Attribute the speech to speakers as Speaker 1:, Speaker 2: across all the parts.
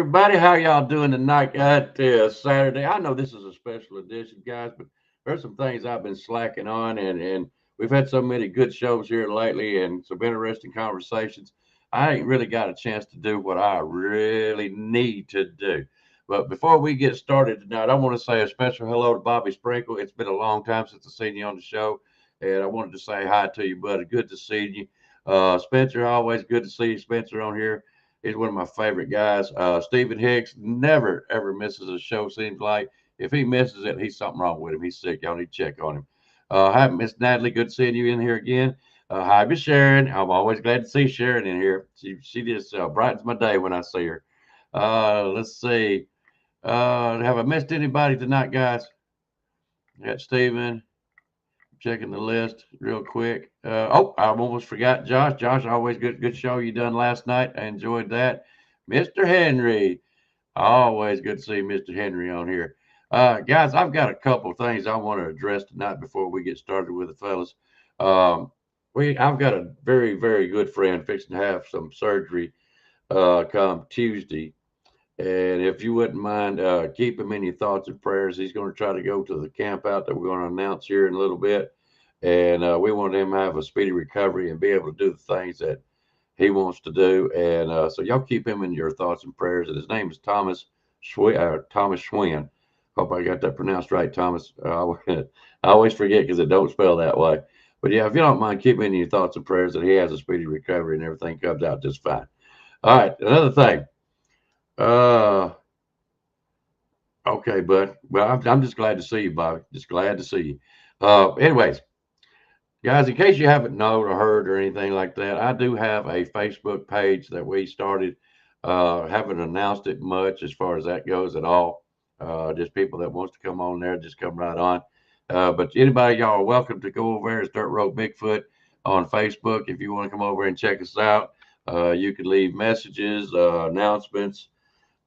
Speaker 1: everybody. How y'all doing tonight? Saturday. I know this is a special edition, guys, but there's some things I've been slacking on, and we've had so many good shows here lately and some interesting conversations. I ain't really got a chance to do what I really need to do. But before we get started tonight, I want to say a special hello to Bobby Sprinkle. It's been a long time since I've seen you on the show, and I wanted to say hi to you, buddy. Good to see you. Spencer, always good to see you, Spencer, on here. He's one of my favorite guys. Stephen Hicks never ever misses a show. Seems like if he misses it, he's something wrong with him. He's sick. Y'all need to check on him. Hi, Miss Natalie. Good seeing you in here again. Hi, Miss Sharon. I'm always glad to see Sharon in here. She just brightens my day when I see her. Let's see. Have I missed anybody tonight, guys? Got Stephen. Checking the list real quick. I almost forgot Josh. Josh, always good show you done last night. I enjoyed that. Mr. Henry, always good to see Mr. Henry on here. Guys, I've got a couple things I want to address tonight before we get started with the fellas. Um, I've got a very good friend fixing to have some surgery come Tuesday. And if you wouldn't mind, keep him in your thoughts and prayers. He's going to try to go to the camp out that we're going to announce here in a little bit. And we want him to have a speedy recovery and be able to do the things that he wants to do. And so y'all keep him in your thoughts and prayers. And his name is Thomas Schwinn. Hope I got that pronounced right, Thomas. I always forget because it don't spell that way. But yeah, if you don't mind, keep him in your thoughts and prayers that he has a speedy recovery and everything comes out just fine. All right, another thing. Uh, okay, bud. Well, I'm just glad to see you, Bobby. Just glad to see you. Anyways, guys, in case you haven't known or heard or anything like that, I do have a Facebook page that we started. Haven't announced it much as far as that goes at all. Just people that wants to come on there, just come right on. But anybody, y'all are welcome to go over there. It's Dirt Road Bigfoot on Facebook. If you want to come over and check us out, you can leave messages, announcements,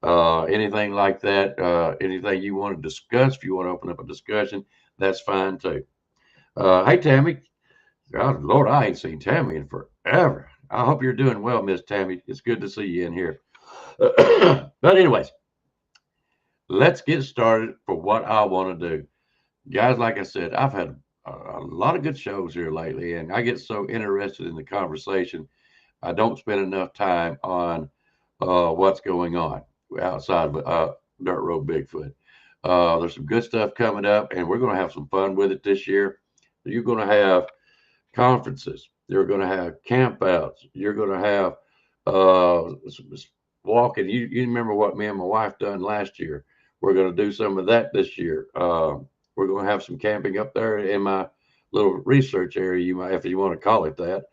Speaker 1: anything like that. Anything you want to discuss, if you want to open up a discussion, that's fine too. Hey, Tammy. God, Lord, I ain't seen Tammy in forever. I hope you're doing well, Miss Tammy. It's good to see you in here. But anyways, let's get started for what I want to do. Guys, like I said, I've had a lot of good shows here lately, and I get so interested in the conversation. I don't spend enough time on what's going on outside of Dirt Road Bigfoot. There's some good stuff coming up, and we're going to have some fun with it this year. You're going to have conferences. You're going to have campouts. You're going to have walking. You remember what me and my wife done last year. We're going to do some of that this year. We're going to have some camping up there in my little research area, you might, if you want to call it that.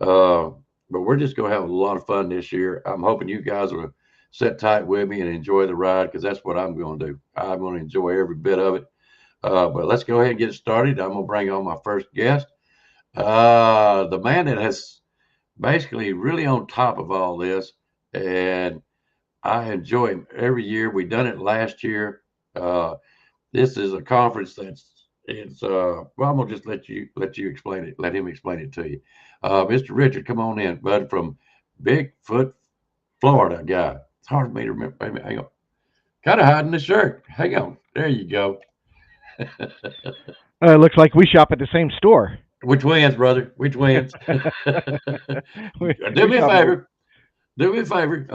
Speaker 1: But we're just going to have a lot of fun this year. I'm hoping you guys will sit tight with me and enjoy the ride because that's what I'm going to do. I'm going to enjoy every bit of it. But let's go ahead and get started. I'm going to bring on my first guest. The man that has basically really on top of all this, and I enjoy him every year. We done it last year. This is a conference well, I'm gonna just let you explain it, let him explain it to you. Mr. Richard, come on in, bud, from Bigfoot, Florida guy. It's hard for me to remember. Wait a minute, hang on. Kind of hiding the shirt. Hang on. There you go.
Speaker 2: It looks like we shop at the same store.
Speaker 1: Which wins, brother? Which wins?
Speaker 2: we,
Speaker 1: Do
Speaker 2: we
Speaker 1: me a
Speaker 2: shop at.
Speaker 1: favor. Do me a favor.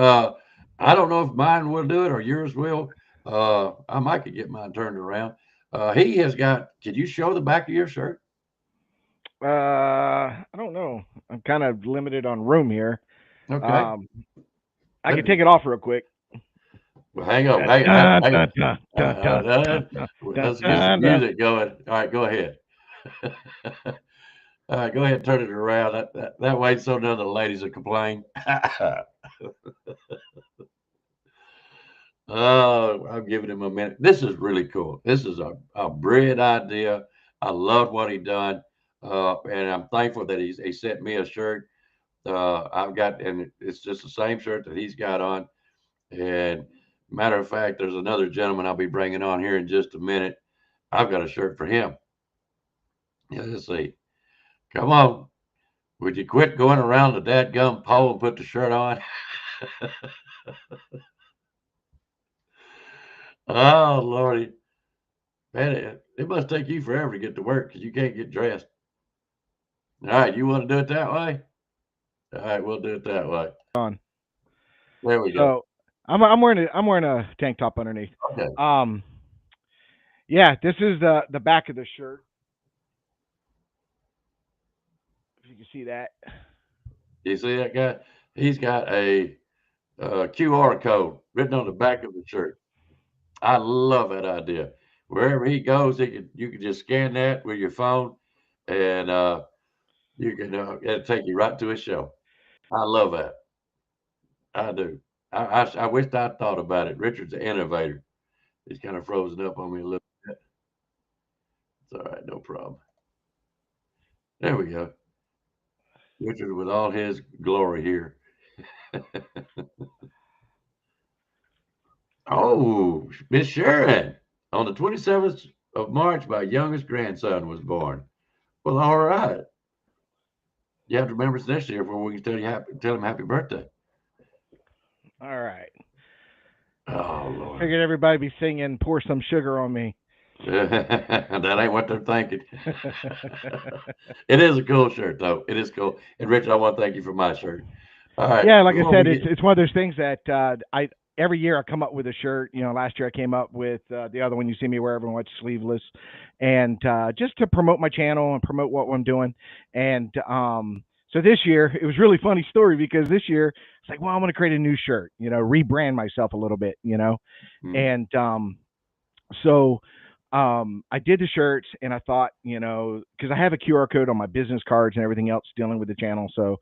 Speaker 1: I don't know if mine will do it or yours will. I might could get mine turned around. He has got. Can you show the back of your shirt?
Speaker 2: I don't know. I'm kind of limited on room here.
Speaker 1: Okay.
Speaker 2: Um, I
Speaker 1: Let
Speaker 2: can
Speaker 1: me.
Speaker 2: take it off real quick.
Speaker 1: Well, hang on.
Speaker 2: Dun,
Speaker 1: Hang.
Speaker 2: dun,
Speaker 1: Hang.
Speaker 2: dun, dun, dun, dun, dun, dun, dun,
Speaker 1: Let's get some
Speaker 2: dun, dun.
Speaker 1: music going. All right, go ahead. All right, go ahead and turn it around. That way, so none of the ladies will complain. Oh, I'm giving him a minute. This is really cool. This is a brilliant idea. I love what he done, and I'm thankful that he sent me a shirt. I've got, and it's just the same shirt that he's got on. And matter of fact, there's another gentleman I'll be bringing on here in just a minute. I've got a shirt for him. Yeah, let's see. Come on. Would you quit going around the dadgum pole and put the shirt on? Oh, Lordy. Man, it must take you forever to get to work because you can't get dressed. All right, you want to do it that way? All right, we'll do it that way.
Speaker 2: On.
Speaker 1: There we go.
Speaker 2: So I'm wearing a tank top underneath.
Speaker 1: Okay.
Speaker 2: Um, yeah, this is the back of the shirt. If you can see that.
Speaker 1: You see that guy? He's got a QR code written on the back of the shirt. I love that idea. Wherever he goes, you can just scan that with your phone, and you can it'll take you right to his show. I love that. I do. I wished I'd thought about it. Richard's an innovator. He's kind of frozen up on me a little bit. It's all right, no problem. There we go. Richard with all his glory here. Oh, Miss Sharon. On the 27th of March, my youngest grandson was born. Well, all right. You have to remember it's next year before we can tell him happy birthday.
Speaker 2: All right.
Speaker 1: Oh Lord.
Speaker 2: Figured everybody be singing "Pour Some Sugar on Me."
Speaker 1: That ain't what they're thinking. It is a cool shirt though. It is cool. And Richard, I want to thank you for my shirt. All right.
Speaker 2: Yeah, like I
Speaker 1: Before we
Speaker 2: said,
Speaker 1: get
Speaker 2: it's one of those things that I every year I come up with a shirt. You know, last year I came up with the other one you see me wear every once, sleeveless, and just to promote my channel and promote what I'm doing. And so this year it was a really funny story because this year it's like, well, I'm going to create a new shirt. You know, rebrand myself a little bit. You know,
Speaker 1: hmm,
Speaker 2: and so I did the shirts and I thought, you know, because I have a QR code on my business cards and everything else dealing with the channel. So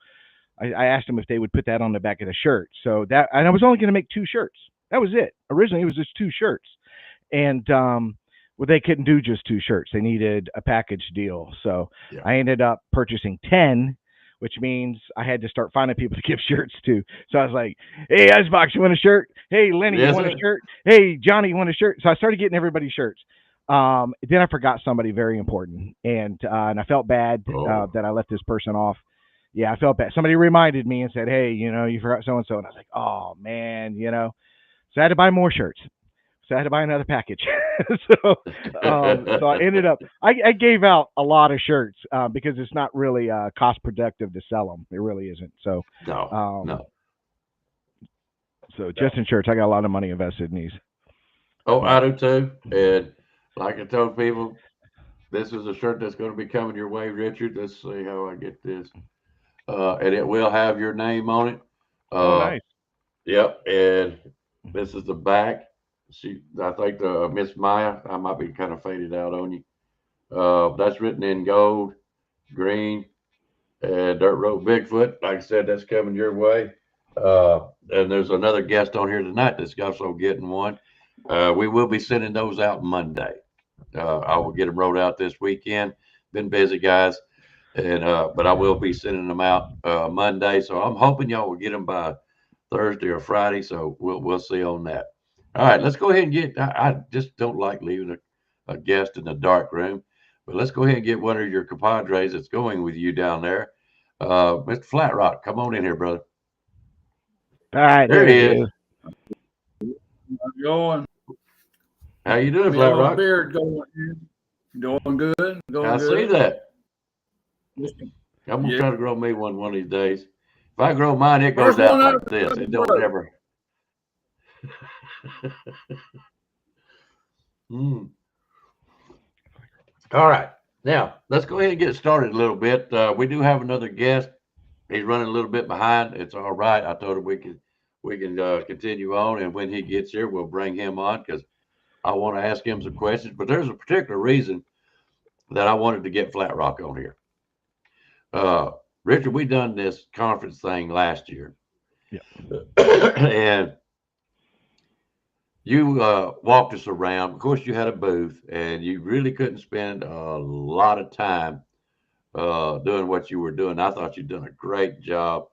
Speaker 2: I asked them if they would put that on the back of the shirt. So that, and I was only going to make two shirts. That was it. Originally, it was just two shirts. And, well, they couldn't do just two shirts. They needed a package deal. So
Speaker 1: yeah.
Speaker 2: I ended up purchasing 10, which means I had to start finding people to give shirts to. So I was like, hey, Icebox, you want a shirt? Hey, Lenny, you
Speaker 1: Yes,
Speaker 2: want a
Speaker 1: sir.
Speaker 2: shirt? Hey, Johnny, you want a shirt? So I started getting everybody's shirts. Then I forgot somebody very important, and I felt bad
Speaker 1: Oh.
Speaker 2: that I left this person off. Yeah, I felt bad. Somebody reminded me and said, "Hey, you know, you forgot so and so," and I was like, "Oh man, you know." So I had to buy more shirts. So I had to buy another package. So I ended up I gave out a lot of shirts because it's not really cost productive to sell them. It really isn't.
Speaker 1: No,
Speaker 2: Um,
Speaker 1: no,
Speaker 2: so just
Speaker 1: no.
Speaker 2: in shirts, I got a lot of money invested in these.
Speaker 1: Oh,
Speaker 2: But
Speaker 1: I do too. And like I told people, this is a shirt that's going to be coming your way, Richard. Let's see how I get this. And it will have your name on it.
Speaker 2: oh,
Speaker 1: Uh,
Speaker 2: nice.
Speaker 1: yep. And this is the back. I think the Miss Maya, I might be kind of faded out on you. That's written in gold, green, and Dirt Road Bigfoot. Like I said, that's coming your way. And there's another guest on here tonight that's also getting one. We will be sending those out Monday. I will get them wrote out this weekend. Been busy, guys, and but I will be sending them out Monday. So I'm hoping y'all will get them by Thursday or Friday. So we'll see on that. All right, let's go ahead and get. I just don't like leaving a guest in the dark room, but let's go ahead and get one of your compadres that's going with you down there. Mr. Flatrock, come on in here, brother.
Speaker 2: All right,
Speaker 1: There
Speaker 2: there
Speaker 1: he
Speaker 2: he
Speaker 1: is.
Speaker 2: is.
Speaker 3: Going.
Speaker 1: How you doing,
Speaker 3: Me a little
Speaker 1: Flatrock?
Speaker 3: beard going. Doing good.
Speaker 1: I
Speaker 3: Going
Speaker 1: see
Speaker 3: good.
Speaker 1: that. I'm gonna
Speaker 3: Yeah.
Speaker 1: try to grow me one of these days. If I grow mine, it goes
Speaker 3: First one
Speaker 1: out
Speaker 3: out
Speaker 1: like
Speaker 3: of
Speaker 1: this.
Speaker 3: the
Speaker 1: It don't
Speaker 3: broke.
Speaker 1: ever. Mm. All right. Now let's go ahead and get started a little bit. We do have another guest. He's running a little bit behind. It's all right. I told him we can continue on, and when he gets here, we'll bring him on because I want to ask him some questions. But there's a particular reason that I wanted to get Flat Rock on here. Uh, Richard, we done this conference thing last year,
Speaker 2: Yeah.
Speaker 1: and you walked us around. Of course, you had a booth, and you really couldn't spend a lot of time doing what you were doing. I thought you'd done a great job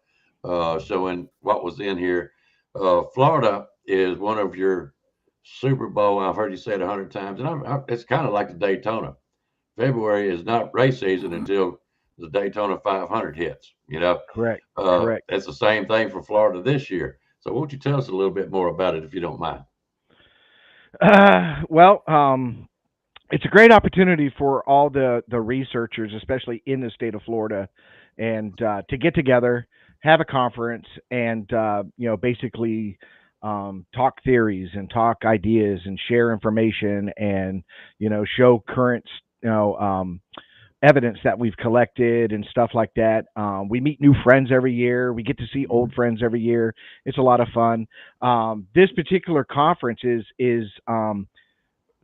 Speaker 1: showing what was in here. Florida is one of your Super Bowl. I've heard you say it 100 times, and it's kind of like the Daytona. February is not race season until the Daytona 500 hits.
Speaker 2: Correct. Correct.
Speaker 1: It's the same thing for Florida this year. So, won't you tell us a little bit more about it if you don't mind?
Speaker 2: Well, it's a great opportunity for all the researchers, especially in the state of Florida, and to get together, have a conference, and basically talk theories and talk ideas and share information and show current you know um, evidence that we've collected and stuff like that. We meet new friends every year. We get to see old friends every year. It's a lot of fun. This particular conference is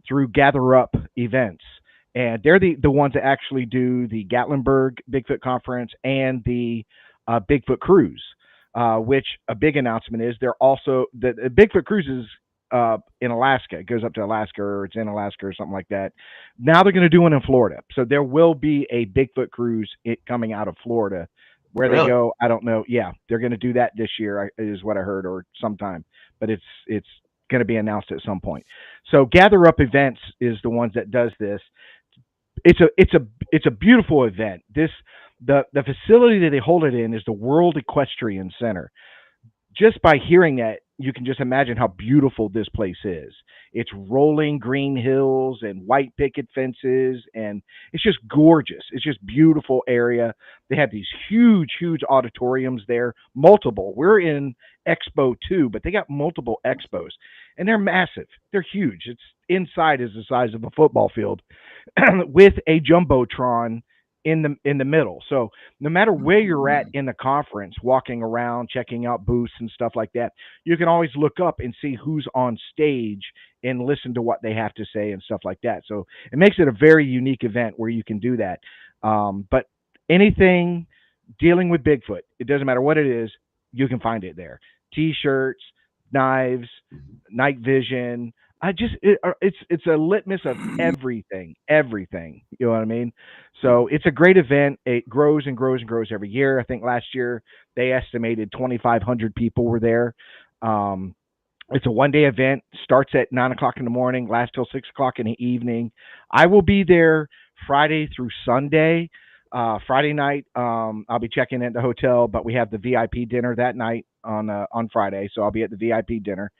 Speaker 2: through Gather Up Events. And they're the ones that actually do the Gatlinburg Bigfoot Conference and the Bigfoot Cruise, which a big announcement is they're also the Bigfoot Cruise is in Alaska. It goes up to Alaska or it's in Alaska or something like that. Now they're going to do one in Florida. So there will be a Bigfoot Cruise coming out of Florida. Where they
Speaker 1: Really?
Speaker 2: go, I don't know. Yeah, they're going to do that this year, is what I heard, or sometime. But it's going to be announced at some point. So Gather Up Events is the ones that does this. It's a beautiful event. The facility that they hold it in is the World Equestrian Center. Just by hearing that, you can just imagine how beautiful this place is. It's rolling green hills and white picket fences, and it's just gorgeous. It's just beautiful area. They have these huge, huge auditoriums there, multiple. We're in Expo 2, but they got multiple expos, and they're massive. They're huge. It's inside is the size of a football field with a jumbotron in the middle. So no matter where you're at in the conference, walking around, checking out booths and stuff like that, you can always look up and see who's on stage and listen to what they have to say and stuff like that. So it makes it a very unique event where you can do that. But anything dealing with Bigfoot, it doesn't matter what it is, you can find it there. T-shirts, knives, night vision. It's a litmus of everything. You know what I mean? So it's a great event. It grows and grows and grows every year. I think last year they estimated 2,500 people were there. Um, it's a 1 day event. Starts at 9 o'clock in the morning, lasts till 6 o'clock in the evening. I will be there Friday through Sunday. Friday night, I'll be checking in at the hotel, but we have the VIP dinner that night on Friday, so I'll be at the VIP dinner.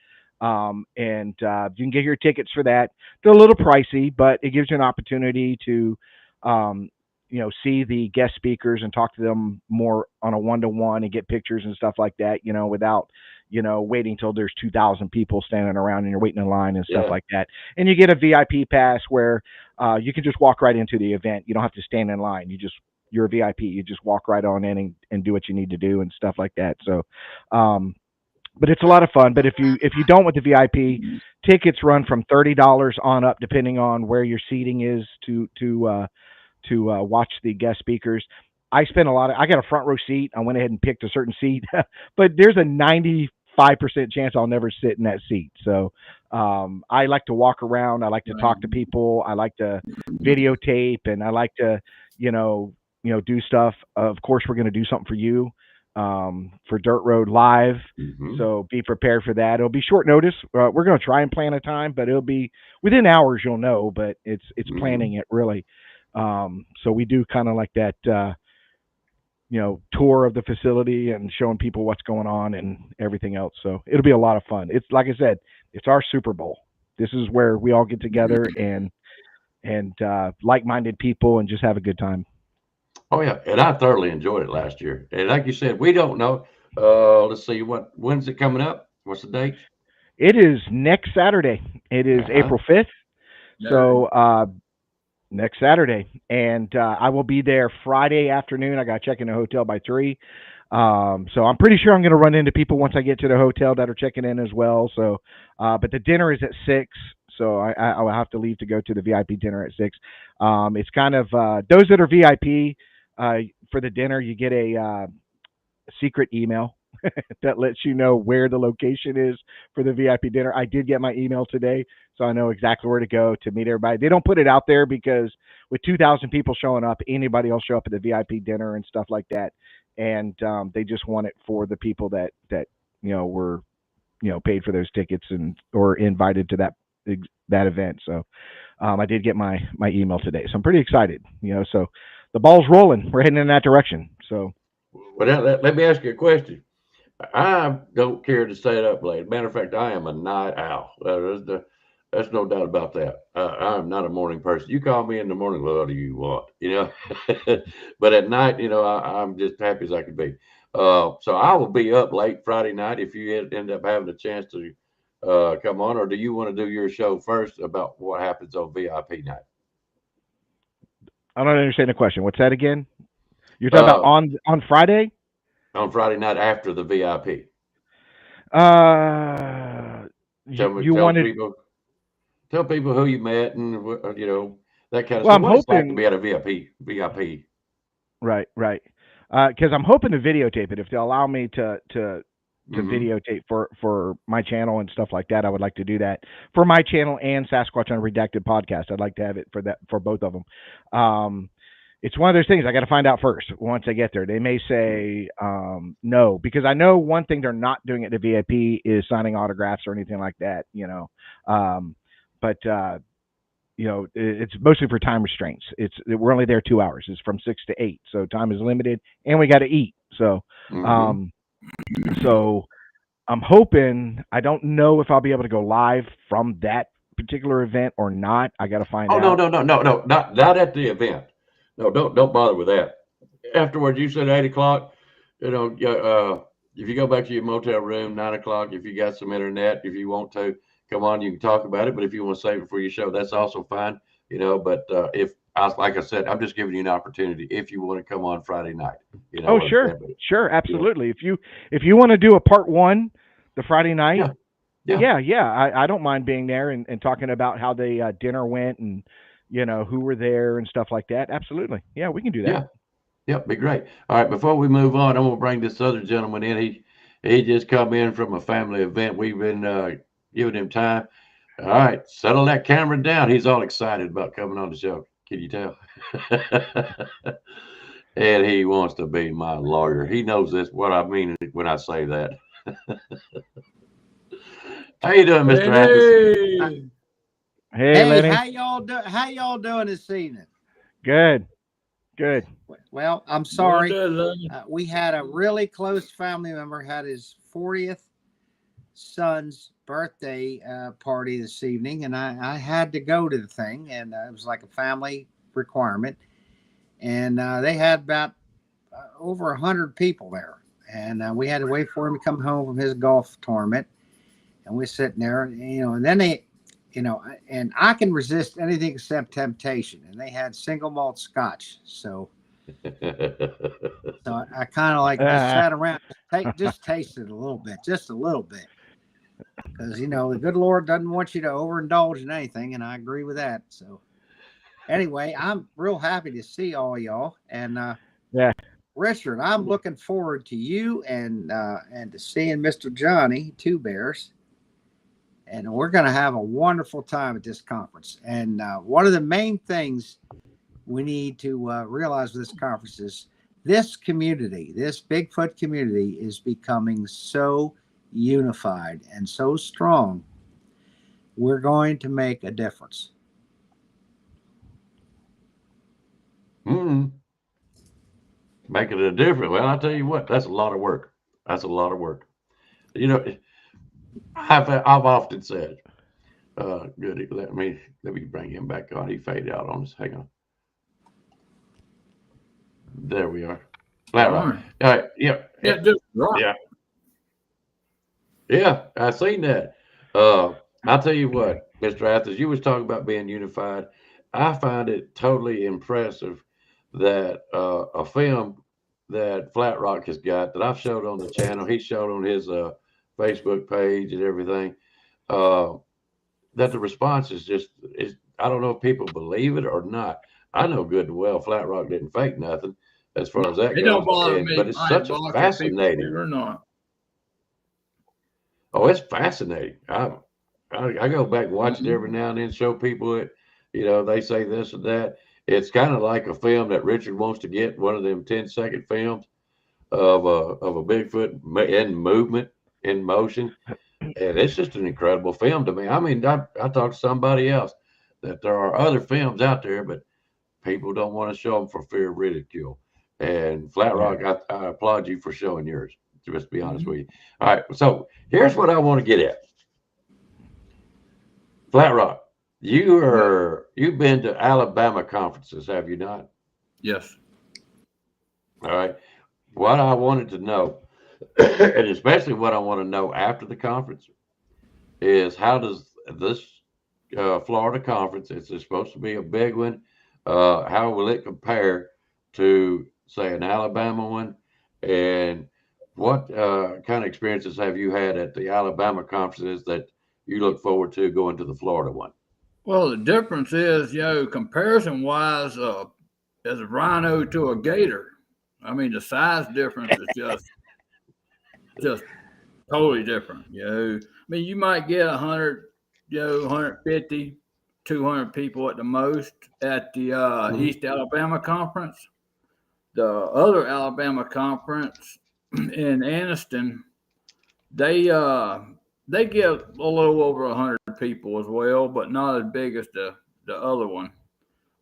Speaker 2: And you can get your tickets for that. They're a little pricey, but it gives you an opportunity to, um, see the guest speakers and talk to them more on a one-to-one and get pictures and stuff like that, without, waiting till there's 2,000 people standing around and you're waiting in line and stuff
Speaker 1: Yeah.
Speaker 2: like that. And you get a VIP pass where you can just walk right into the event. You don't have to stand in line. You're a VIP. You just walk right on in and do what you need to do and stuff like that. So, but it's a lot of fun. But if you don't with the VIP, tickets run from $30 on up, depending on where your seating is to watch the guest speakers. I spent I got a front row seat. I went ahead and picked a certain seat, but there's a 95% chance I'll never sit in that seat. So I like to walk around. I like to talk to people. I like to videotape, and I like to you know do stuff. Of course, we're going to do something for you for Dirt Road Live.
Speaker 1: Mhm.
Speaker 2: So be prepared for that. It'll be short notice. We're going to try and plan a time, but it'll be within hours. You'll know, but it's planning it really. So we do kind of like that, tour of the facility and showing people what's going on and everything else. So it'll be a lot of fun. It's like I said, it's our Super Bowl. This is where we all get together and like-minded people and just have a good time.
Speaker 1: Oh yeah, and I thoroughly enjoyed it last year. And like you said, we don't know. Let's see, when's it coming up? What's the date?
Speaker 2: It is next Saturday. It is
Speaker 1: Uh-huh.
Speaker 2: April 5th.
Speaker 3: No,
Speaker 2: So next Saturday, and I will be there Friday afternoon. I got to check in the hotel by 3. So I'm pretty sure I'm going to run into people once I get to the hotel that are checking in as well. So, but the dinner is at 6. So I will have to leave to go to the VIP dinner at 6. It's kind of those that are VIP for the dinner. You get a secret email that lets you know where the location is for the VIP dinner. I did get my email today, so I know exactly where to go to meet everybody. They don't put it out there because with 2,000 people showing up, anybody will show up at the VIP dinner and stuff like that. And they just want it for the people that were paid for those tickets and or invited to that event. So I did get my email today, so I'm pretty excited. So the ball's rolling. We're heading in that direction. So.
Speaker 1: Well, let me ask you a question. I don't care to stay up late. Matter of fact, I am a night owl. That's no doubt about that. I'm not a morning person. You call me in the morning, what do you want? But at night, I'm just happy as I can be. So I will be up late Friday night if you end up having a chance to come on, or do you want to do your show first about what happens on VIP night?
Speaker 2: I don't understand the question. What's that again? You're talking about
Speaker 1: Uh,
Speaker 2: on Friday?
Speaker 1: on Friday night after the VIP.
Speaker 2: You,
Speaker 1: Tell me,
Speaker 2: you wanted.
Speaker 1: tell people who you met and that kind of
Speaker 2: Well,
Speaker 1: stuff.
Speaker 2: I'm
Speaker 1: What it's like to
Speaker 2: hoping.
Speaker 1: be at a VIP.
Speaker 2: Right, right. Because I'm hoping to videotape it if they'll allow me to
Speaker 1: Mm-hmm.
Speaker 2: videotape for my channel and stuff like that. I would like to do that for my channel and Sasquatch Unredacted podcast. I'd like to have it for both of them. It's one of those things I got to find out first. Once I get there, they may say no, because I know one thing they're not doing at the VIP is signing autographs or anything like that. But it's mostly for time restraints. We're only there 2 hours. It's from 6 to 8, so time is limited, and we got to eat. So,
Speaker 1: Mm-hmm.
Speaker 2: um, so I'm hoping. I don't know if I'll be able to go live from that particular event or not. I got to find
Speaker 1: Oh no,
Speaker 2: out.
Speaker 1: no, no, no, no, not at the event. No, don't bother with that. Afterwards, you said 8 o'clock. If you go back to your motel room, 9 o'clock. If you got some internet, if you want to come on, you can talk about it. But if you want to save it for your show, that's also fine. But like I said, I'm just giving you an opportunity if you want to come on Friday night. You know
Speaker 2: Oh,
Speaker 1: what I'm
Speaker 2: sure,
Speaker 1: saying? But
Speaker 2: sure,
Speaker 1: you know,
Speaker 2: absolutely. If you want to do a part one, the Friday night,
Speaker 1: yeah, yeah,
Speaker 2: yeah, I don't mind being there and talking about how the dinner went and who were there and stuff like that. Absolutely, yeah, we can do that.
Speaker 1: yeah. Yep, be great. All right, before we move on, I'm gonna bring this other gentleman in. He just come in from a family event. We've been giving him time. All right, settle that camera down. He's all excited about coming on the show. Can you tell? And he wants to be my lawyer. He knows this what I mean when I say that. How you doing, Mr. Athens?
Speaker 3: Lenny,
Speaker 2: Hey,
Speaker 4: Hey,
Speaker 2: Lenny.
Speaker 4: how y'all doing this evening?
Speaker 2: Good, good.
Speaker 4: Well, I'm
Speaker 3: doing
Speaker 4: sorry.
Speaker 3: good, Lenny.
Speaker 4: We had a really close family member had his 40th son's birthday party this evening, and I had to go to the thing, and it was like a family requirement, and they had about over 100 people there, and we had to wait for him to come home from his golf tournament, and we're sitting there, and then they. And I can resist anything except temptation. And they had single malt scotch, so I kind of like just
Speaker 2: Uh,
Speaker 4: sat around, just tasted a little bit, just a little bit, because the good Lord doesn't want you to overindulge in anything, and I agree with that. So anyway, I'm real happy to see all y'all, and
Speaker 2: yeah.
Speaker 4: Richard, I'm looking forward to you and to seeing Mr. Johnny Two Bears, and we're going to have a wonderful time at this conference. And one of the main things we need to realize with this conference is this community, this Bigfoot community, is becoming so unified and so strong. We're going to make a difference.
Speaker 1: Mm, making a difference. Well, I tell you what, that's a lot of work. That's a lot of work. You know, I've often said, good. Let me bring him back on. He faded out on us. Hang on. There we are. Flat
Speaker 3: All
Speaker 1: rock.
Speaker 3: right.
Speaker 1: All right. Yeah.
Speaker 3: Yeah, just right.
Speaker 1: Yeah. Yeah. I seen that. I'll tell you what, Mr. Athens, you was talking about being unified. I find it totally impressive that a film that Flat Rock has got that I've showed on the channel, he showed on his Facebook page and everything, uh, that the response is I don't know if people believe it or not. I know good and well Flat Rock didn't fake nothing as far as that
Speaker 3: It don't
Speaker 1: goes,
Speaker 3: bother me.
Speaker 1: but it's
Speaker 3: I ain't
Speaker 1: such a
Speaker 3: bothered if people believe it
Speaker 1: fascinating.
Speaker 3: or not.
Speaker 1: Oh, it's fascinating. I go back and watch it every now and then. Show people it. They say this and that. It's kind of like a film that Richard wants to get, one of them 10-second films of a Bigfoot in movement, in motion, and it's just an incredible film to me. I mean, I talked to somebody else that there are other films out there, but people don't want to show them for fear of ridicule. And Flat
Speaker 2: Yeah.
Speaker 1: Rock, I applaud you for showing yours. Just to be honest
Speaker 3: Mhm.
Speaker 1: with you. All right, so here's what I want to get at. Flat Rock, you've been to Alabama conferences, have you not?
Speaker 3: Yes.
Speaker 1: All right. What I wanted to know, and especially what I want to know after the conference, is how does this Florida conference, it's supposed to be a big one, how will it compare to, say, an Alabama one? And what kind of experiences have you had at the Alabama conferences that you look forward to going to the Florida one?
Speaker 3: Well, the difference is, comparison wise, as a rhino to a gator. I mean, the size difference is just totally different. I mean, you might get 100, 150, 200 people at the most at the East Alabama conference. The other Alabama conference in Anniston, they get a little over 100 people as well, but not as big as the other one.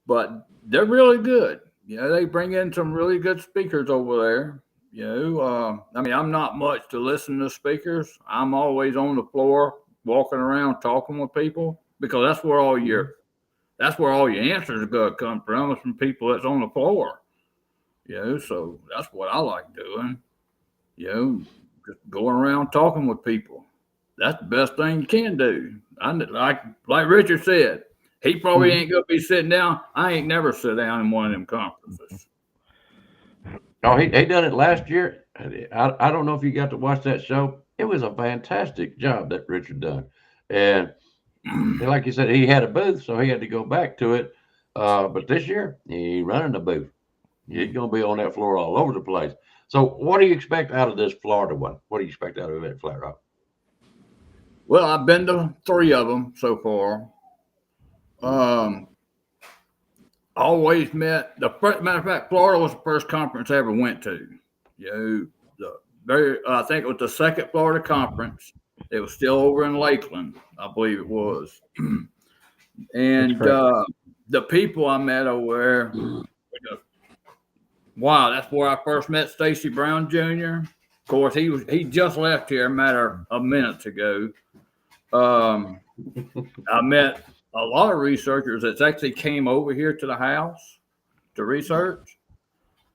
Speaker 3: But they're really good. They bring in some really good speakers over there. I mean, I'm not much to listen to speakers. I'm always on the floor, walking around, talking with people, because that's where all your answers are gonna come from, is from people that's on the floor. So that's what I like doing. Just going around talking with people. That's the best thing you can do. Like Richard said, he probably ain't gonna be sitting down. I ain't never sit down in one of them conferences.
Speaker 1: Oh, he done it last year. I don't know if you got to watch that show. It was a fantastic job that Richard done. And like you said, he had a booth, so he had to go back to it. But this year, he ain't running the booth. He's going to be on that floor all over the place. So what do you expect out of this Florida one? What do you expect out of it, Flat Rock?
Speaker 3: Well, I've been to 3 of them so far. Always met matter of fact, Florida was the first conference I ever went to. I think it was the second Florida conference. It was still over in Lakeland, I believe it was. And the people I met over there, wow, that's where I first met Stacy Brown Jr. Of course, he just left here a matter of minutes ago. I met a lot of researchers that actually came over here to the house to research.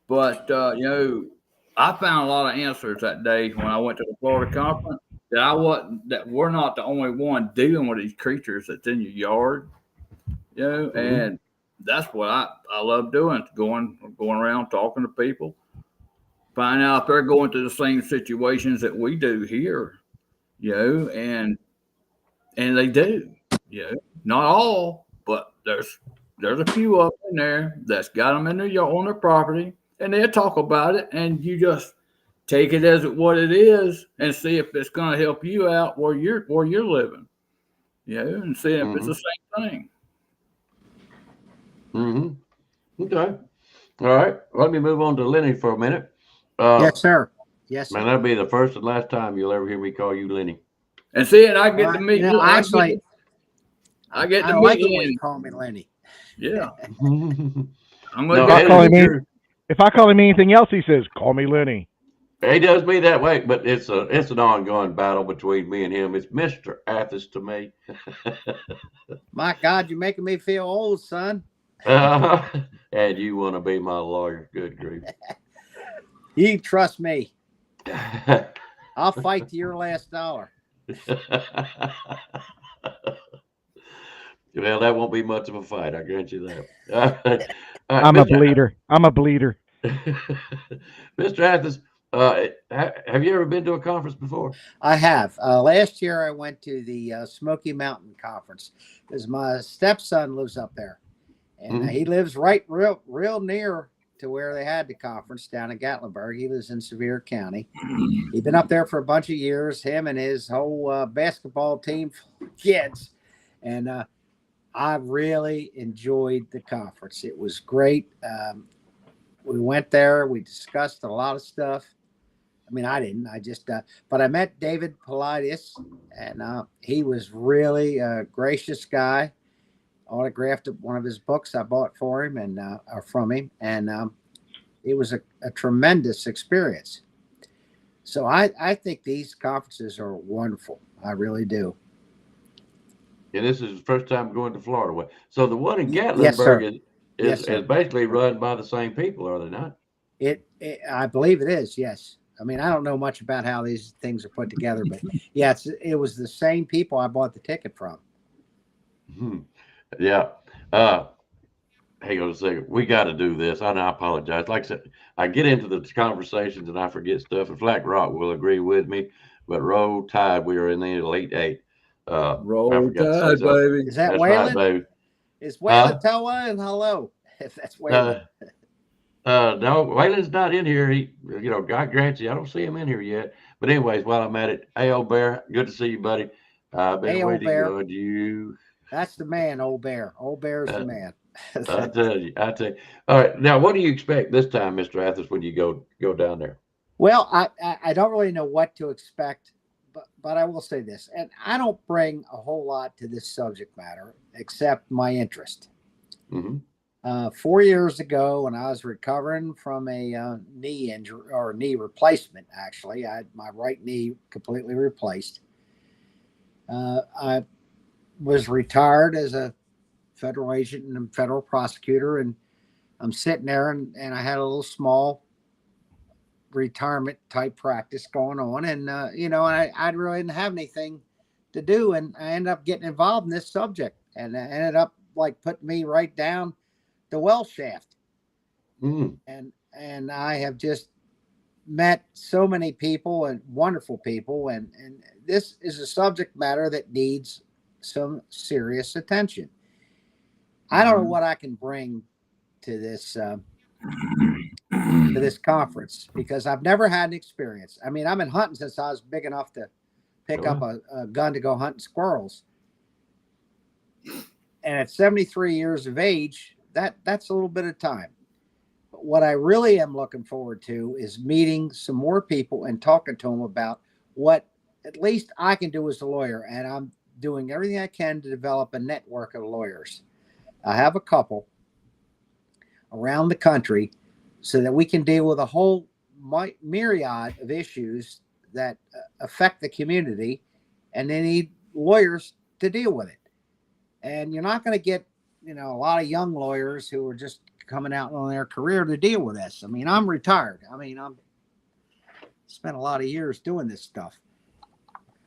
Speaker 3: But, I found a lot of answers that day when I went to the Florida conference that we're not the only one dealing with these creatures that's in your yard, and that's what I love doing, going around talking to people, find out if they're going through the same situations that we do here, and they do. Not all, but there's a few up in there that's got them in on their property, and they'll talk about it, and you just take it as what it is and see if it's going to help you out where you're living, and see if it's the same thing.
Speaker 1: Okay. All right. Let me move on to Lenny for a minute.
Speaker 4: Yes, sir. Yes, sir.
Speaker 1: Man, that'll be the first and last time you'll ever hear me call you Lenny.
Speaker 3: And see, and I get to meet.
Speaker 4: Actually,
Speaker 3: I get to
Speaker 4: I
Speaker 3: meet
Speaker 4: like it
Speaker 3: Lenny.
Speaker 4: when you call me Lenny.
Speaker 3: Yeah. I'm
Speaker 1: No,
Speaker 3: gonna
Speaker 2: If I call him anything else, he says, "Call me Lenny."
Speaker 1: he does me that way, but it's an ongoing battle between me and him. It's Mr. Athos to me.
Speaker 4: My God, you're making me feel old, son.
Speaker 1: And you want to be my lawyer. Good grief.
Speaker 4: You can trust me. I'll fight to your last dollar.
Speaker 1: Well, that won't be much of a fight, I grant you that.
Speaker 2: I'm a bleeder. I'm a bleeder.
Speaker 1: Mr. Athos, have you ever been to a conference before?
Speaker 4: I have. Last year, I went to the Smoky Mountain Conference because my stepson lives up there, and he lives real near to where they had the conference down in Gatlinburg. He lives in Sevier County. He's been up there for a bunch of years, him and his whole basketball team, kids, and I really enjoyed the conference. It was great. We went there. We discussed a lot of stuff. I mean, I didn't. I just, but I met David Paulides, and he was really a gracious guy. Autographed one of his books I bought for him and or from him, and it was a tremendous experience. So I think these conferences are wonderful. I really do.
Speaker 1: And this is the first time going to Florida. So the one in
Speaker 4: Yes, sir.
Speaker 1: Gatlinburg
Speaker 4: Yes,
Speaker 1: is
Speaker 4: sir.
Speaker 1: basically run by the same people, are they not?
Speaker 4: I believe it is. Yes. I mean, I don't know much about how these things are put together, but yeah, it was the same people I bought the ticket from.
Speaker 1: Hmm. Yeah. Uh, Hang on a second. We got to do this. I apologize. Like I said, I get into the conversations and I forget stuff. And Flat Rock will agree with me, but Roll Tide, we are in the Elite Eight. I
Speaker 3: Roll
Speaker 1: forgot to say
Speaker 3: Tide,
Speaker 1: something.
Speaker 3: baby.
Speaker 4: Is that
Speaker 1: That's right,
Speaker 4: Waylon?
Speaker 1: baby.
Speaker 4: Is
Speaker 1: Huh?
Speaker 4: Waylon Toa and hello? If that's Waylon.
Speaker 1: No, Waylon's not in here. God grants you, I don't see him in here yet. But anyways, while I'm at it, hey, old bear, good to see you, buddy. I've been
Speaker 4: Hey, old
Speaker 1: waiting
Speaker 4: bear.
Speaker 1: on you.
Speaker 4: That's the man, old bear. Old bear's the
Speaker 1: Uh,
Speaker 4: man.
Speaker 1: I tell you. All right, now what do you expect this time, Mr. Athos, when you go down there?
Speaker 4: Well, I don't really know what to expect, but I will say this, and I don't bring a whole lot to this subject matter except my interest.
Speaker 1: Mm-hmm.
Speaker 4: 4 years ago, when I was recovering from a knee injury or knee replacement, actually, I had my right knee completely replaced. I was retired as a federal agent and a federal prosecutor, and I'm sitting there, and I had a little small retirement type practice going on, and I really didn't have anything to do, and I ended up getting involved in this subject, and I ended up like putting me right down the well shaft.
Speaker 1: Mm.
Speaker 4: And I have just met so many people and wonderful people, and this is a subject matter that needs some serious attention. I don't know what I can bring to this conference because I've never had an experience. I mean, I've been hunting since I was big enough to pick up a gun to go hunting squirrels. And at 73 years of age, that's a little bit of time. But what I really am looking forward to is meeting some more people and talking to them about what at least I can do as a lawyer. And I'm doing everything I can to develop a network of lawyers. I have a couple around the country so that we can deal with a whole myriad of issues that affect the community, and they need lawyers to deal with it. And you're not going to get, a lot of young lawyers who are just coming out on their career to deal with this. I mean, I'm retired. I'm spent a lot of years doing this stuff.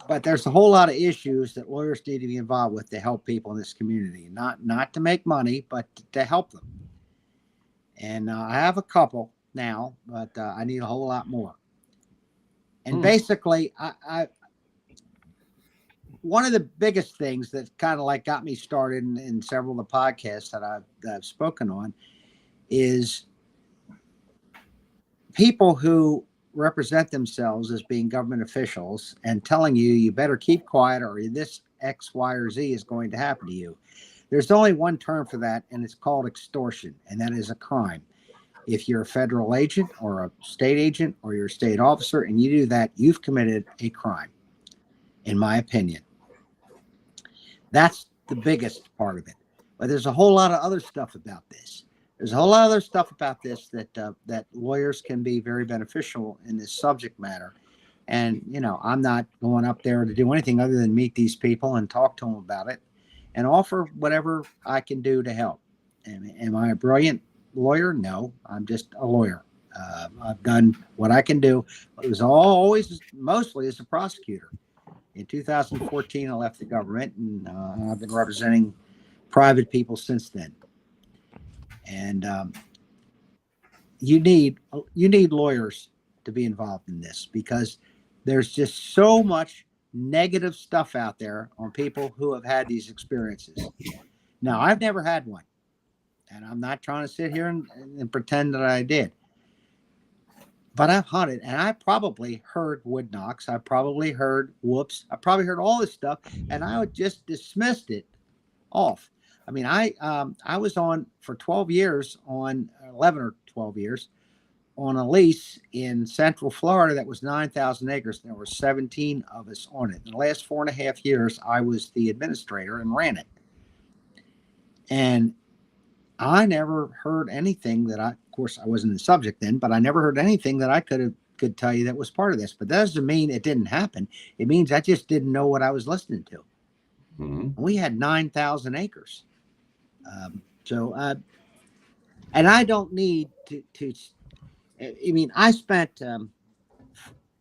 Speaker 4: But there's a whole lot of issues that lawyers need to be involved with to help people in this community, not to make money, but to help them. And I have a couple now, but I need a whole lot more. And basically, I one of the biggest things that kind of like got me started in several of the podcasts that I've spoken on is people who represent themselves as being government officials and telling you better keep quiet or this X, Y, or Z is going to happen to you. There's only one term for that, and it's called extortion, and that is a crime. If you're a federal agent or a state agent or you're a state officer and you do that, you've committed a crime, in my opinion. That's the biggest part of it. But there's a whole lot of other stuff about this. There's a whole lot of other stuff about this that lawyers can be very beneficial in this subject matter. And, I'm not going up there to do anything other than meet these people and talk to them about it and offer whatever I can do to help. Am I a brilliant lawyer? No, I'm just a lawyer. I've done what I can do. It was always mostly as a prosecutor. In 2014, I left the government, and I've been representing private people since then. And you need lawyers to be involved in this because there's just so much negative stuff out there on people who have had these experiences. Now, I've never had one, and I'm not trying to sit here and pretend that I did. But I've hunted, and I probably heard wood knocks. I probably heard whoops. I probably heard all this stuff, and I just dismissed it off. I mean, I was on for 12 years, on 11 or 12 years, on a lease in Central Florida that was 9,000 acres. There were 17 of us on it. In the last 4.5 years, I was the administrator and ran it. And I never heard anything that of course, I wasn't the subject then, but I never heard anything that I could tell you that was part of this. But that doesn't mean it didn't happen. It means I just didn't know what I was listening to. We had 9,000 acres. And I don't need to I mean, I spent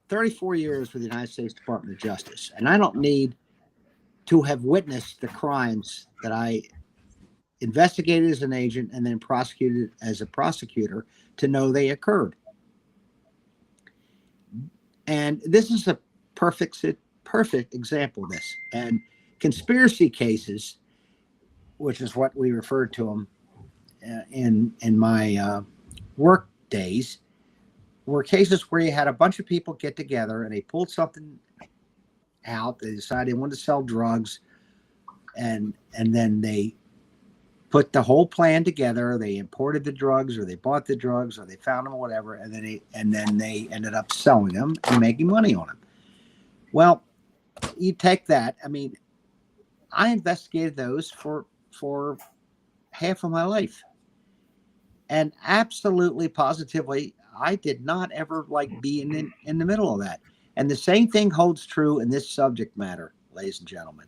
Speaker 4: 34 years with the United States Department of Justice, and I don't need to have witnessed the crimes that I investigated as an agent and then prosecuted as a prosecutor to know they occurred. And this is a perfect example of this. And conspiracy cases, which is what we referred to them in my work days, were cases where you had a bunch of people get together and they pulled something out. They decided they wanted to sell drugs, and then they put the whole plan together. They imported the drugs, or they bought the drugs, or they found them, or whatever, and then they ended up selling them and making money on them. Well, you take that. I mean, I investigated those for half of my life, and absolutely, positively, I did not ever like being in the middle of that. And the same thing holds true in this subject matter, ladies and gentlemen.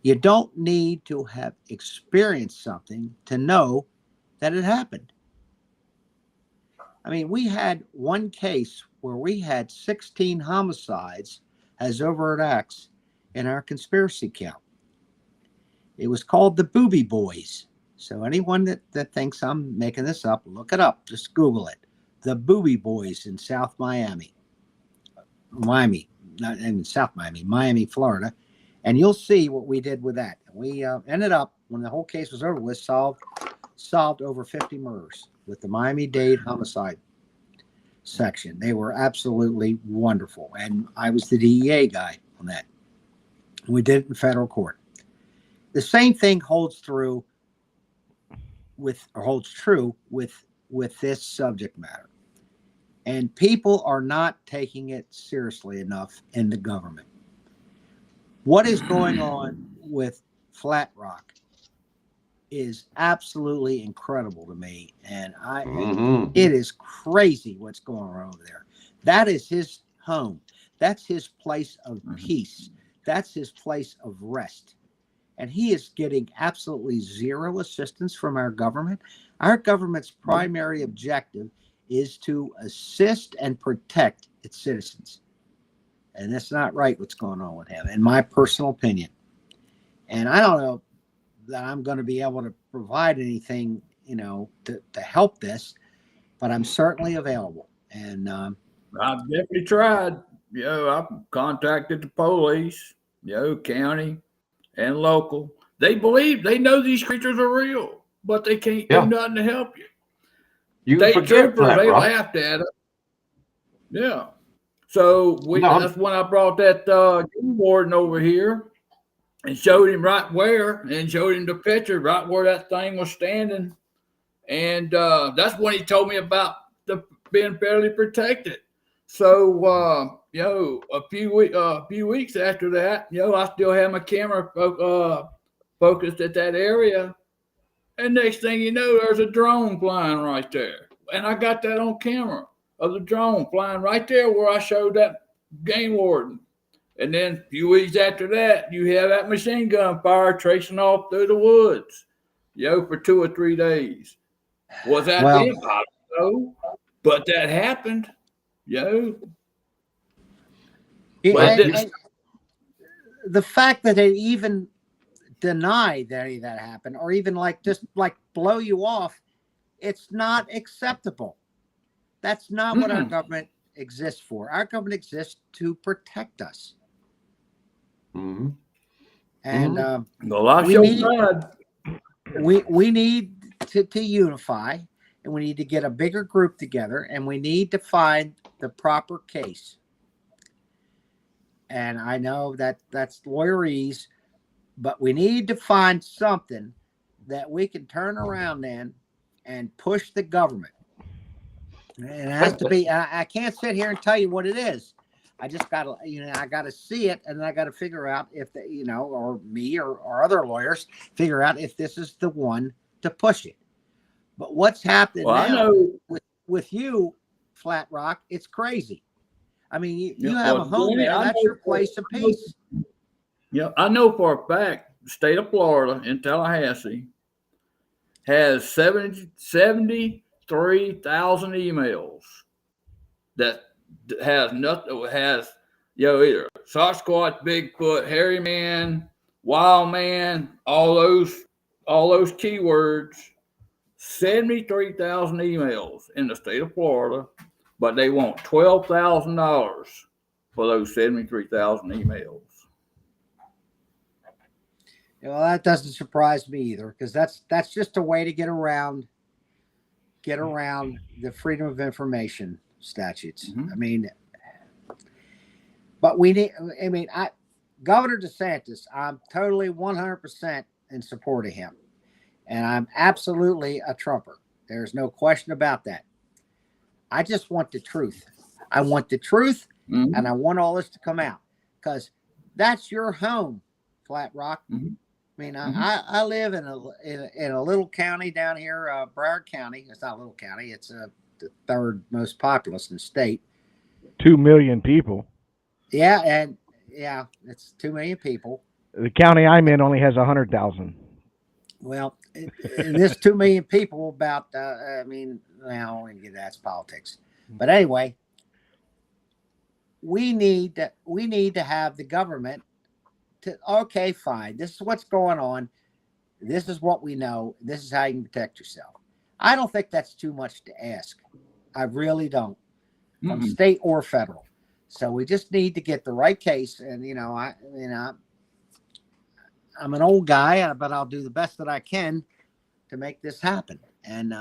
Speaker 4: You don't need to have experienced something to know that it happened. I mean, we had one case where we had 16 homicides as overt acts in our conspiracy count. It was called the Booby Boys. So anyone that thinks I'm making this up, look it up. Just Google it. The Booby Boys in South Miami. Miami, not in South Miami, Miami, Florida. And you'll see what we did with that. We ended up, when the whole case was over with, solved over 50 murders with the Miami-Dade homicide section. They were absolutely wonderful. And I was the DEA guy on that. We did it in federal court. The same thing holds true with this subject matter. And people are not taking it seriously enough in the government. What is going on with Flat Rock is absolutely incredible to me. And it is crazy what's going on over there. That is his home. That's his place of peace. That's his place of rest. And he is getting absolutely zero assistance from our government. Our government's primary objective is to assist and protect its citizens. And that's not right what's going on with him, in my personal opinion. And I don't know that I'm going to be able to provide anything, to help this, but I'm certainly available. And
Speaker 3: I've definitely tried. I've contacted the police, county and local. They know these creatures are real, but they can't do nothing to help you. State troopers, they laughed at it. Yeah. So that's when I brought that game warden over here and showed him showed him the picture right where that thing was standing. And that's when he told me about being fairly protected. So, a few weeks after that, I still had my camera focused at that area. And next thing you know, there's a drone flying right there. And I got that on camera of the drone flying right there where I showed that game warden. And then a few weeks after that, you have that machine gun fire tracing off through the woods, for 2 or 3 days. Was that them? I don't know. But that happened,
Speaker 4: the fact that they even deny that any of that happened, or even just blow you off, it's not acceptable. That's not what our government exists for. Our government exists to protect us. And we need to unify, and we need to get a bigger group together, and we need to find the proper case. And I know that's lawyerese, but we need to find something that we can turn around then and push the government. And it has to be, I can't sit here and tell you what it is. I just got to, I got to see it, and then I got to figure out if or me or other lawyers figure out if this is the one to push it. But what's happening now, I know with you, Flat Rock, it's crazy. I mean, you have a home there. That's your place of peace.
Speaker 3: I know for a fact state of Florida in Tallahassee has 73,000 emails that has nothing, has, either Sasquatch, Bigfoot, hairy man, wild man, all those keywords. 73,000 emails in the state of Florida, but they want $12,000 for those 73,000 emails.
Speaker 4: Well, that doesn't surprise me either, because that's just a way to get around the Freedom of Information statutes.
Speaker 3: Mhm.
Speaker 4: I mean, but we need. I mean, Governor DeSantis, I'm totally 100% in support of him, and I'm absolutely a Trumper. There's no question about that. I just want the truth. I want the truth,
Speaker 3: Mhm.
Speaker 4: and I want all this to come out, because that's your home, Flat Rock.
Speaker 3: Mhm.
Speaker 4: I mean,
Speaker 3: Mhm.
Speaker 4: I live in a little county down here, Broward County. It's not a little county. It's the third most populous in the state.
Speaker 2: 2 million people.
Speaker 4: Yeah, and yeah, it's 2 million people.
Speaker 2: The county I'm in only has 100,000.
Speaker 4: Well, and this 2 million people, about I mean, now that's politics. But anyway, we need to have the government to, okay, fine. This is what's going on. This is what we know. This is how you can protect yourself. I don't think that's too much to ask. I really don't, from state or federal. So we just need to get the right case. And I'm an old guy, but I'll do the best that I can to make this happen. And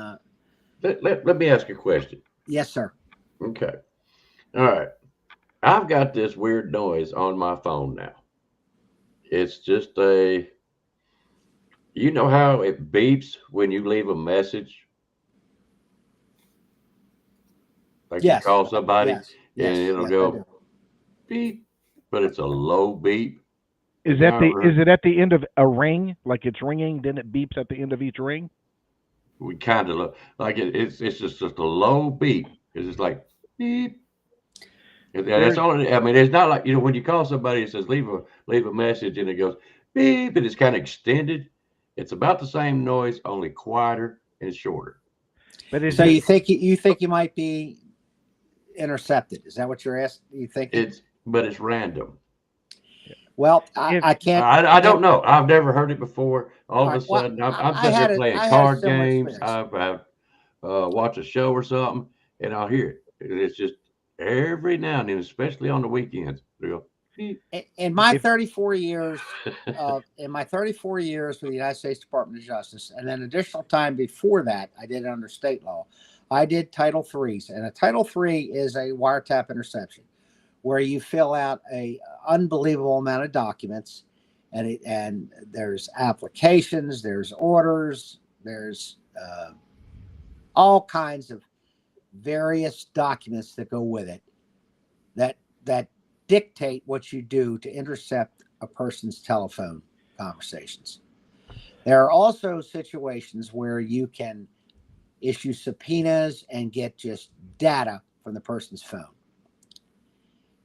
Speaker 1: let me ask you a question.
Speaker 4: yes, sir.
Speaker 1: Okay. All right. I've got this weird noise on my phone now. It's just you know how it beeps when you leave a message? Like
Speaker 4: Yes.
Speaker 1: you call somebody
Speaker 4: Yes.
Speaker 1: and it'll go beep, but it's a low beep.
Speaker 2: Is it at the end of a ring? Like it's ringing, then it beeps at the end of each ring?
Speaker 1: We kind of look like it's just a low beep. It's just like beep. That's all. I mean, it's not like, when you call somebody, it says leave a message and it goes beep, and it's kind of extended. It's about the same noise, only quieter and shorter.
Speaker 4: But you think you might be intercepted? Is that what you're asking? You think
Speaker 1: it's random.
Speaker 4: Well, I can't.
Speaker 1: I don't know. I've never heard it before. All of a sudden, I'm sitting here playing card games. I've watched a show or something, and I'll hear it. It's just every now and then, especially on the weekends.
Speaker 4: In my 34 years, with the United States Department of Justice, and then additional time before that, I did it under state law. I did Title IIIs, and a Title III is a wiretap interception, where you fill out a unbelievable amount of documents, and there's applications, there's orders, there's all kinds of various documents that go with it that dictate what you do to intercept a person's telephone conversations. There are also situations where you can issue subpoenas and get just data from the person's phone.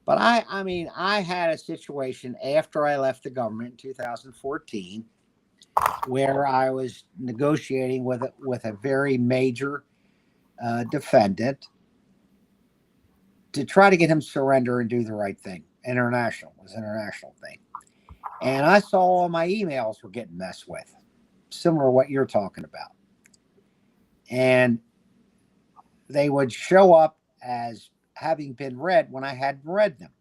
Speaker 4: But I had a situation after I left the government in 2014 where I was negotiating with a very major defendant to try to get him to surrender and do the right thing. It was an international thing. And I saw all my emails were getting messed with, similar to what you're talking about. And they would show up as having been read when I hadn't read them.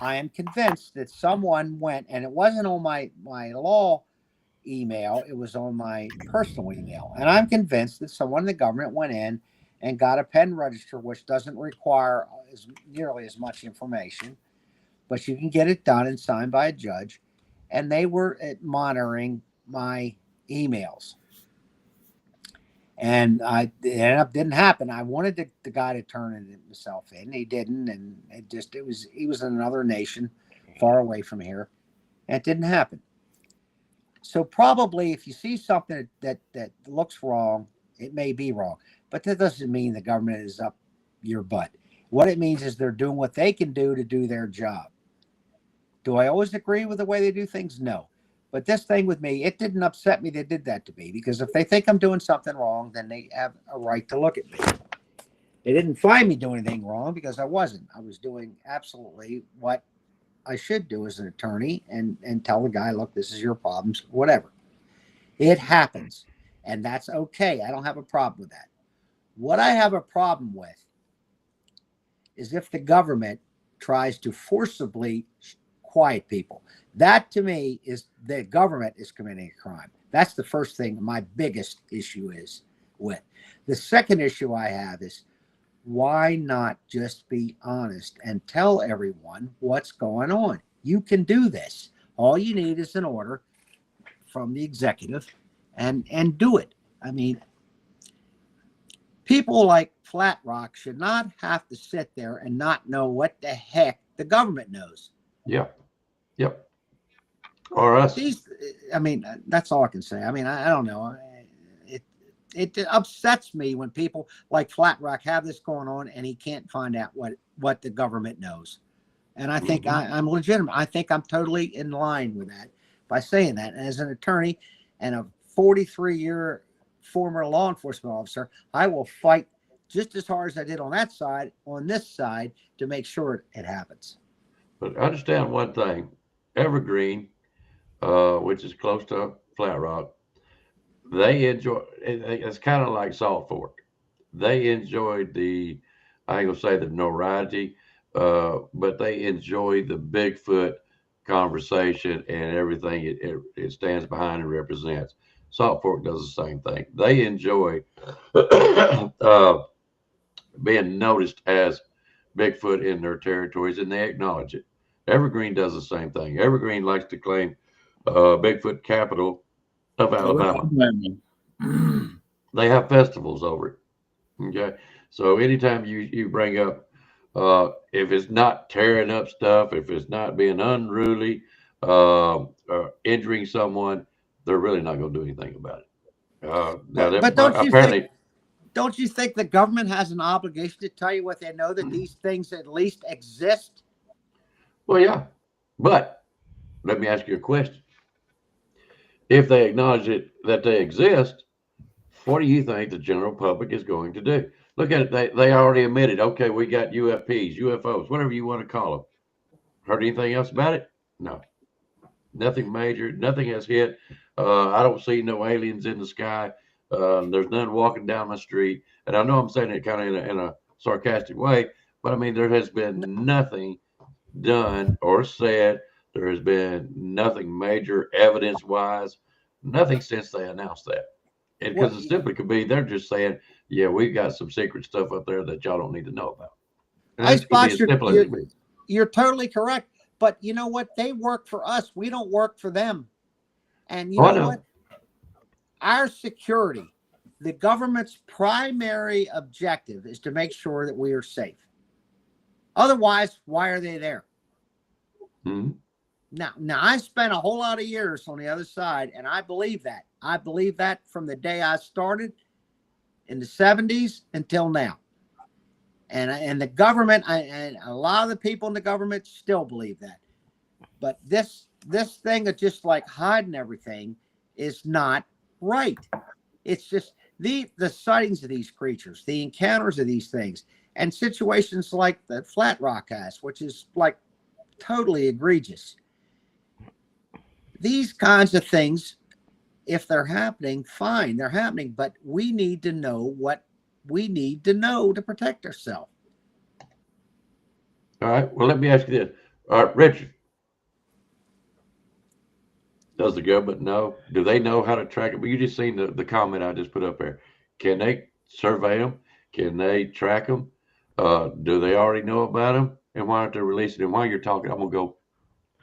Speaker 4: I am convinced that someone went, and it wasn't on my law email, it was on my personal email. And I'm convinced that someone in the government went in and got a pen register, which doesn't require nearly as much information, but you can get it done and signed by a judge. And they were monitoring my emails. And it ended up didn't happen. I wanted the guy to turn himself in. He didn't, and he was in another nation far away from here. And it didn't happen. So probably if you see something that looks wrong, it may be wrong. But that doesn't mean the government is up your butt. What it means is they're doing what they can do to do their job. Do I always agree with the way they do things? No. But this thing with me, it didn't upset me they did that to me, because if they think I'm doing something wrong, then they have a right to look at me. They didn't find me doing anything wrong, because I wasn't. I was doing absolutely what I should do as an attorney, and tell the guy, look, this is your problems, whatever. It happens, and that's okay. I don't have a problem with that. What I have a problem with is if the government tries to forcibly quiet people. That to me is the government is committing a crime. That's the first thing my biggest issue is with. The second issue I have is, why not just be honest and tell everyone what's going on? You can do this. All you need is an order from the executive and do it. I mean, people like Flat Rock should not have to sit there and not know what the heck the government knows.
Speaker 1: Yep. Or us.
Speaker 4: I mean, that's all I can say. I mean, I don't know. It upsets me when people like Flat Rock have this going on and he can't find out what the government knows. And I think I'm legitimate. I think I'm totally in line with that by saying that. And as an attorney and a 43-year former law enforcement officer, I will fight just as hard as I did on that side, on this side, to make sure it happens.
Speaker 1: But understand one thing, Evergreen, which is close to Flat Rock, they enjoy, it's kind of like Salt Fork. They enjoyed I ain't gonna say the notoriety, but they enjoy the Bigfoot conversation and everything it stands behind and represents. Salt Fork does the same thing. They enjoy being noticed as Bigfoot in their territories, and they acknowledge it. Evergreen does the same thing. Evergreen likes to claim Bigfoot capital of Alabama. They have festivals over it. Okay, so anytime you bring up, if it's not tearing up stuff, if it's not being unruly, injuring someone, they're really not going to do anything about it.
Speaker 4: But don't you think the government has an obligation to tell you what they know, that these things at least exist?
Speaker 1: Well, yeah, but let me ask you a question. If they acknowledge that they exist, what do you think the general public is going to do? Look at it. They already admitted, okay, we got UFPs, UFOs, whatever you want to call them. Heard anything else about it? No. Nothing major. Nothing has hit. I don't see no aliens in the sky. There's none walking down the street. And I know I'm saying it kind of in a sarcastic way, but I mean, there has been nothing done or said. There has been nothing major evidence-wise, nothing since they announced that. And because it simply could be they're just saying, yeah, we've got some secret stuff up there that y'all don't need to know about.
Speaker 4: Icebox, you're totally correct. But you know what? They work for us. We don't work for them. And you know what? Our security, the government's primary objective is to make sure that we are safe. Otherwise, why are they there?
Speaker 1: Mm-hmm.
Speaker 4: Now, I spent a whole lot of years on the other side, and I believe that. I believe that from the day I started in the 70s until now. And the government, and a lot of the people in the government still believe that. But this thing of just like hiding everything is not right. It's just the sightings of these creatures, the encounters of these things, and situations like that Flat Rock has, which is like totally egregious. These kinds of things, if they're happening, fine, they're happening, but we need to know what we need to know to protect ourselves.
Speaker 1: All right. Well, let me ask you this. All right, Richard. Does the government know? Do they know how to track it? But you just seen the comment I just put up there. Can they survey them? Can they track them? Do they already know about them? And why aren't they releasing them? While you're talking, I'm going to go.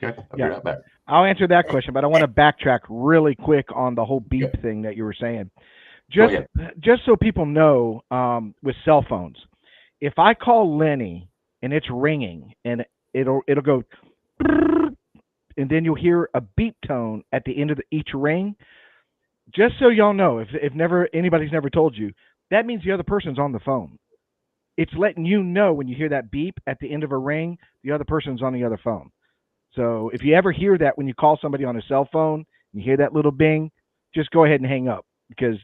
Speaker 1: Okay. I'll be right back.
Speaker 2: I'll answer that question, but I want to backtrack really quick on the whole beep thing that you were saying. Just so people know, with cell phones, if I call Lenny and it's ringing and it'll go, and then you'll hear a beep tone at the end of each ring. Just so y'all know, if anybody's never told you, that means the other person's on the phone. It's letting you know when you hear that beep at the end of a ring, the other person's on the other phone. So if you ever hear that when you call somebody on a cell phone You hear that little bing, just go ahead and hang up because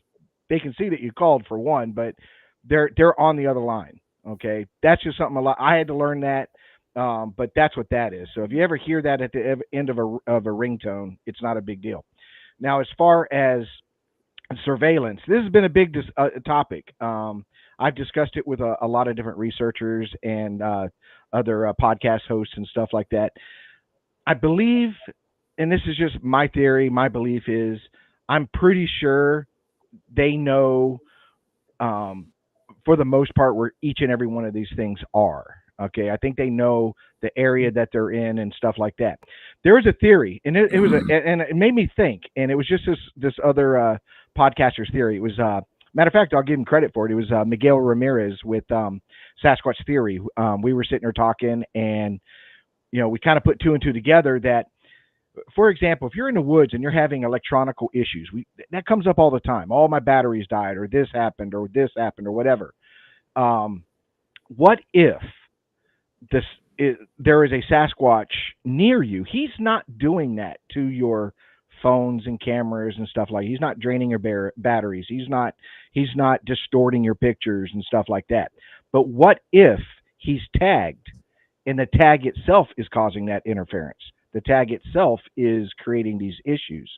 Speaker 2: they can see that you called for one, but they're on the other line. Okay, that's just something a lot. I had to learn that, but that's what that is. So if you ever hear that at the end of a ringtone, it's not a big deal. Now, as far as surveillance, this has been a big topic. I've discussed it with a lot of different researchers and other podcast hosts and stuff like that. I believe, and this is just my theory, my belief is I'm pretty sure they know, um, for the most part, where each and every one of these things are. Okay, I think they know the area that they're in and stuff like that. There was a theory, and it was and it made me think, and it was just this other podcaster's theory. It was matter of fact, I'll give him credit for it. It was Miguel Ramirez with Sasquatch Theory. We were sitting there talking, and we kind of put two and two together that, for example, if you're in the woods and you're having electronical issues, that comes up all the time. All my batteries died, or this happened, or whatever. What if there is a Sasquatch near you? He's not doing that to your phones and cameras and stuff like. He's not draining your batteries. He's not distorting your pictures and stuff like that. But what if he's tagged, and the tag itself is causing that interference? The tag itself is creating these issues.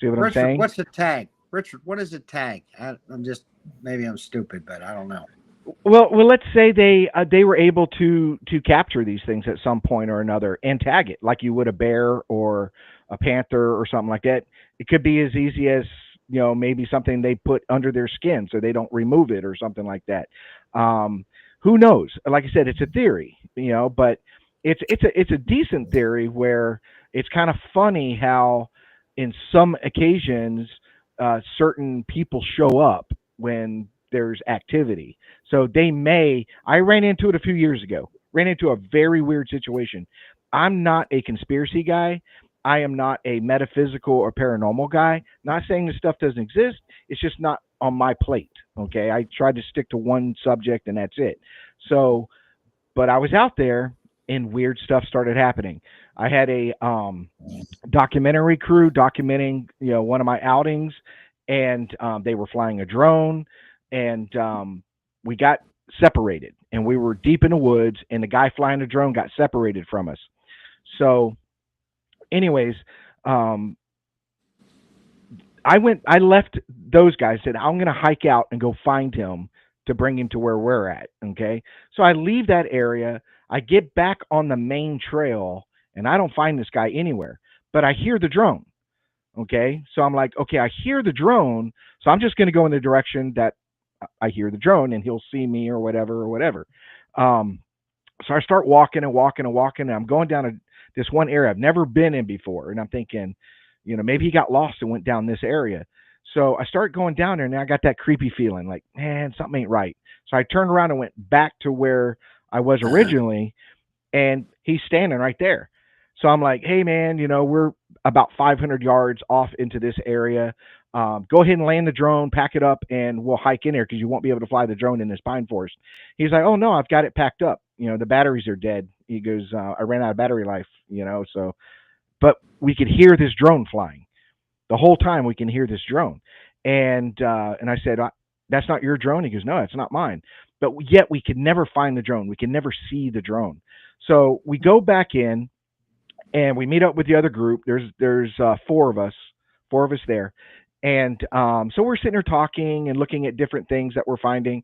Speaker 2: See what
Speaker 4: Richard,
Speaker 2: I'm saying?
Speaker 4: what's a tag? Richard, what is a tag? Maybe I'm stupid, but I don't know.
Speaker 2: Well, let's say they were able to capture these things at some point or another and tag it like you would a bear or a panther or something like that. It could be as easy as maybe something they put under their skin so they don't remove it or something like that. Who knows? Like I said, it's a theory, but it's a decent theory where it's kind of funny how in some occasions certain people show up when there's activity. So I ran into it a few years ago, ran into a very weird situation. I'm not a conspiracy guy. I am not a metaphysical or paranormal guy. Not saying this stuff doesn't exist. It's just not on my plate. Okay. I tried to stick to one subject and that's it. So, but I was out there and weird stuff started happening. I had a documentary crew documenting, one of my outings, and they were flying a drone, and we got separated, and we were deep in the woods, and the guy flying the drone got separated from us. So anyways, I left those guys, said, I'm going to hike out and go find him to bring him to where we're at. Okay. So I leave that area. I get back on the main trail and I don't find this guy anywhere, but I hear the drone. Okay. So I'm like, okay, I hear the drone. So I'm just going to go in the direction that I hear the drone and he'll see me or whatever. So I start walking and walking and walking, and I'm going down this one area I've never been in before. And I'm thinking, maybe he got lost and went down this area. So I start going down there, and I got that creepy feeling like, man, something ain't right. So I turned around and went back to where I was originally, and he's standing right there. So I'm like, hey, man, we're about 500 yards off into this area. Go ahead and land the drone, pack it up, and we'll hike in there because you won't be able to fly the drone in this pine forest. He's like, oh, no, I've got it packed up. The batteries are dead. He goes, I ran out of battery life, so. But we could hear this drone flying. The whole time we can hear this drone. And I said, that's not your drone? He goes, no, it's not mine. But yet we could never find the drone. We can never see the drone. So we go back in and we meet up with the other group. There's four of us there. And so we're sitting there talking and looking at different things that we're finding.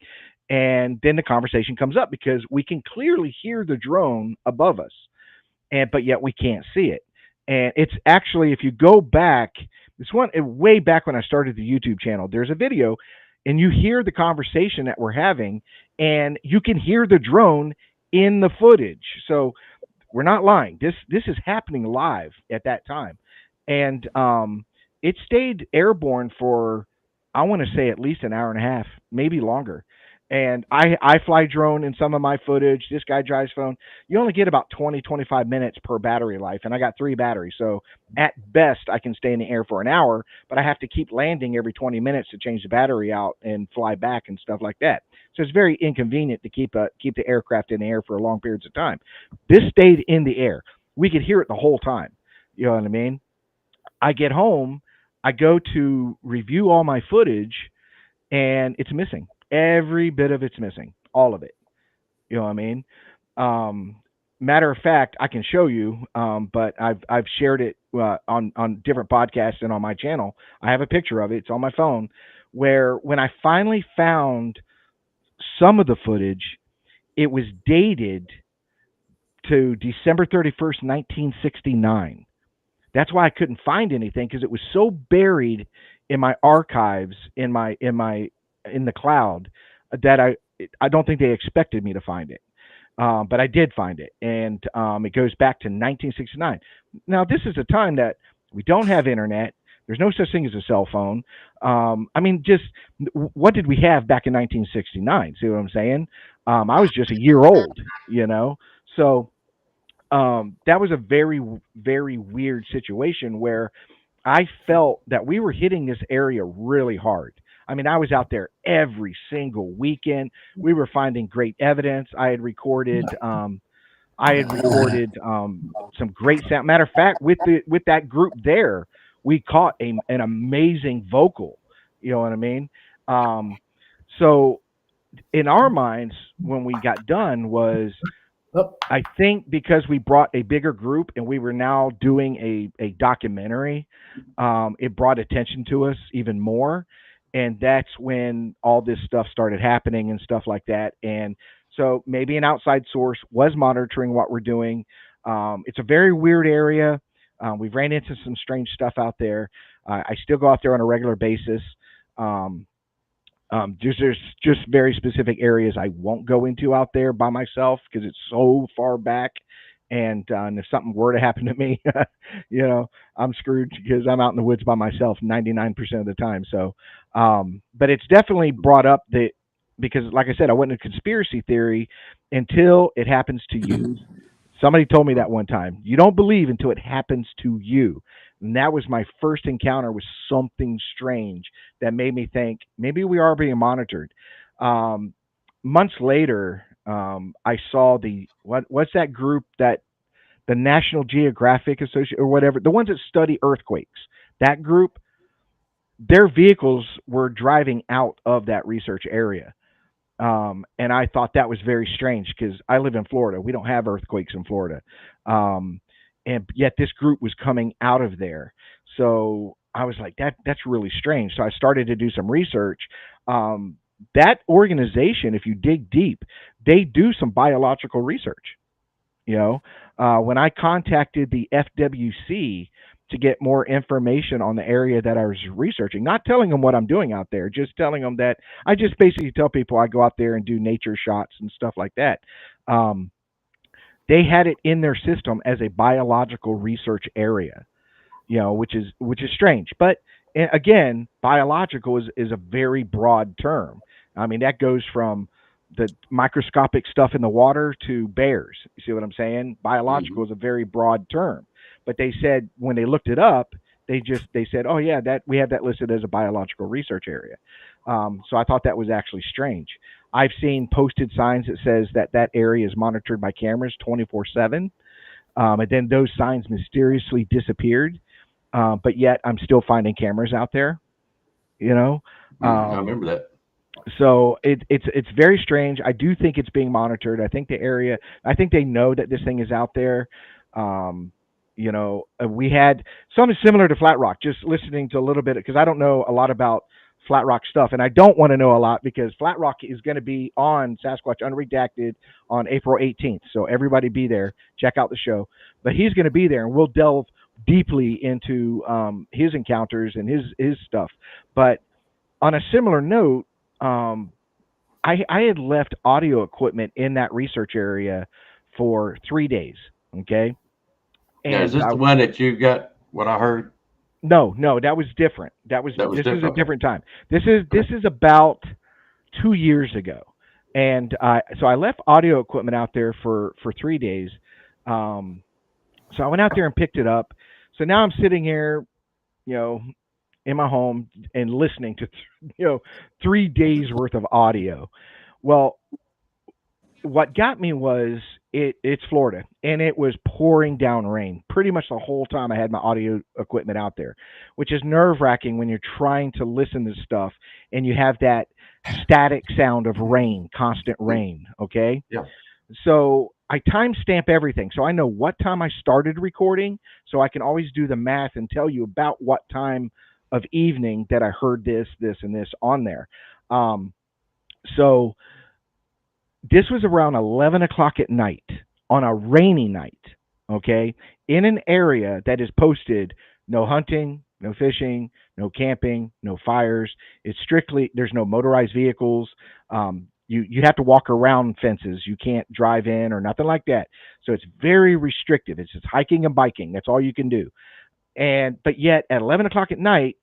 Speaker 2: And then the conversation comes up because we can clearly hear the drone above us, but yet we can't see it. And it's actually, if you go back, this one way back when I started the YouTube channel, there's a video and you hear the conversation that we're having and you can hear the drone in the footage. So we're not lying. This is happening live at that time. And it stayed airborne for, I want to say, at least an hour and a half, maybe longer. And I fly drone in some of my footage. This guy drives phone. You only get about 20, 25 minutes per battery life. And I got 3 batteries. So at best, I can stay in the air for an hour, but I have to keep landing every 20 minutes to change the battery out and fly back and stuff like that. So it's very inconvenient to keep the aircraft in the air for long periods of time. This stayed in the air. We could hear it the whole time. You know what I mean? I get home. I go to review all my footage, and it's missing. Every bit of it's missing, all of it. You know what I mean? Um, Matter of fact, I can show you, but I've shared it on different podcasts and on my channel. I have a picture of it. It's on my phone. Where when I finally found some of the footage, it was dated to December 31st, 1969. That's why I couldn't find anything, because it was so buried in my archives in the cloud that I don't think they expected me to find it. But I did find it, and it goes back to 1969. Now, this is a time that we don't have internet. There's no such thing as a cell phone. I mean, just what did we have back in 1969? See what I'm saying? I was just a year old, you know. So that was a very, very weird situation where I felt that we were hitting this area really hard. I mean, I was out there every single weekend. We were finding great evidence. I had recorded some great sound. Matter of fact, with that group there, we caught an amazing vocal. You know what I mean? So in our minds, when we got done, was I think because we brought a bigger group and we were now doing a documentary, it brought attention to us even more. And that's when all this stuff started happening and stuff like that. And so maybe an outside source was monitoring what we're doing. It's a very weird area. We've ran into some strange stuff out there. I still go out there on a regular basis. There's just very specific areas I won't go into out there by myself because it's so far back. And if something were to happen to me, you know, I'm screwed because I'm out in the woods by myself 99% of the time. So, but it's definitely brought up because, like I said, I went into conspiracy theory until it happens to you. Somebody told me that one time. You don't believe until it happens to you. And that was my first encounter with something strange that made me think maybe we are being monitored. Months later, I saw what's that group, that the National Geographic Association or whatever, the ones that study earthquakes. That group, their vehicles were driving out of that research area. And I thought that was very strange because I live in Florida. We don't have earthquakes in Florida. And yet this group was coming out of there. So I was like, that's really strange. So I started to do some research. That organization, if you dig deep, they do some biological research. You know, when I contacted the FWC to get more information on the area that I was researching, not telling them what I'm doing out there, just telling them that I just basically tell people I go out there and do nature shots and stuff like that. They had it in their system as a biological research area, you know, which is strange. But again, biological is a very broad term. I mean, that goes from the microscopic stuff in the water to bears. You see what I'm saying? Biological is a very broad term. But they said when they looked it up, they said, oh yeah, that we have that listed as a biological research area. So I thought that was actually strange. I've seen posted signs that says that area is monitored by cameras 24/7, and then those signs mysteriously disappeared. But yet I'm still finding cameras out there. You know,
Speaker 1: I remember that.
Speaker 2: so it's very strange. I do think it's being monitored. I think they know that this thing is out there. You know, we had something similar to Flat Rock, just listening to a little bit, because I don't know a lot about Flat Rock stuff, and I don't want to know a lot because Flat Rock is going to be on Sasquatch Unredacted on April 18th. So everybody be there, check out the show. But he's going to be there, and we'll delve deeply into his encounters and his stuff. But on a similar note, I had left audio equipment in that research area for 3 days. Okay.
Speaker 1: And now, is this the one that you got? What I heard?
Speaker 2: No, that was different. This is a different time. This is about 2 years ago, and so I left audio equipment out there for 3 days. So I went out there and picked it up. So now I'm sitting here, you know, in my home and listening to 3 days worth of audio. Well, what got me was It's Florida, and it was pouring down rain pretty much the whole time I had my audio equipment out there, which is nerve wracking when you're trying to listen to stuff and you have that static sound of rain, constant rain. Okay.
Speaker 1: Yeah.
Speaker 2: So I timestamp everything. So I know what time I started recording. So I can always do the math and tell you about what time of evening that I heard this, and this on there. So this was around 11 o'clock at night on a rainy night, okay, in an area that is posted no hunting, no fishing, no camping, no fires. It's strictly, there's no motorized vehicles. You have to walk around fences. You can't drive in or nothing like that. So it's very restrictive. It's just hiking and biking. That's all you can do. But yet at 11 o'clock at night,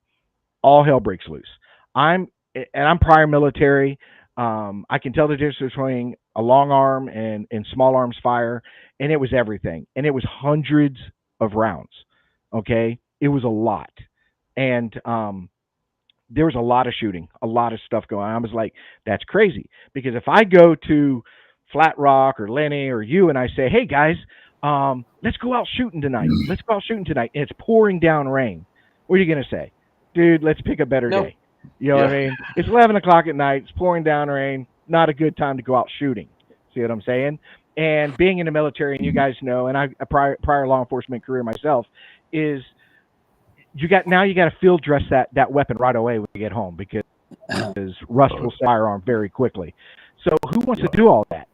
Speaker 2: all hell breaks loose. I'm prior military. I can tell the difference between a long arm and small arms fire, and it was everything. And it was hundreds of rounds. Okay, it was a lot, and there was a lot of shooting, a lot of stuff going on. I was like, that's crazy, because if I go to Flat Rock or Lenny or you and I say, hey guys, let's go out shooting tonight. Let's go out shooting tonight, and it's pouring down rain. What are you gonna say, dude? Let's pick a better day. You know what I mean? It's 11 o'clock at night. It's pouring down rain. Not a good time to go out shooting. See what I'm saying? And being in the military, and you guys know, and a prior law enforcement career myself, is you got to field dress that weapon right away when you get home, because rust will firearm very quickly. So who wants to do all that?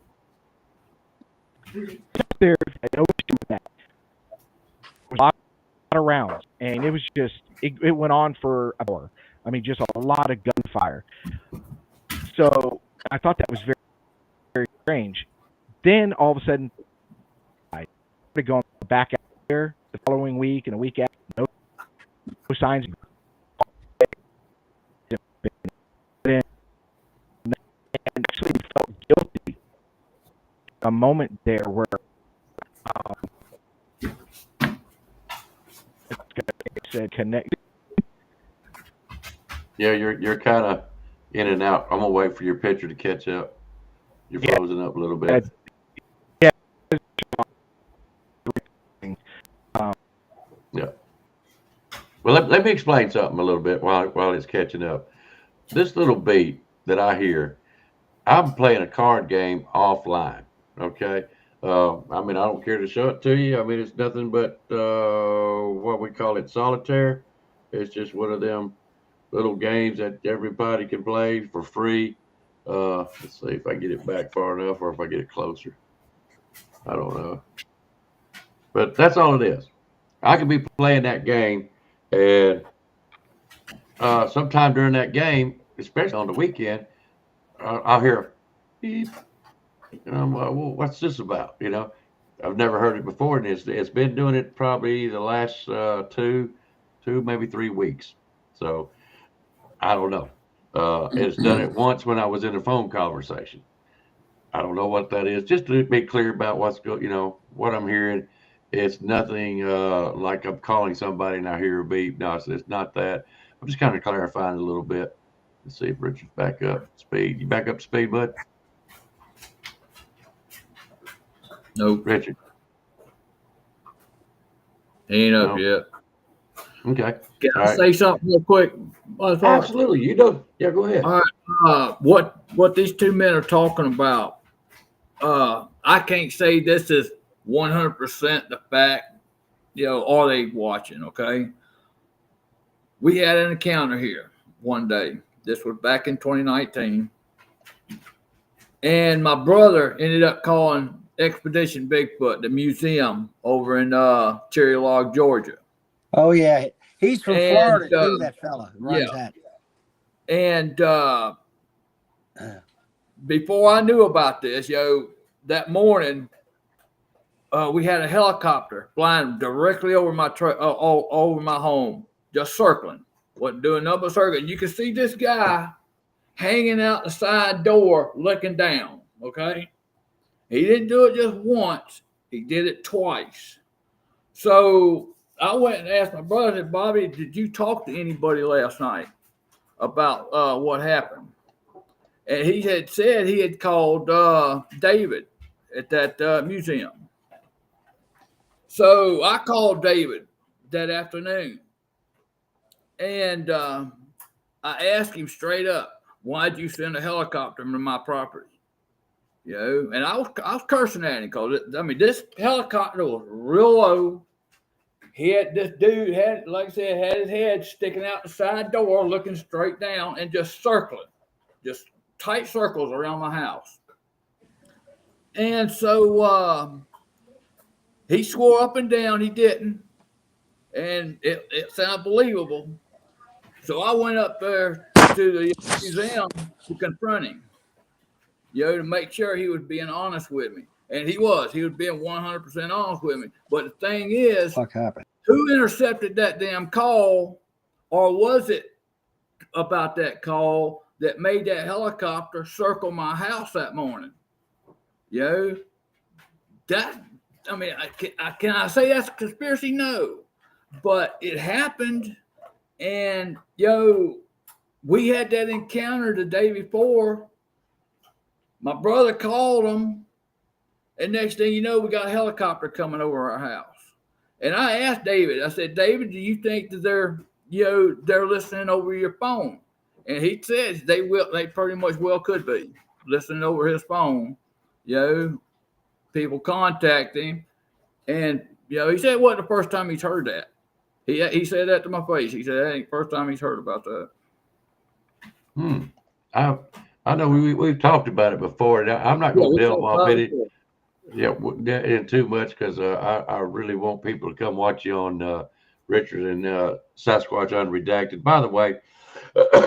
Speaker 2: There, no issue with that. There was a lot of rounds, and it was just it went on for an hour. I mean, just a lot of gunfire. So I thought that was very, very strange. Then all of a sudden, I started going back out there the following week and a week after. No signs. And actually felt guilty a moment there where it said connect.
Speaker 1: Yeah, you're kind of in and out. I'm gonna wait for your picture to catch up. You're frozen up a little bit.
Speaker 2: Yeah.
Speaker 1: Yeah. Well, let me explain something a little bit while it's catching up. This little beat that I hear, I'm playing a card game offline. Okay. I mean, I don't care to show it to you. I mean, it's nothing but what we call it, solitaire. It's just one of them little games that everybody can play for free. Let's see if I get it back far enough, or if I get it closer. I don't know. But that's all it is. I could be playing that game, and sometime during that game, especially on the weekend, I'll hear beep. And I'm like, well, what's this about? You know, I've never heard it before, and it's been doing it probably the last two, maybe 3 weeks. So I don't know. It's done it once when I was in a phone conversation. I don't know what that is. Just to be clear about what I'm hearing. It's nothing like I'm calling somebody and I hear a beep. No, it's not that. I'm just kind of clarifying a little bit. Let's see if Richard's back up speed. You back up to speed, bud?
Speaker 3: Nope.
Speaker 1: Richard.
Speaker 3: He ain't up yet.
Speaker 1: Okay.
Speaker 3: Can I say something real quick?
Speaker 1: Absolutely. You know. Yeah, go ahead.
Speaker 3: All right. What these two men are talking about, I can't say this is 100% the fact, are they watching, okay? We had an encounter here one day. This was back in 2019. And my brother ended up calling Expedition Bigfoot, the museum over in Cherry Log, Georgia.
Speaker 4: Oh, yeah. He's from Florida, too, that fella who runs that.
Speaker 3: And before I knew about this, that morning, we had a helicopter flying directly over my over my home, just circling. Wasn't doing nothing but circling. You could see this guy hanging out the side door looking down, okay? He didn't do it just once. He did it twice. So I went and asked my brother, I said, Bobby, did you talk to anybody last night about what happened? And he had said he had called David at that museum. So I called David that afternoon, and I asked him straight up, "Why'd you send a helicopter to my property?" And I was cursing at him because this helicopter was real low. This dude had, like I said, had his head sticking out the side door, looking straight down and just circling, just tight circles around my house. And so he swore up and down he didn't, and it sounded believable. So I went up there to the museum to confront him, to make sure he was being honest with me. And he was being 100% honest with me. But the thing is,
Speaker 4: What happened?
Speaker 3: Who intercepted that damn call, or was it about that call that made that helicopter circle my house that morning? That, can I say that's a conspiracy? No, but it happened. And we had that encounter the day before. My brother called him, and next thing you know, we got a helicopter coming over our house. And I asked David, I said, "David, do you think that they're listening over your phone?" And he says they pretty much well could be listening over his phone. People contact him, and he said it wasn't the first time he's heard that. He said that to my face. He said that ain't the first time he's heard about that.
Speaker 1: I know we've talked about it before. I'm not going to delve off in it. In too much because I really want people to come watch you on Richard and Sasquatch Unredacted. By the way,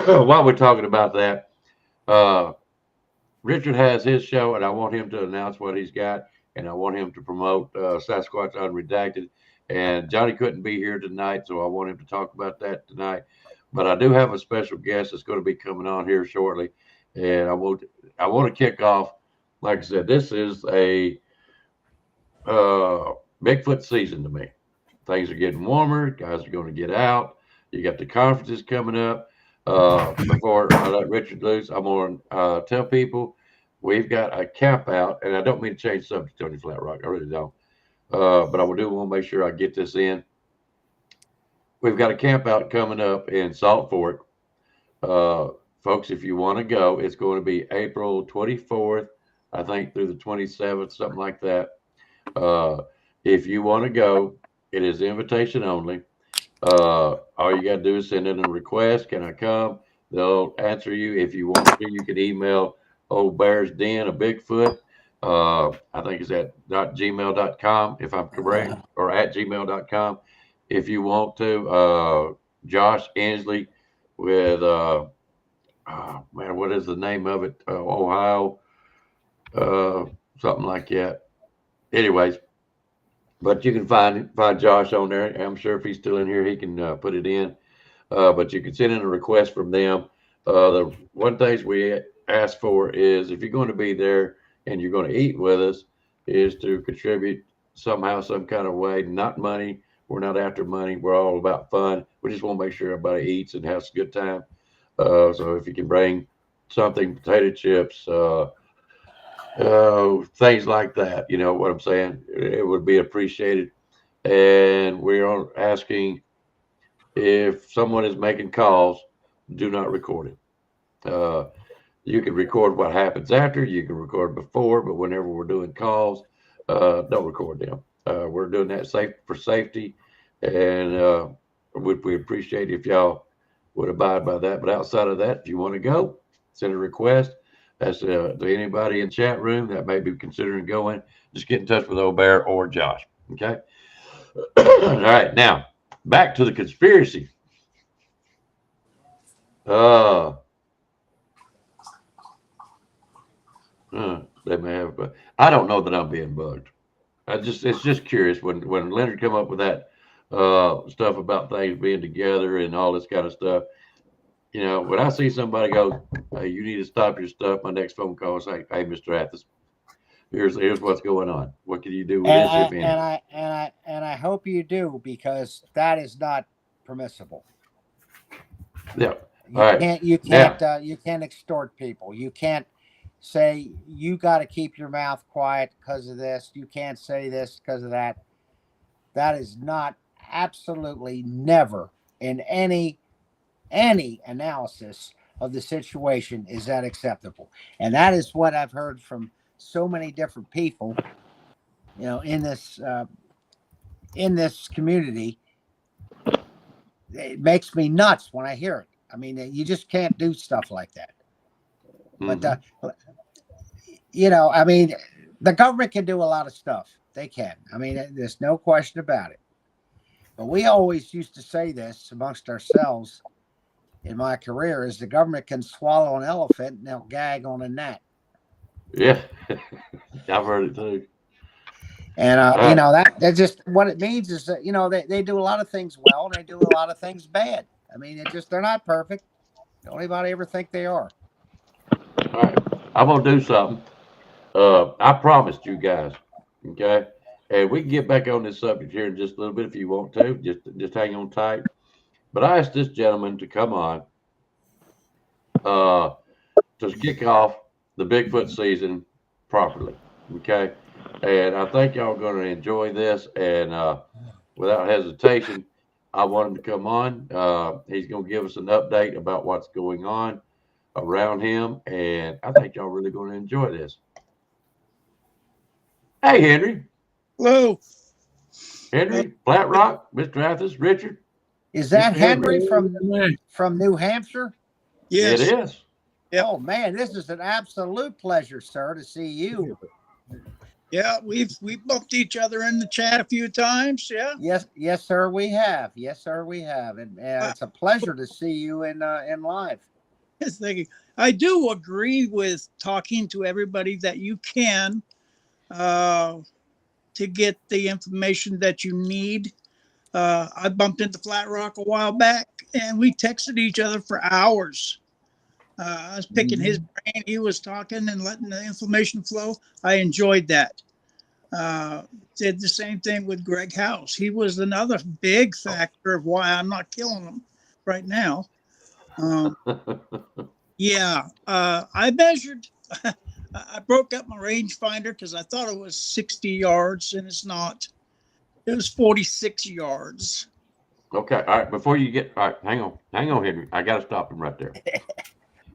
Speaker 1: while we're talking about that, Richard has his show, and I want him to announce what he's got, and I want him to promote Sasquatch Unredacted. And Johnny couldn't be here tonight, so I want him to talk about that tonight. But I do have a special guest that's going to be coming on here shortly, and I want to kick off. Like I said, this is a Bigfoot season to me. Things are getting warmer. Guys are going to get out. You got the conferences coming up. Before I let Richard loose, I'm going to tell people we've got a Campout, and I don't mean to change the subject, Tony Flat Rock. I really don't. But I want to make sure I get this in. We've got a Campout coming up in Salt Fork. Folks, if you want to go, it's going to be April 24th, I think, through the 27th, something like that. If you want to go, it is invitation only. All you got to do is send in a request. Can I come? They'll answer you. If you want to, you can email Old Bear's Den of Bigfoot. I think it's at .gmail.com, if I'm correct, or at gmail.com. If you want to, Josh Ansley with, what is the name of it? Ohio, something like that. Anyways, but you can find Josh on there. I'm sure if he's still in here, he can put it in. But you can send in a request from them. The one thing we ask for is if you're going to be there and you're going to eat with us, is to contribute somehow, some kind of way. Not money. We're not after money. We're all about fun. We just want to make sure everybody eats and has a good time. So if you can bring something, potato chips, things like that, you know what I'm saying? It would be appreciated. And we're asking if someone is making calls, do not record it. You can record what happens after, you can record before, but whenever we're doing calls, don't record them. We're doing that for safety, and we appreciate if y'all would abide by that. But outside of that, if you want to go, send a request. That's to anybody in chat room that may be considering going. Just get in touch with Old Bear or Josh. Okay. All right. Now back to the conspiracy. They may have, but I don't know that I'm being bugged. It's just curious when Leonard come up with that stuff about things being together and all this kind of stuff. You know, when I see somebody go, "Hey, you need to stop your stuff," my next phone call is like, "Hey, Mr. Athos, here's what's going on. What can you do with this?"
Speaker 4: And I hope you do, because that is not permissible.
Speaker 1: Yeah.
Speaker 4: You can't extort people. You can't say you got to keep your mouth quiet because of this, you can't say this because of that. That is not, absolutely never in any analysis of the situation is that acceptable. And that is what I've heard from so many different people, in this community. It makes me nuts when I hear it. I mean, you just can't do stuff like that.
Speaker 1: Mhm.
Speaker 4: But I mean, the government can do a lot of stuff. They can. I mean, there's no question about it. But we always used to say this amongst ourselves in my career: is the government can swallow an elephant and they'll gag on a gnat.
Speaker 1: Yeah, I've heard it too.
Speaker 4: And
Speaker 1: Uh,
Speaker 4: that just what it means is that they do a lot of things well and they do a lot of things bad. I mean, they're not perfect. Don't anybody ever think they are.
Speaker 1: all right, I'm gonna do something. I promised you guys, okay, and we can get back on this subject here in just a little bit if you want to. Just hang on tight. But I asked this gentleman to come on uh, to kick off the Bigfoot season properly, okay, and I think y'all are going to enjoy this. And without hesitation, I want him to come on. He's going to give us an update about what's going on around him, and I think y'all really going to enjoy this. Hey, Henry.
Speaker 5: Hello.
Speaker 1: Henry, Flat Rock, Mr. Athos, Richard.
Speaker 4: Is that
Speaker 1: Mr. Henry.
Speaker 4: Henry from New Hampshire?
Speaker 5: Yes.
Speaker 1: It is.
Speaker 5: Yep.
Speaker 4: Oh man, this is an absolute pleasure, sir, to see you.
Speaker 5: Yeah, we've bumped each other in the chat a few times. Yeah.
Speaker 4: Yes, sir, we have. Yes, sir, we have, and it's a pleasure to see you in live.
Speaker 5: Thank you. I do agree with talking to everybody that you can to get the information that you need. I bumped into Flat Rock a while back, and we texted each other for hours. I was picking his brain. He was talking and letting the information flow. I enjoyed that. Did the same thing with Greg House. He was another big factor of why I'm not killing him right now. Yeah, I measured. I broke up my rangefinder because I thought it was 60 yards, and it's not. It was 46 yards.
Speaker 1: Okay. All right. Before you get, all right, hang on, Henry. I got to stop him right there.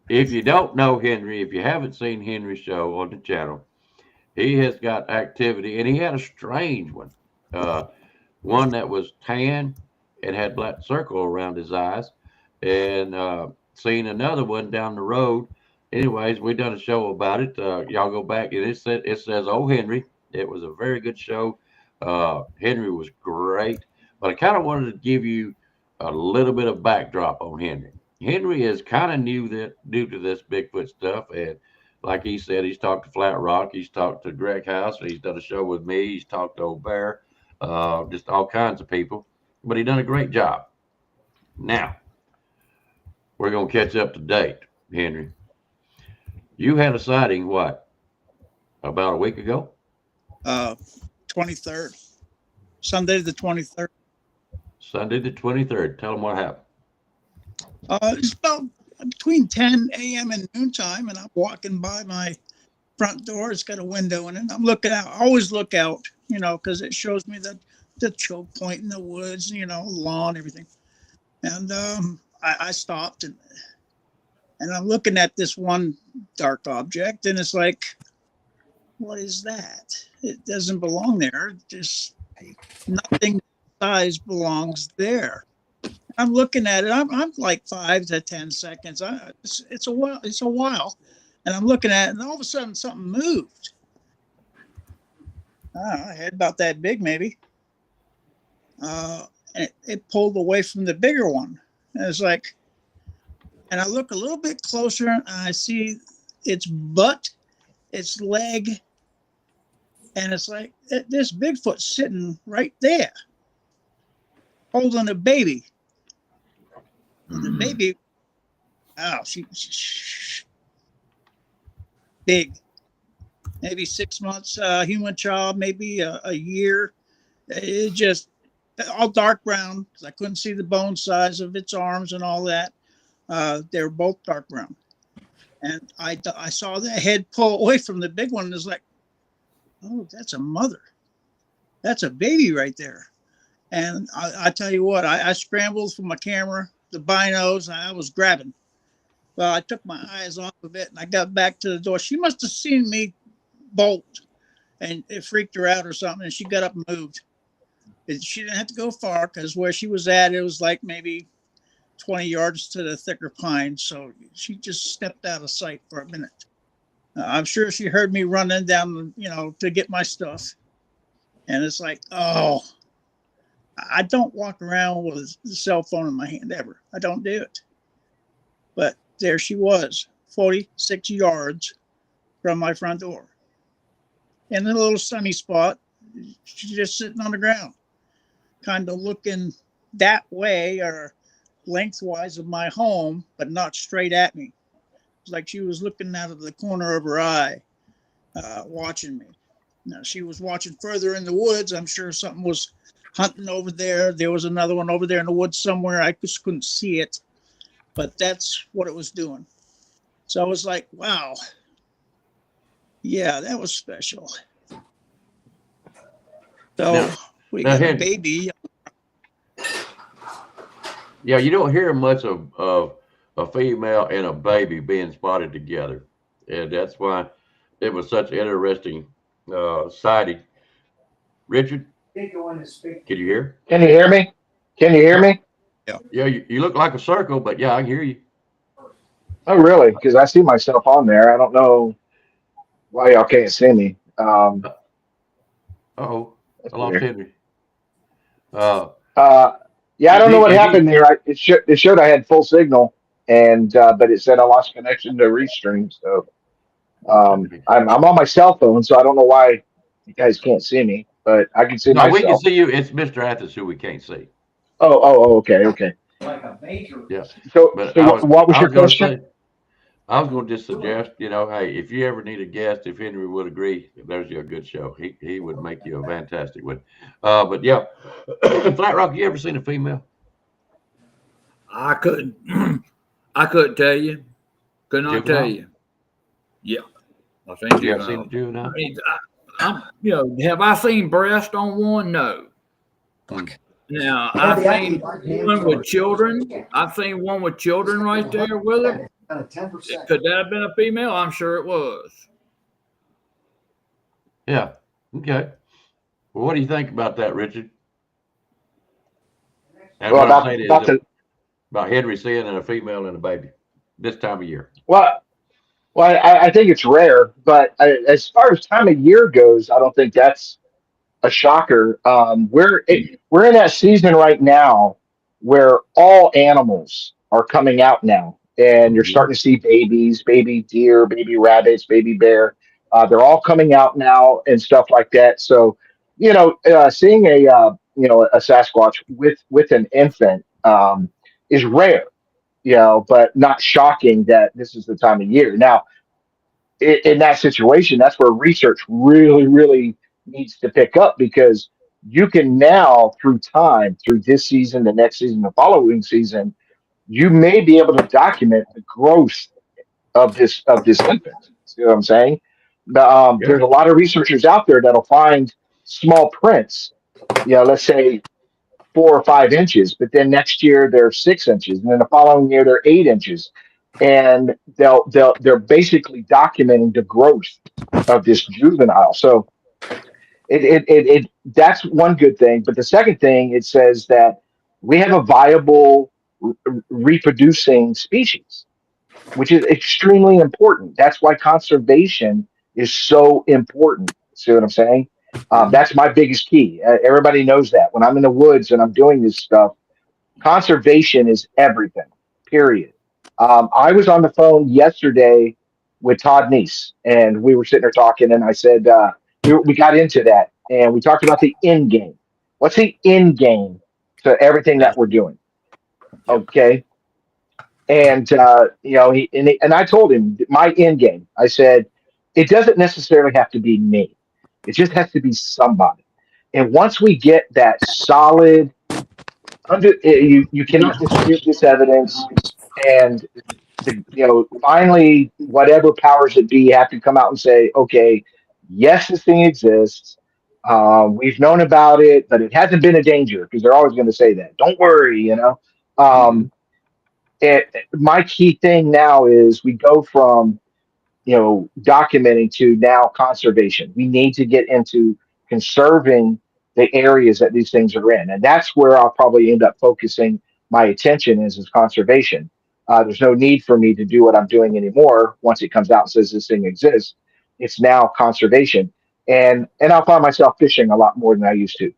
Speaker 1: If you don't know Henry, if you haven't seen Henry's show on the channel, he has got activity, and he had a strange one, one that was tan and had black circle around his eyes, and seen another one down the road. Anyways, we done a show about it. Y'all go back, and it says, "Oh Henry." It was a very good show. Henry was great, but I kind of wanted to give you a little bit of backdrop on Henry. Henry is kind of new to this Bigfoot stuff, and like he said, he's talked to Flat Rock, he's talked to Greg House, he's done a show with me, he's talked to Old Bear, just all kinds of people, but he done a great job. Now we're gonna catch up to date, Henry. You had a sighting what, about a week ago?
Speaker 5: 23rd, Sunday the 23rd.
Speaker 1: Sunday the 23rd. Tell them what happened.
Speaker 5: It's about between 10 a.m. and noontime, and I'm walking by my front door. It's got a window in it. I'm looking out. I always look out, because it shows me the choke point in the woods, lawn, everything. And I stopped and I'm looking at this one dark object, and it's like, what is that? It doesn't belong there. Just nothing size belongs there. I'm looking at it. I'm like 5 to 10 seconds. It's a while, and I'm looking at it, and all of a sudden something moved. I don't know, a head about that big, maybe. And it pulled away from the bigger one. And it's like, and I look a little bit closer, and I see its butt, its leg, and it's like this Bigfoot sitting right there, holding a baby. The baby, she's big, maybe 6 months, human child, maybe a year. It just all dark brown because I couldn't see the bone size of its arms and all that. They were both dark brown, And I saw the head pull away from the big one, and it's like, oh, that's a mother. That's a baby right there. And I tell you what, I scrambled for my camera, the binos, I was grabbing. Well, I took my eyes off of it and I got back to the door. She must have seen me bolt and it freaked her out or something. And she got up and moved. She didn't have to go far because where she was at, it was like maybe 20 yards to the thicker pine. So she just stepped out of sight for a minute. I'm sure she heard me running down, to get my stuff. And it's like, oh, I don't walk around with a cell phone in my hand ever. I don't do it. But there she was, 46 yards from my front door. In a little sunny spot, she's just sitting on the ground, kind of looking that way or lengthwise of my home, but not straight at me. It's like she was looking out of the corner of her eye, watching me. Now, she was watching further in the woods. I'm sure something was hunting over there. There was another one over there in the woods somewhere. I just couldn't see it, but that's what it was doing. So I was like, wow. Yeah, that was special. So
Speaker 1: Now-
Speaker 5: we
Speaker 1: now,
Speaker 5: got a
Speaker 1: Henry-
Speaker 5: baby.
Speaker 1: Yeah, you don't hear much of a female and a baby being spotted together, and that's why it was such interesting sighting. Richard, can you hear?
Speaker 6: Can you hear me? Can you hear me?
Speaker 1: Yeah, you look like a circle, but yeah, I can hear you.
Speaker 6: Oh, really? Because I see myself on there. I don't know why y'all can't see me.
Speaker 1: Oh,
Speaker 6: That's
Speaker 1: I lost
Speaker 6: weird.
Speaker 1: Henry.
Speaker 6: Yeah, I don't know what
Speaker 1: Is he-
Speaker 6: happened there. It showed I had full signal, and but it said I lost connection to Restream. So I'm on my cell phone, so I don't know why you guys can't see me, but I can see
Speaker 1: No, we can
Speaker 6: myself.
Speaker 1: see you. It's Mr. Athens who we can't see.
Speaker 6: Okay.
Speaker 1: Yeah,
Speaker 6: So,
Speaker 1: but
Speaker 6: what was your
Speaker 1: gonna
Speaker 6: question?
Speaker 1: say, I was going to just suggest, hey, if you ever need a guest, if Henry would agree, there's a good show. He would make you a fantastic one. But yeah, Flat Rock, you ever seen a female?
Speaker 3: I couldn't tell you. Could not tell
Speaker 1: Juvenile?
Speaker 3: you. Yeah. I think
Speaker 1: You ever seen a
Speaker 3: juvenile.
Speaker 1: juvenile?
Speaker 3: Have I seen breast on one? No. Now I've seen one with children. I've seen one with children right there with her. Could that have been a female? I'm sure it was.
Speaker 1: Yeah. Okay. Well, what do you think about that, Richard? And
Speaker 6: Well,
Speaker 1: what I'm saying is
Speaker 6: about the
Speaker 1: about Henry seeing a female and a baby this time of year.
Speaker 6: well, I think it's rare, but as far as time of year goes, I don't think that's a shocker. We're in that season right now where all animals are coming out now, and you're starting to see babies, baby deer, baby rabbits, baby bear. They're all coming out now and stuff like that. So, seeing a Sasquatch with an infant is rare, but not shocking that this is the time of year. Now, in that situation, that's where research really, really needs to pick up, because you can now, through time, through this season, the next season, the following season, you may be able to document the growth of this infant. See what I'm saying? There's a lot of researchers out there that'll find small prints. Let's say 4 or 5 inches, but then next year they're 6 inches, and then the following year they're 8 inches, and they're basically documenting the growth of this juvenile. So it that's one good thing. But the second thing, it says that we have a viable reproducing species, which is extremely important. That's why conservation is so important. See what I'm saying? That's my biggest key. Everybody knows that when I'm in the woods and I'm doing this stuff, conservation is everything, period. I was on the phone yesterday with Todd Neese, and we were sitting there talking, and I said, we got into that, and we talked about the end game. What's the end game to everything that we're doing? Okay. And, and I told him my end game. I said, it doesn't necessarily have to be me. It just has to be somebody. And once we get that solid, you cannot dispute this evidence, and finally, whatever powers that be have to come out and say, okay, yes, this thing exists. We've known about it, but it hasn't been a danger because they're always going to say that. Don't worry,
Speaker 1: Hmm.
Speaker 6: Um, my key thing now is we go from documenting to now conservation. We need to get into conserving the areas that these things are in. And that's where I'll probably end up focusing my attention is conservation. There's no need for me to do what I'm doing anymore. Once it comes out and says this thing exists, it's now conservation. And I'll find myself fishing a lot more than I used to.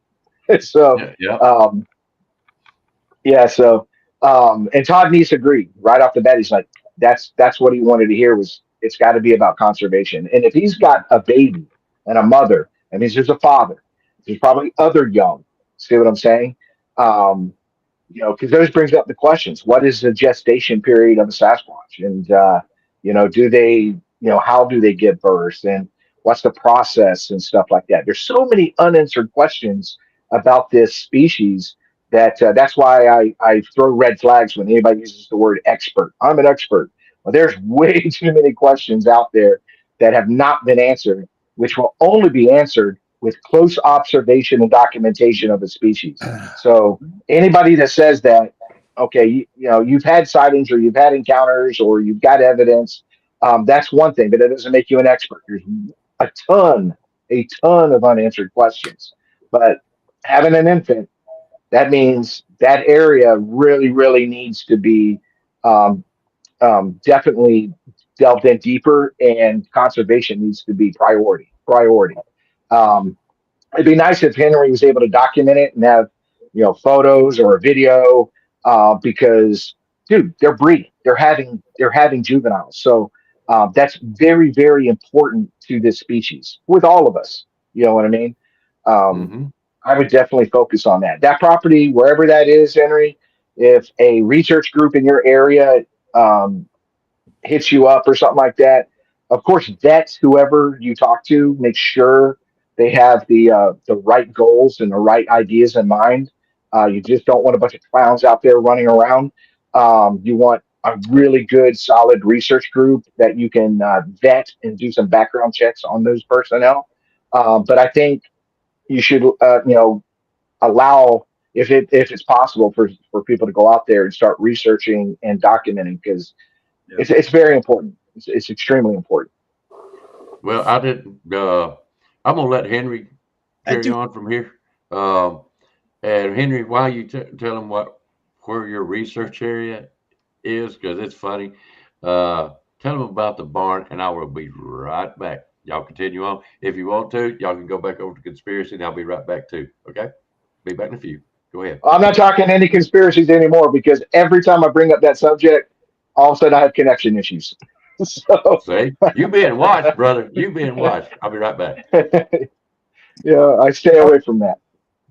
Speaker 6: So
Speaker 1: Yeah. Yeah.
Speaker 6: um, yeah, so and Todd Neese agreed right off the bat. He's like, that's what he wanted to hear was it's got to be about conservation. And if he's got a baby and a mother, and means there's a father, there's probably other young. See what I'm saying? Um, because those brings up the questions. What is the gestation period of a Sasquatch? And do they, how do they give birth? And what's the process and stuff like that? There's so many unanswered questions about this species that's why I throw red flags when anybody uses the word expert. I'm an expert. Well, there's way too many questions out there that have not been answered, which will only be answered with close observation and documentation of the species. So anybody that says that, okay, you've had sightings or you've had encounters or you've got evidence, that's one thing, but it doesn't make you an expert. There's a ton of unanswered questions. But having an infant, that means that area really, really needs to be um, definitely delved in deeper, and conservation needs to be priority. Um, it'd be nice if Henry was able to document it and have photos or a video because dude, they're breeding, they're having juveniles, so that's very, very important to this species with all of us. You know what I mean? um,
Speaker 1: Hmm.
Speaker 6: I would definitely focus on that property wherever that is, Henry. If a research group in your area um, hits you up or something like that, of course, vet whoever you talk to. Make sure they have the right goals and the right ideas in mind. You just don't want a bunch of clowns out there running around. You want a really good, solid research group that you can vet and do some background checks on those personnel. But I think you should, allow if it's possible for people to go out there and start researching and documenting because
Speaker 3: Yeah.
Speaker 6: it's very important. It's extremely important.
Speaker 1: Well, I didn't. I'm gonna let Henry
Speaker 5: I
Speaker 1: carry
Speaker 5: do.
Speaker 1: on from here. Um, and Henry, while you tell him where your research area is, because it's funny. Tell them about the barn, and I will be right back. Y'all continue on. If you want to, y'all can go back over to conspiracy, and I'll be right back too. Okay? Be back in a few. Go ahead.
Speaker 6: I'm not talking any conspiracies anymore because every time I bring up that subject, all of a sudden I have connection issues. So
Speaker 1: See, you being watched, brother. You being watched. I'll be right back.
Speaker 6: yeah, I stay away from that.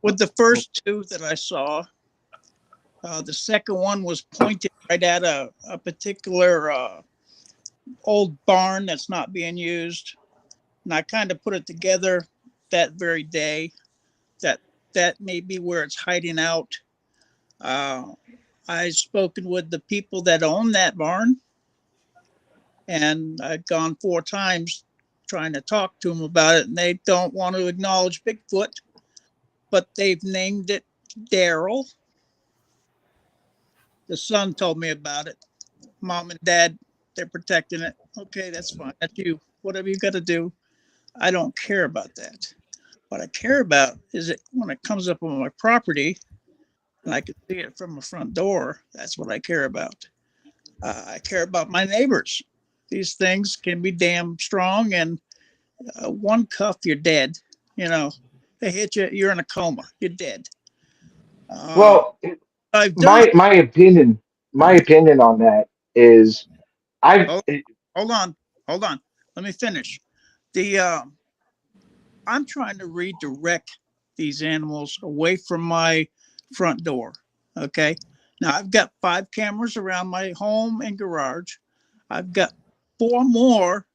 Speaker 5: With the first two that I saw, the second one was pointed right at a particular old barn that's not being used. And I kind of put it together that very day that that may be where it's hiding out. Uh, I've spoken with the people that own that barn, and I've gone 4 times trying to talk to them about it, and they don't want to acknowledge Bigfoot, but they've named it Daryl. The son told me about it. Mom and dad, they're protecting it. Okay, that's fine. That's you. Whatever you got to do. I don't care about that. What I care about is it when it comes up on my property and I can see it from the front door. That's what I care about. I care about my neighbors. These things can be damn strong, and one cuff, you're dead. You know, they hit you, you're in a coma, you're dead. Uh,
Speaker 6: Well,
Speaker 5: I've done.
Speaker 6: my opinion on that is I
Speaker 5: Oh, hold on, hold on. Let me finish. The I'm trying to redirect these animals away from my front door. Okay. Now I've got 5 cameras around my home and garage. I've got 4 more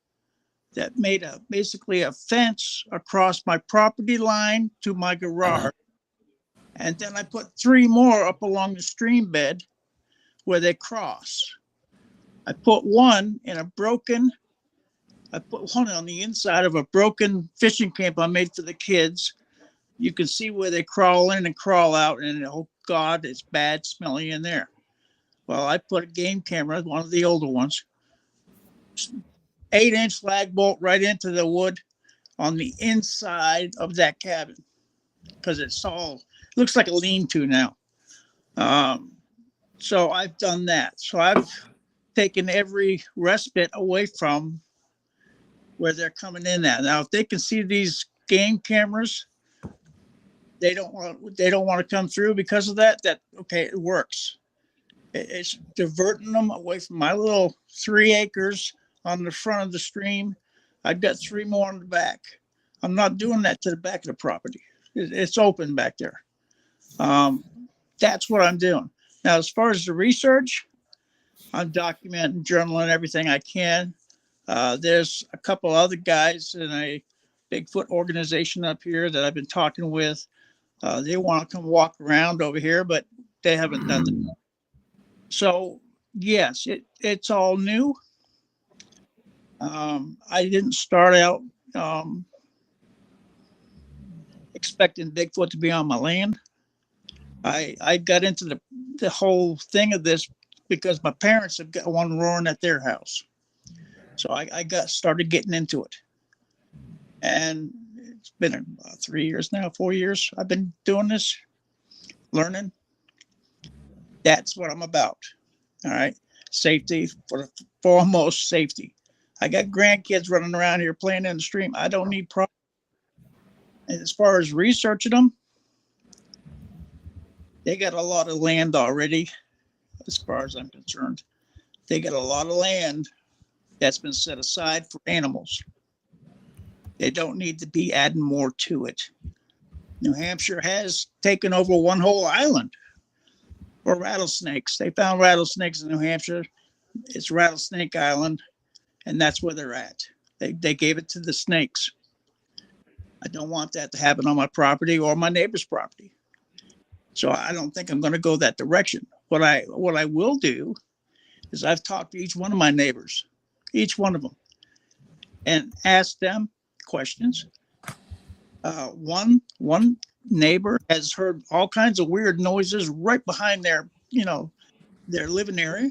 Speaker 5: that made a basically a fence across my property line to my garage. And then I put 3 more up along the stream bed where they cross. I put one on the inside of a broken fishing camp I made for the kids. You can see where they crawl in and crawl out, and oh God, it's bad smelling in there. Well, I put a game camera, one of the older ones, 8-inch lag bolt right into the wood on the inside of that cabin, because it looks like a lean-to now. So I've done that. So I've taken every respite away from where they're coming in at. Now, if they can see these game cameras, they don't want to come through because of that. Okay, it works. It's diverting them away from my little 3 acres on the front of the stream. I've got 3 more on the back. I'm not doing that to the back of the property. It's open back there. That's what I'm doing. Now, as far as the research, I'm documenting, journaling everything I can. There's a couple other guys in a Bigfoot organization up here that I've been talking with. They want to come walk around over here, but they haven't done that. So, yes, it's all new. I didn't start out expecting Bigfoot to be on my land. I got into the whole thing of this because my parents have got one roaring at their house. So I started getting into it. And it's been about 3 years now, 4 years. I've been doing this, learning. That's what I'm about. All right. Safety, foremost safety. I got grandkids running around here playing in the stream. I don't need problems. And as far as researching them, they got a lot of land already, as far as I'm concerned. They got a lot of land that's been set aside for animals. They don't need to be adding more to it. New Hampshire has taken over one whole island for rattlesnakes. They found rattlesnakes in New Hampshire. It's Rattlesnake Island, and that's where they're at. They gave it to the snakes. I don't want that to happen on my property or my neighbor's property. So I don't think I'm going to go that direction. What I will do is I've talked to each one of my neighbors, each one of them, and asked them questions. One neighbor has heard all kinds of weird noises right behind their living area.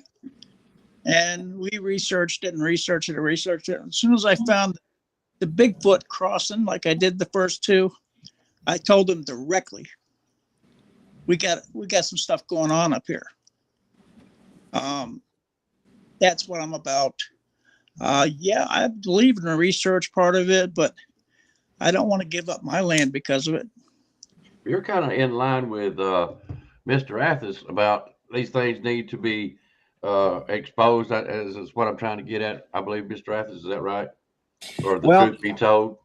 Speaker 5: And we researched it. As soon as I found the Bigfoot crossing, like I did the first 2, I told them directly, we got some stuff going on up here. That's what I'm about. Yeah, I believe in the research part of it, but I don't want to give up my land because of it.
Speaker 1: You're kind of in line with Mr. Athos about these things need to be exposed. That is what I'm trying to get at. I believe, Mr. Athos, is that right? Or the truth be told?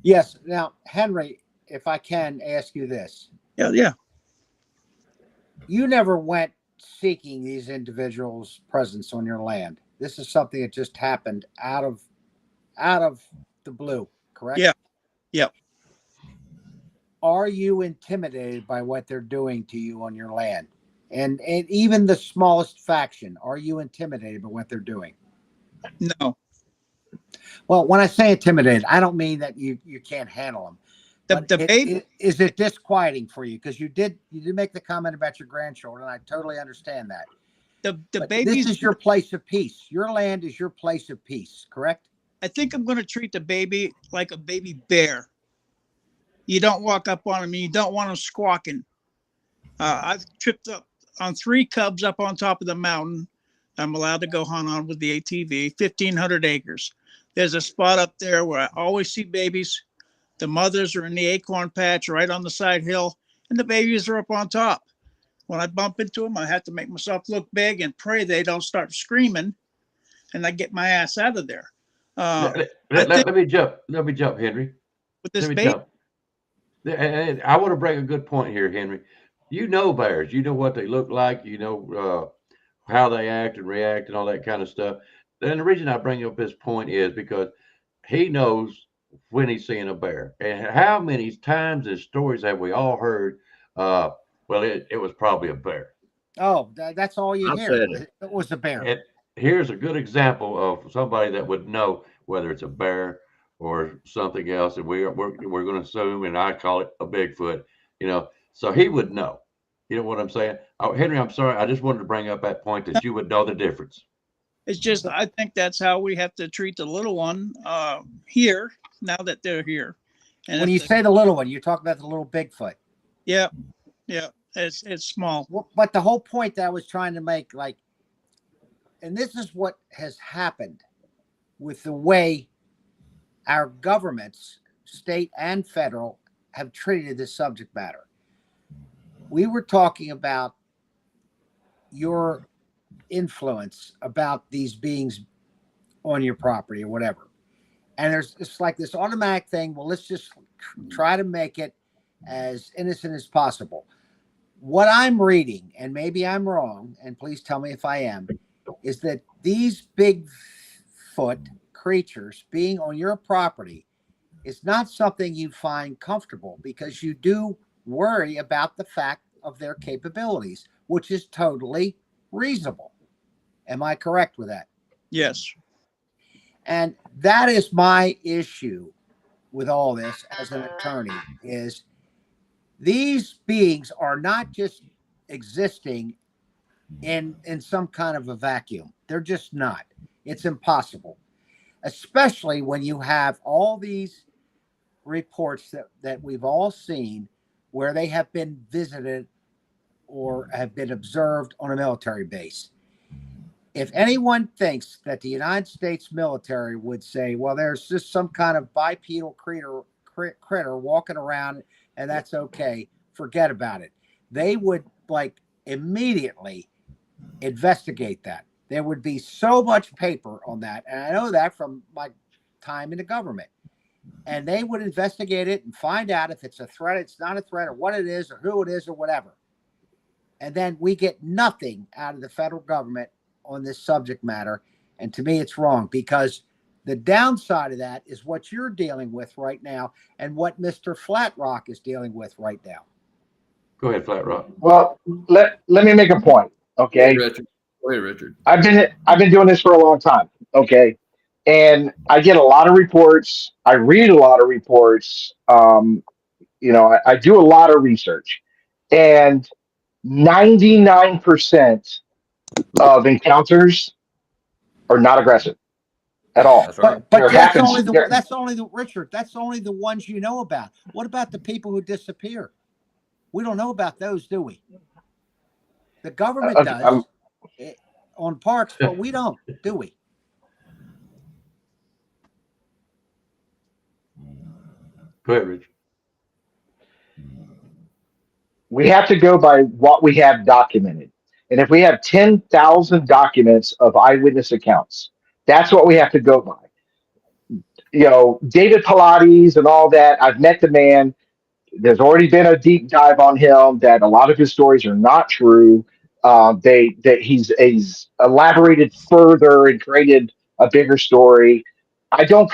Speaker 4: Yes. Now, Henry, if I can ask you this.
Speaker 5: Yeah.
Speaker 4: You never went seeking these individuals' presence on your land. This is something that just happened out of the blue, correct?
Speaker 5: Yeah. Yep.
Speaker 4: Are you intimidated by what they're doing to you on your land? And even the smallest faction, are you intimidated by what they're doing?
Speaker 5: No.
Speaker 4: Well, when I say intimidated, I don't mean that you can't handle them. Is it disquieting for you? Because you did make the comment about your grandchildren. I totally understand that.
Speaker 5: The babies.
Speaker 4: This is your place of peace. Your land is your place of peace, correct?
Speaker 5: I think I'm going to treat the baby like a baby bear. You don't walk up on them. You don't want them squawking. I've tripped up on 3 cubs up on top of the mountain. I'm allowed to go hunt on with the ATV, 1,500 acres. There's a spot up there where I always see babies. The mothers are in the acorn patch right on the side hill, and the babies are up on top. When I bump into them, I have to make myself look big and pray they don't start screaming, and I get my ass out of there.
Speaker 1: Let me jump, Henry.
Speaker 5: With this baby,
Speaker 1: and I want to bring a good point here, Henry. You know bears. You know what they look like. You know how they act and react and all that kind of stuff. And the reason I bring up this point is because he knows when he's seeing a bear. And how many times and stories have we all heard? Well, it was probably a bear.
Speaker 4: Oh, that's all you hear.
Speaker 3: said
Speaker 4: It was a bear.
Speaker 1: here's a good example of somebody that would know whether it's a bear or something else, and we're going to assume, and I call it a Bigfoot, so he would know. You know what I'm saying? Oh, Henry, I'm sorry. I just wanted to bring up that point that you would know the difference.
Speaker 5: It's just, I think that's how we have to treat the little one here now that they're here. And
Speaker 4: When you say the little one, you're talking about the little Bigfoot.
Speaker 5: yeah, it's small.
Speaker 4: But the whole point that I was trying to make, like, and this is what has happened with the way our governments, state and federal, have treated this subject matter. We were talking about your influence about these beings on your property or whatever. And it's like this automatic thing. Well, let's just try to make it as innocent as possible. What I'm reading, and maybe I'm wrong, and please tell me if I am, is that these Bigfoot creatures being on your property is not something you find comfortable, because you do worry about the fact of their capabilities, which is totally reasonable. Am I correct with that?
Speaker 5: Yes.
Speaker 4: And that is my issue with all this as an attorney, is these beings are not just existing in some kind of a vacuum. They're just not. It's impossible, especially when you have all these reports that we've all seen where they have been visited or have been observed on a military base. If anyone thinks that the United States military would say, well, there's just some kind of bipedal critter walking around and that's okay, forget about it. They would immediately investigate that. There would be so much paper on that. And I know that from my time in the government. And they would investigate it and find out if it's a threat, it's not a threat, or what it is, or who it is, or whatever. And then we get nothing out of the federal government on this subject matter. And to me, it's wrong, because the downside of that is what you're dealing with right now and what Mr. Flatrock is dealing with right now.
Speaker 1: Go ahead, Flat Rock.
Speaker 6: Well, let me make a point. Okay.
Speaker 3: Richard. Go ahead, Richard.
Speaker 6: I've been doing this for a long time. Okay. And I get a lot of reports. I read a lot of reports. I do a lot of research, and 99% of encounters are not aggressive at all.
Speaker 3: That's right.
Speaker 4: But that's only the ones you know about. What about the people who disappear? We don't know about those, do we? The government does on parks, but we don't, do we?
Speaker 1: Go ahead, Rich.
Speaker 6: We have to go by what we have documented. And if we have 10,000 documents of eyewitness accounts, that's what we have to go by. David Pilates and all that, I've met the man. There's already been a deep dive on him that a lot of his stories are not true. He's elaborated further and created a bigger story. I do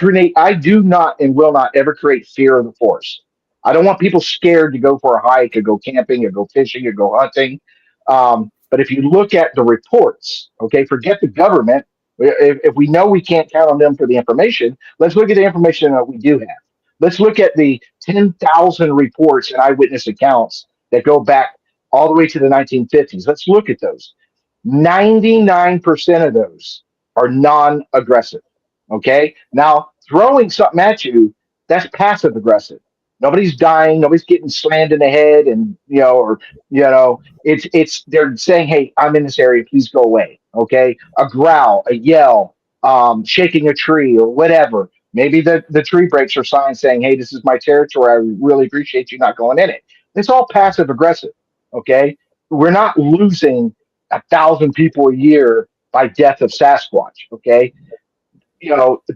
Speaker 6: not and will not ever create fear of the force. I don't want people scared to go for a hike or go camping or go fishing or go hunting. But if you look at the reports, okay, forget the government. If we know we can't count on them for the information, let's look at the information that we do have. Let's look at the 10,000 reports and eyewitness accounts that go back all the way to the 1950s. Let's look at those. 99% of those are non-aggressive. Okay. Now, throwing something at you, that's passive aggressive. Nobody's dying. Nobody's getting slammed in the head, and it's they're saying, "Hey, I'm in this area. Please go away." Okay. A growl, a yell, shaking a tree, or whatever. Maybe the tree breaks are signs saying, "Hey, this is my territory. I really appreciate you not going in it." It's all passive aggressive. Okay. We're not losing 1,000 people a year by death of Sasquatch. Okay.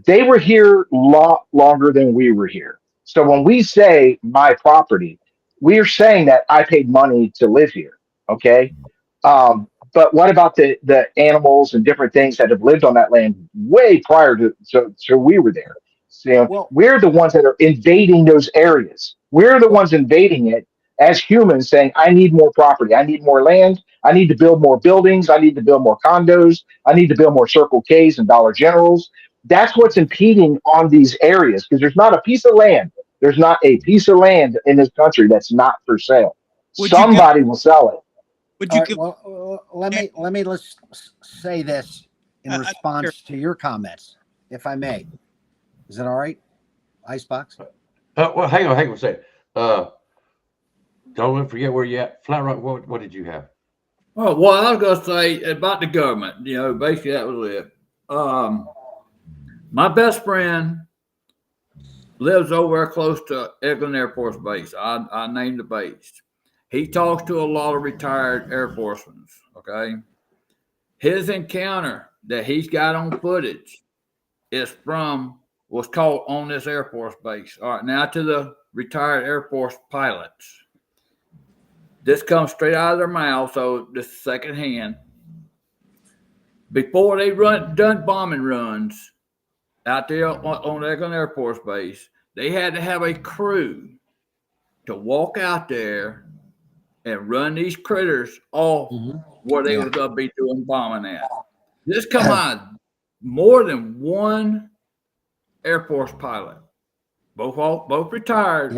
Speaker 6: They were here a lot longer than we were here. So when we say my property, we are saying that I paid money to live here. Okay. But what about the animals and different things that have lived on that land way prior to we were there? So we're the ones that are invading those areas. We're the ones invading it as humans, saying, I need more property. I need more land. I need to build more buildings. I need to build more condos. I need to build more Circle K's and Dollar Generals. That's what's impeding on these areas because there's not a piece of land. There's not a piece of land in this country that's not for sale.
Speaker 5: Would you give,
Speaker 6: Somebody will sell it.
Speaker 5: would
Speaker 4: All
Speaker 5: you
Speaker 4: right,
Speaker 5: give,
Speaker 4: well, let's say this in
Speaker 5: I- I-
Speaker 4: response to your comments, if I may. Is that all right, Icebox?
Speaker 1: Well, hang on a second. Don't forget where you at. Flat Rock, what did you have?
Speaker 3: Oh, well, I was going to say about the government, basically that was it. My best friend lives over close to Eglin Air Force Base. I named the base. He talks to a lot of retired Air Forcemen, okay? His encounter that he's got on footage was caught on this Air Force base. All right, now to the retired Air Force pilots. This comes straight out of their mouth, so this is secondhand. Before they done bombing runs out there on Eglin Air Force Base, they had to have a crew to walk out there and run these critters off where they were going to be doing bombing at. This come out more than one Air Force pilot, both retired.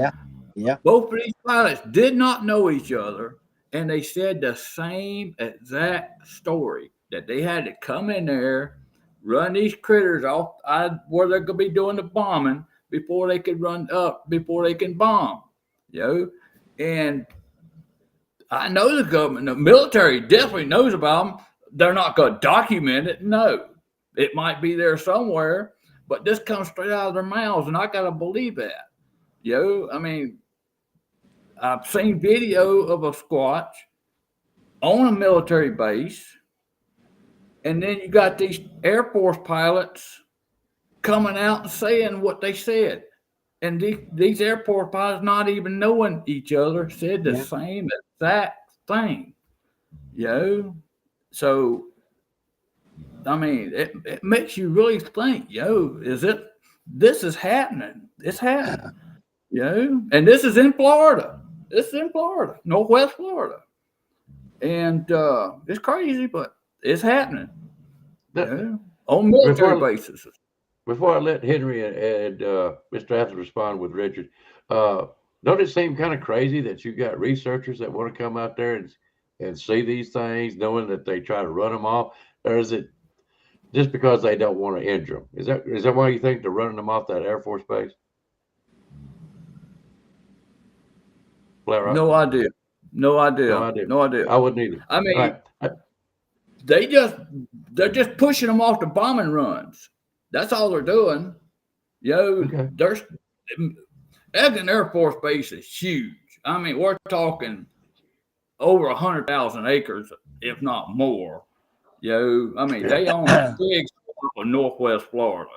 Speaker 4: Yeah.
Speaker 3: Both of these pilots did not know each other, and they said the same exact story that they had to come in there, run these critters off where they're going to be doing the bombing before they can bomb. And I know the government, the military definitely knows about them. They're not going to document it. No, it might be there somewhere, but this comes straight out of their mouths, and I got to believe that. I mean, I've seen video of a Squatch on a military base, and then you got these Air Force pilots coming out and saying what they said. And these Air Force pilots, not even knowing each other, said the same exact thing. So, I mean, it makes you really think, this is happening. It's happening. And this is in Florida. Northwest Florida. And it's crazy, but it's happening. On military bases.
Speaker 1: Before I let Henry and Mr. Athens respond with Richard, don't it seem kind of crazy that you got researchers that want to come out there and see these things, knowing that they try to run them off? Or is it just because they don't want to injure them? Is that why you think they're running them off that Air Force base? Right?
Speaker 3: No idea.
Speaker 1: I wouldn't either.
Speaker 3: I mean, they're just pushing them off the bombing runs. That's all they're doing. Eglin Air Force Base is huge. I mean, we're talking over 100,000 acres, if not more. I mean, they own a big swamp of Northwest Florida,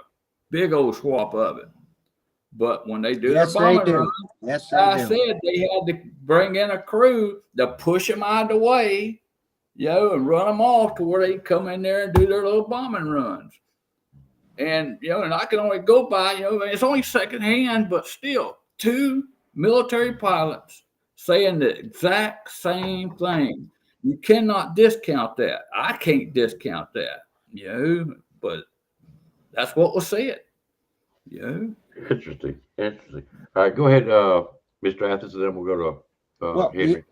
Speaker 3: big old swamp of it. But when they do their bombing runs, I said they had to bring in a crew to push them out of the way, and run them off to where they come in there and do their little bombing runs. And, and I can only go by, it's only secondhand, but still, 2 military pilots saying the exact same thing. You cannot discount that. I can't discount that, but that's what was said.
Speaker 1: Interesting. All right, go ahead, Mr. Athens, and then we'll go to Henry.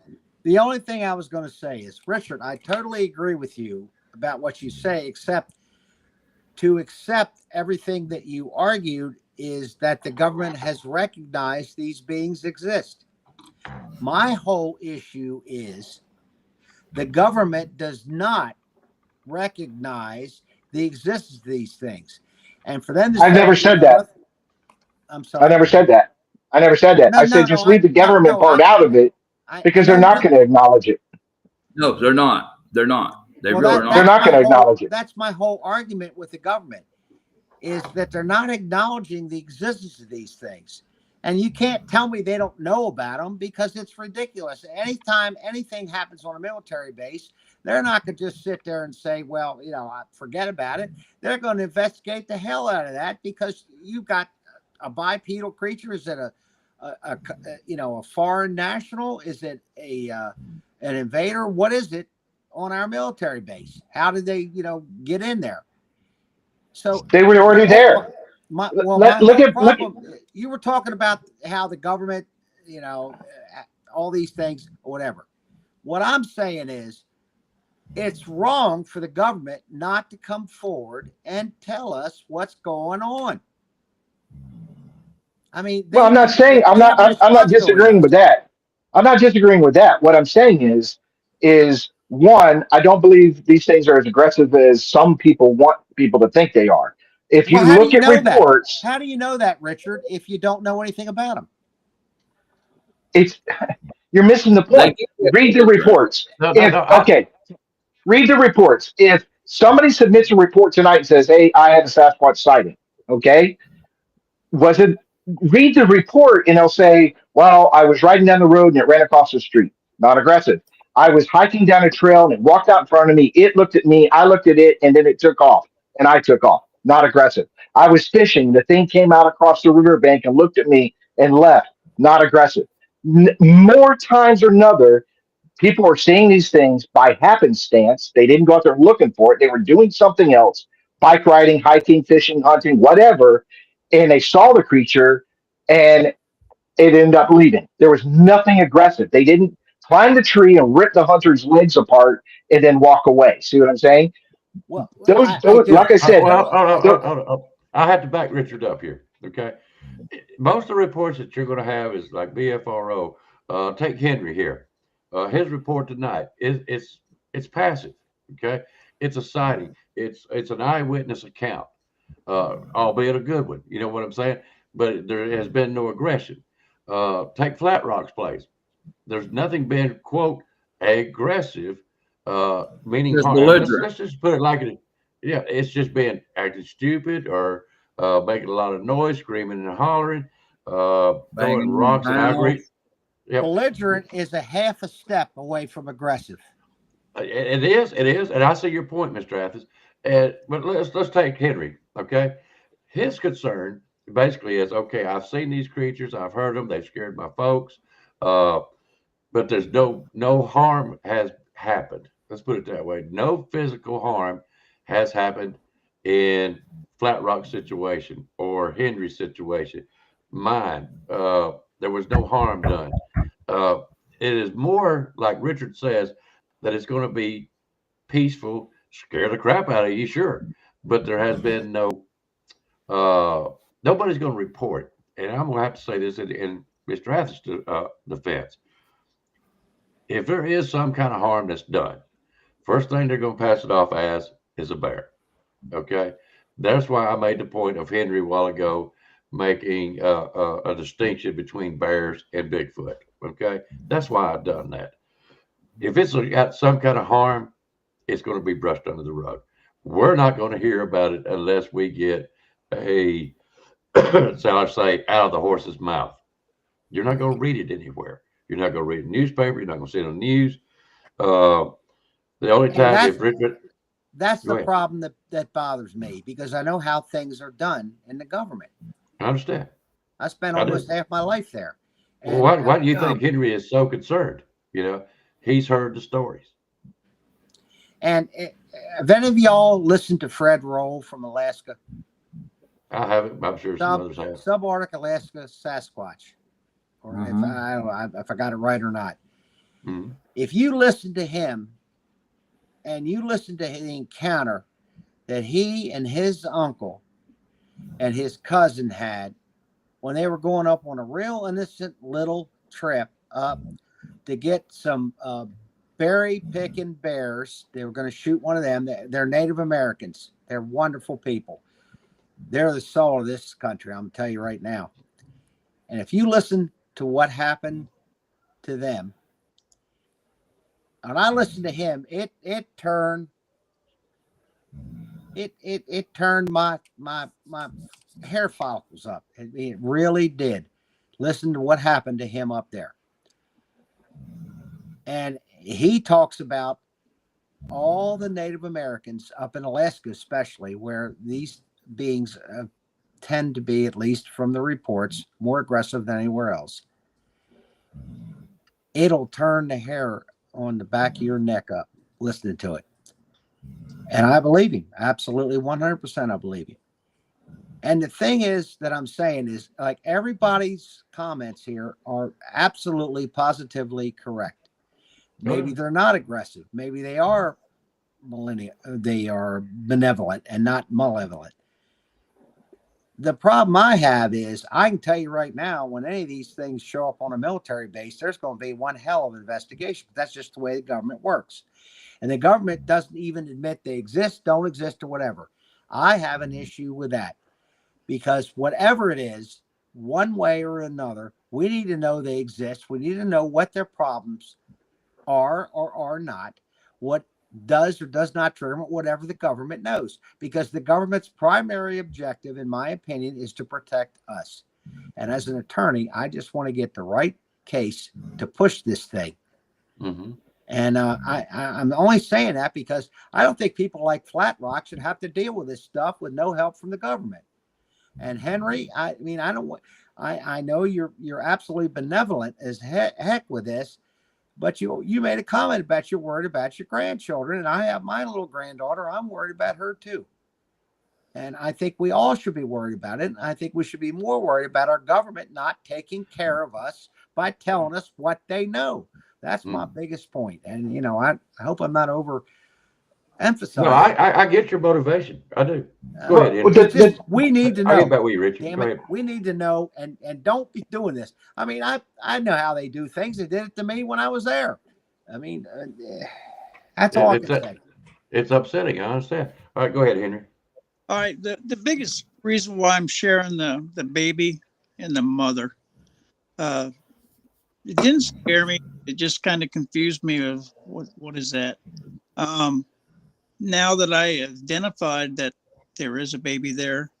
Speaker 4: The only thing I was going to say is, Richard, I totally agree with you about what you say, except to accept everything that you argued is that the government has recognized these beings exist. My whole issue is the government does not recognize the existence of these things. And for them to
Speaker 6: I've never said that.
Speaker 4: I'm sorry.
Speaker 6: I never said that.
Speaker 4: No,
Speaker 6: I said just leave the government part out of it because they're not going to acknowledge it.
Speaker 3: No, they're not. They're not. They
Speaker 4: Well,
Speaker 3: really are not.
Speaker 6: They're not going to acknowledge it.
Speaker 4: That's my whole argument with the government, is that they're not acknowledging the existence of these things. And you can't tell me they don't know about them, because it's ridiculous. Anytime anything happens on a military base, they're not going to just sit there and say, well, forget about it. They're going to investigate the hell out of that, because you've got a bipedal creature. Is it a foreign national? Is it an invader? What is it? on our military base? How did they, get in there? So
Speaker 6: They were already there.
Speaker 4: My
Speaker 6: Look
Speaker 4: whole
Speaker 6: at
Speaker 4: problem. You were talking about how the government, all these things, whatever. What I'm saying is, it's wrong for the government not to come forward and tell us what's going on. I mean,
Speaker 6: well, I'm not saying I'm not disagreeing with that. I'm not disagreeing with that. What I'm saying is one, I don't believe these things are as aggressive as some people want people to think they are. If you
Speaker 4: Well, how do
Speaker 6: look
Speaker 4: you
Speaker 6: at
Speaker 4: know that?
Speaker 6: reports,
Speaker 4: How do you know that, Richard, if you don't know anything about them?
Speaker 6: it's you're missing the
Speaker 3: They
Speaker 6: point.
Speaker 3: get
Speaker 6: Read the
Speaker 3: that.
Speaker 6: reports.
Speaker 1: No, no,
Speaker 6: If
Speaker 1: no.
Speaker 6: okay, read the reports. If somebody submits a report tonight and says, "Hey, I had a Sasquatch sighting," okay, was it? Read the report and they'll say, "Well, I was riding down the road and it ran across the street." Not aggressive. I was hiking down a trail and it walked out in front of me. It looked at me. I looked at it, and then it took off, and I took off. Not aggressive. I was fishing. The thing came out across the riverbank and looked at me and left. Not aggressive. More times than another, people are seeing these things by happenstance. They didn't go out there looking for it. They were doing something else, bike riding, hiking, fishing, hunting, whatever, and they saw the creature and it ended up leaving. There was nothing aggressive. They didn't climb the tree and rip the hunter's legs apart and then walk away. See what I'm saying?
Speaker 4: Well, I
Speaker 6: Those like
Speaker 4: do.
Speaker 6: I said,
Speaker 1: Well, hold on,
Speaker 6: th-
Speaker 1: hold on. I have to back Richard up here. Okay. Most of the reports that you're going to have is like BFRO. Take Henry here. His report tonight is it's passive. Okay. It's a sighting. It's an eyewitness account, albeit a good one. You know what I'm saying? But there has been no aggression. Take Flat Rock's place. There's nothing been quote aggressive, meaning
Speaker 3: Just
Speaker 1: harm. Let's
Speaker 3: belligerent.
Speaker 1: let's just put it like it. Yeah, it's just been acting stupid or making a lot of noise, screaming and hollering, throwing
Speaker 3: Banging on
Speaker 1: rocks.
Speaker 3: the
Speaker 1: And I
Speaker 3: house.
Speaker 1: agree. Yep,
Speaker 4: Belligerent is a half a step away from aggressive.
Speaker 1: it is, and I see your point, Mr. Athens. But let's take Henry. Okay, his concern basically is okay. I've seen these creatures. I've heard them. They've scared my folks. Uh, but there's no harm has happened. Let's put it that way. No physical harm has happened in Flat Rock situation or Henry situation. Mine, there was no harm done. Uh, it is more like Richard says that it's going to be peaceful, scare the crap out of you, sure, but there has been uh, nobody's going to report. And I'm going to have to say this in Mr. Athens' defense. If there is some kind of harm that's done, first thing they're going to pass it off as is a bear. Okay. That's why I made the point of Henry a while ago making a distinction between bears and Bigfoot. Okay. That's why I've done that. If it's got some kind of harm, it's going to be brushed under the rug. We're not going to hear about it unless we get a, shall I say, out of the horse's mouth. You're not going to read it anywhere. You're not going to read a newspaper. You're not going to see it on the news. Uh, the only
Speaker 4: And
Speaker 1: time if Richard,
Speaker 4: that's
Speaker 1: go
Speaker 4: the
Speaker 1: ahead.
Speaker 4: problem that bothers me, because I know how things are done in the government.
Speaker 1: I understand.
Speaker 4: I spent
Speaker 1: I do.
Speaker 4: almost half my life there.
Speaker 1: Well,
Speaker 4: And
Speaker 1: why do you think Henry is so concerned? You know, he's heard the stories.
Speaker 4: and have any of y'all listened to Fred Roll from Alaska?
Speaker 1: I haven't. I'm sure some others have.
Speaker 4: Subarctic Alaska Sasquatch, or if I don't know if I got it right or not.
Speaker 1: Mm-hmm.
Speaker 4: If you listen to him and you listen to the encounter that he and his uncle and his cousin had when they were going up on a real innocent little trip up to get some berry picking bears. They were going to shoot one of them. They're Native Americans. They're wonderful people. They're the soul of this country, I'm going to tell you right now. And if you listen to what happened to them, and I listened to him, it turned my hair follicles up. It really did. Listen to what happened to him up there. And he talks about all the Native Americans up in Alaska, especially, where these beings tend to be, at least from the reports, more aggressive than anywhere else. It'll turn the hair on the back of your neck up. listening to it. And I believe him. Absolutely 100% I believe him. And the thing is that I'm saying is, like, everybody's comments here are absolutely positively correct. Maybe they're not aggressive. Maybe they are they are benevolent and not malevolent. The problem I have is, I can tell you right now, when any of these things show up on a military base, there's going to be one hell of an investigation. That's just the way the government works. And the government doesn't even admit they exist, don't exist, or whatever. I have an issue with that, because whatever it is, one way or another, we need to know they exist. We need to know what their problems are or are not, what does or does not trigger them, whatever the government knows, because the government's primary objective, in my opinion, is to protect us. And as an attorney, I just want to get the right case to push this thing.
Speaker 1: Mm-hmm.
Speaker 4: And I'm only saying that because I don't think people like Flat Rock should have to deal with this stuff with no help from the government. And Henry, I mean, I know you're absolutely benevolent as heck with this, but you made a comment about you're worried about your grandchildren, and I have my little granddaughter. I'm worried about her too. And I think we all should be worried about it. And I think we should be more worried about our government not taking care of us by telling us what they know. That's my biggest point. And, you know, I hope I'm not over emphasizing.
Speaker 1: No, I get your motivation. I do. Go ahead, Henry.
Speaker 4: We need to know.
Speaker 1: I get back with you, Richard.
Speaker 4: Damn it. We need to know, and don't be doing this. I mean, I know how they do things. They did it to me when I was there. I mean, that's all I can say.
Speaker 1: It's upsetting. I understand. All right, go ahead, Henry.
Speaker 5: All right. The biggest reason why I'm sharing the baby and the mother, it didn't scare me. It just kind of confused me of what is that? Now that I identified that there is a baby there,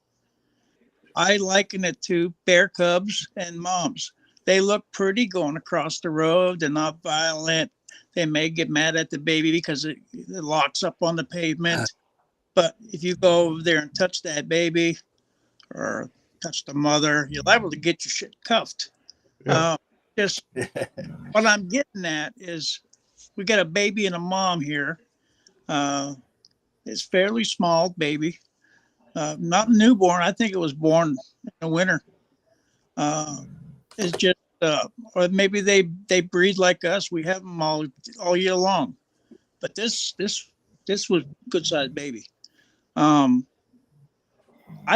Speaker 5: I liken it to bear cubs and moms. They look pretty going across the road. They're not violent. They may get mad at the baby because it locks up on the pavement. But if you go over there and touch that baby or touch the mother, you're liable to get your shit cuffed. Yeah. Just what I'm getting at is we got a baby and a mom here. It's fairly small baby, not newborn. I think it was born in the winter. It's just, or maybe they breed like us. We have them all year long. But this was good sized baby. I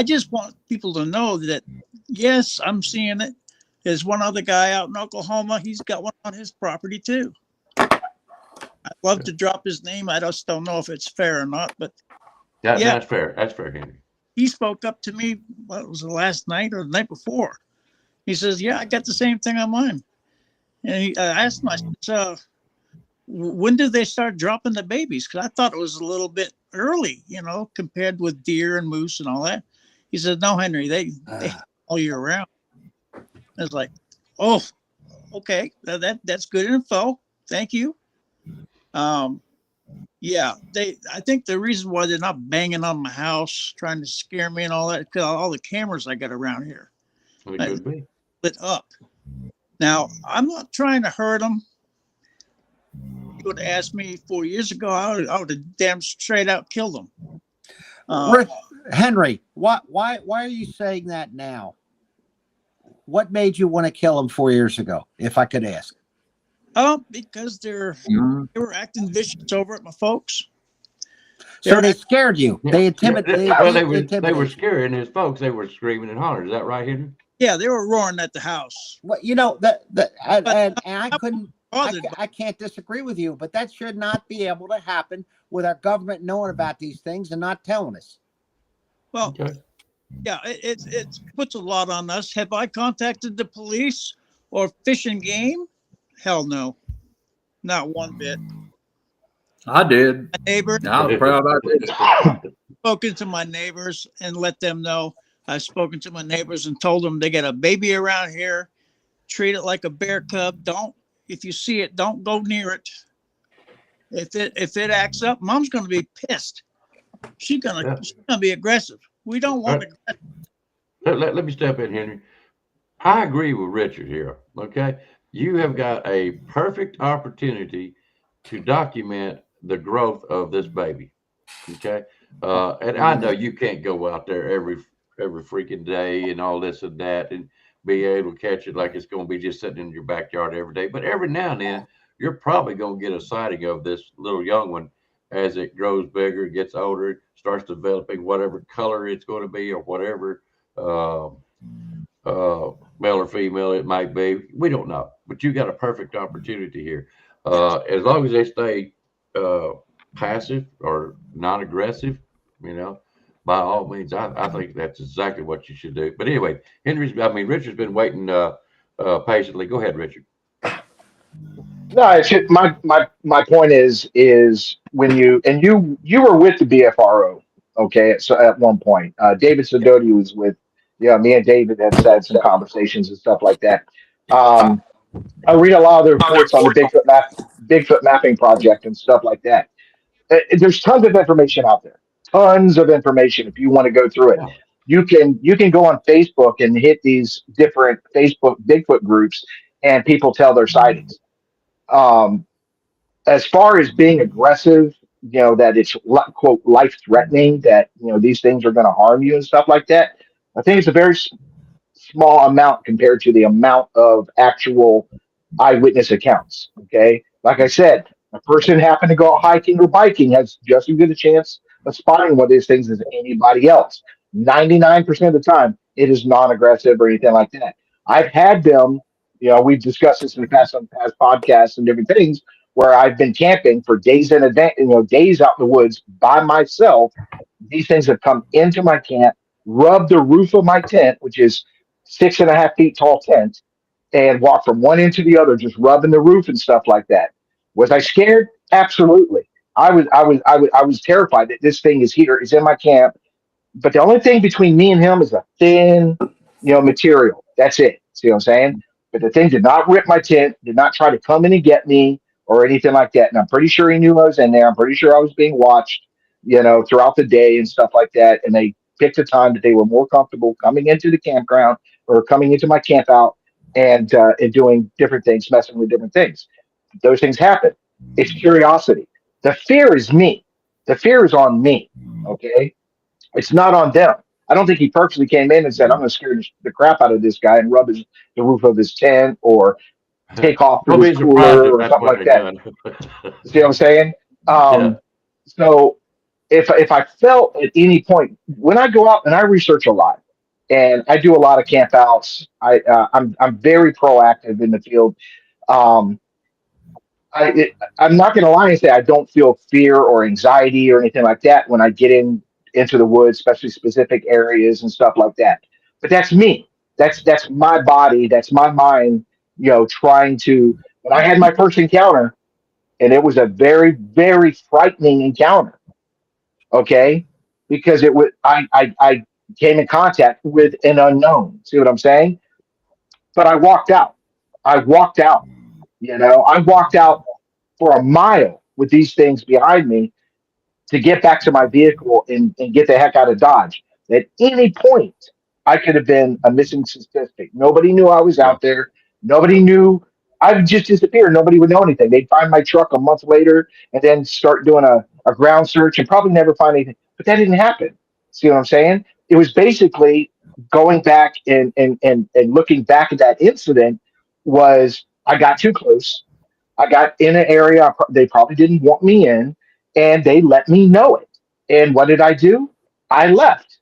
Speaker 5: just want people to know that, yes, I'm seeing it. There's one other guy out in Oklahoma. He's got one on his property too. I'd love to drop his name. I just don't know if it's fair or not, but
Speaker 1: that's fair. That's fair, Henry.
Speaker 5: He spoke up to me. What was it, last night or the night before? He says, "Yeah, I got the same thing on mine." And I asked him, I said, when did they start dropping the babies? Because I thought it was a little bit early, you know, compared with deer and moose and all that. He said, "No, Henry, they all year round." I was like, "Oh, okay, that's good info. Thank you." Yeah, I think the reason why they're not banging on my house, trying to scare me and all that, because all the cameras I got around here,
Speaker 1: it could be
Speaker 5: lit up. Now, I'm not trying to hurt them. You would have asked me 4 years ago, I would have damn straight out killed them.
Speaker 4: Henry, why are you saying that now? What made you want to kill them 4 years ago, if I could ask?
Speaker 5: Because they were acting vicious over at my folks.
Speaker 4: So they scared you. They intimidated.
Speaker 1: Well, they were scaring his folks. They were screaming and hollering. Is that right, Henry?
Speaker 5: Yeah, they were roaring at the house.
Speaker 4: Well, you know and I couldn't. I can't disagree with you, but that should not be able to happen with our government knowing about these things and not telling us.
Speaker 5: Well, yeah, it puts a lot on us. Have I contacted the police or Fish and Game? Hell no, not one bit.
Speaker 3: I did.
Speaker 5: My neighbor.
Speaker 3: I was proud I did.
Speaker 5: Spoken to my neighbors and let them know. I've spoken to my neighbors and told them they got a baby around here. Treat it like a bear cub. If you see it, don't go near it. If it acts up, mom's going to be pissed. She's gonna be aggressive. We don't want to.
Speaker 1: Let me step in, Henry. I agree with Richard here. Okay, you have got a perfect opportunity to document the growth of this baby. Okay. And I know you can't go out there every freaking day and all this and that and be able to catch it like it's going to be just sitting in your backyard every day. But every now and then, you're probably going to get a sighting of this little young one as it grows bigger, gets older, starts developing whatever color it's going to be or whatever uh, male or female it might be. We don't know, but you got a perfect opportunity here. As long as they stay uh, passive or non-aggressive, you know, by all means, I think that's exactly what you should do. But anyway, Richard's been waiting patiently. Go ahead, Richard.
Speaker 6: No, my point is when you were with the BFRO, okay? So at one point, David
Speaker 1: Yeah.
Speaker 6: Sidoti was with, me and David had had some conversations and stuff like that. Um, I read a lot of the reports on the Bigfoot mapping project and stuff like that. There's tons of information out there, tons of information. If you want to go through it,
Speaker 1: Yeah.
Speaker 6: you can go on Facebook and hit these different Facebook Bigfoot groups, and people tell their sightings. Um, as far as being aggressive, that it's quote life threatening, that these things are going to harm you and stuff like that. I think it's a very small amount compared to the amount of actual eyewitness accounts. Okay. Like I said, a person happened to go out hiking or biking has just as good a chance of spotting one of these things as anybody else. 99% of the time, it is non aggressive or anything like that. I've had them, we've discussed this in the past on past podcasts and different things where I've been camping for days in advance, days out in the woods by myself. These things have come into my camp, rubbed the roof of my tent, which is 6.5 feet tall tent, and walk from one end to the other, just rubbing the roof and stuff like that. Was I scared? Absolutely. I was terrified that this thing is here, is in my camp, but the only thing between me and him is a thin, material. That's it. See what I'm saying? But the thing did not rip my tent, did not try to come in and get me or anything like that. And I'm pretty sure he knew I was in there. I'm pretty sure I was being watched, throughout the day and stuff like that. And they picked a time that they were more comfortable coming into the campground or coming into my camp out and doing different things, messing with different things. Those things happen. It's curiosity. The fear is me. The fear is on me. Okay, it's not on them. I don't think he purposely came in and said, "I'm going to scare the crap out of this guy and rub the roof of his tent or take off to
Speaker 1: Don't
Speaker 6: his
Speaker 1: be surprised
Speaker 6: cooler
Speaker 1: if
Speaker 6: or
Speaker 1: that's
Speaker 6: something
Speaker 1: what
Speaker 6: like
Speaker 1: they
Speaker 6: that."
Speaker 1: done.
Speaker 6: See what I'm saying?
Speaker 1: Yeah.
Speaker 6: So if I felt at any point when I go out and I research a lot and I do a lot of campouts, I'm very proactive in the field. Um, I'm not going to lie and say I don't feel fear or anxiety or anything like that when I get into the woods, especially specific areas and stuff like that. But that's me. That's my body. That's my mind. Trying to. When I had my first encounter, and it was a very very frightening encounter. Okay, because it was I came in contact with an unknown. See what I'm saying? But I walked out. I walked out. I walked out for a mile with these things behind me to get back to my vehicle and get the heck out of Dodge. At any point, I could have been a missing statistic. Nobody knew I was
Speaker 1: Yeah.
Speaker 6: out there. Nobody knew. I would just disappear. Nobody would know anything. They'd find my truck a month later and then start doing a ground search and probably never find anything. But that didn't happen. See what I'm saying? It was basically going back and looking back at that incident was I got too close. I got in an area they probably didn't want me in, and they let me know it. And what did I do? I left.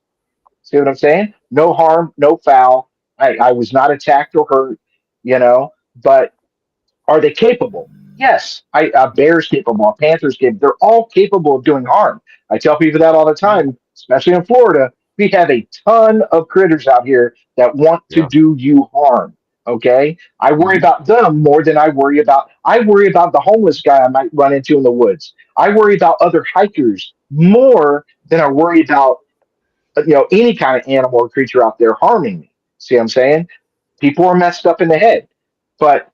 Speaker 6: See what I'm saying? No harm, no foul. I was not attacked or hurt, but are they capable? Yes. A bear's capable, a panther's capable. They're all capable of doing harm. I tell people that all the time, especially in Florida. We have a ton of critters out here that want to
Speaker 1: Yeah.
Speaker 6: do you harm. Okay. I worry
Speaker 1: Mhm.
Speaker 6: about them more than I worry about the homeless guy I might run into in the woods. I worry about other hikers more than I worry about any kind of animal or creature out there harming me. See what I'm saying? People are messed up in the head. But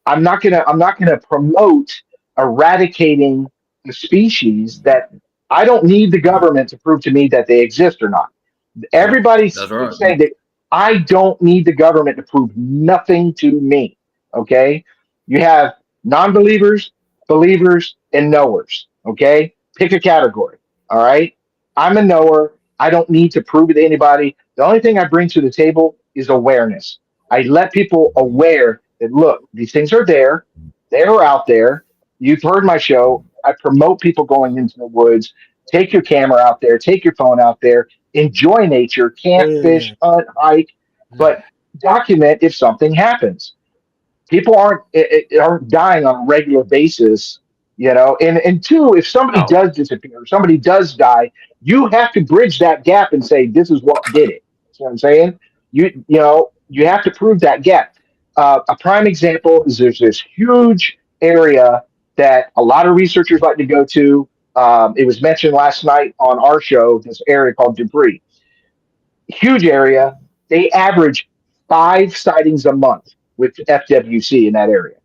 Speaker 6: I'm not gonna promote eradicating the species that I don't need the government to prove to me that they exist or not.
Speaker 1: Yeah.
Speaker 6: Everybody's
Speaker 3: That's right.
Speaker 6: saying that I don't need the government to prove nothing to me. Okay, you have non-believers, believers, and knowers. Okay, pick a category. All right, I'm a knower. I don't need to prove it to anybody. The only thing I bring to the table is awareness. I let people aware that look, these things are there. They're out there. You've heard my show. I promote people going into the woods. Take your camera out there. Take your phone out there. Enjoy nature. Camp, fish, hunt, hike, but document if something happens. People aren't dying on a regular basis, and two, if somebody
Speaker 1: No.
Speaker 6: does disappear, somebody does die, you have to bridge that gap and say this is what did it. See what I'm saying? You have to prove that gap. A prime example is there's this huge area that a lot of researchers like to go to. It was mentioned last night on our show, this area called Dupree. Huge area. They average 5 sightings a month with FWC in that area.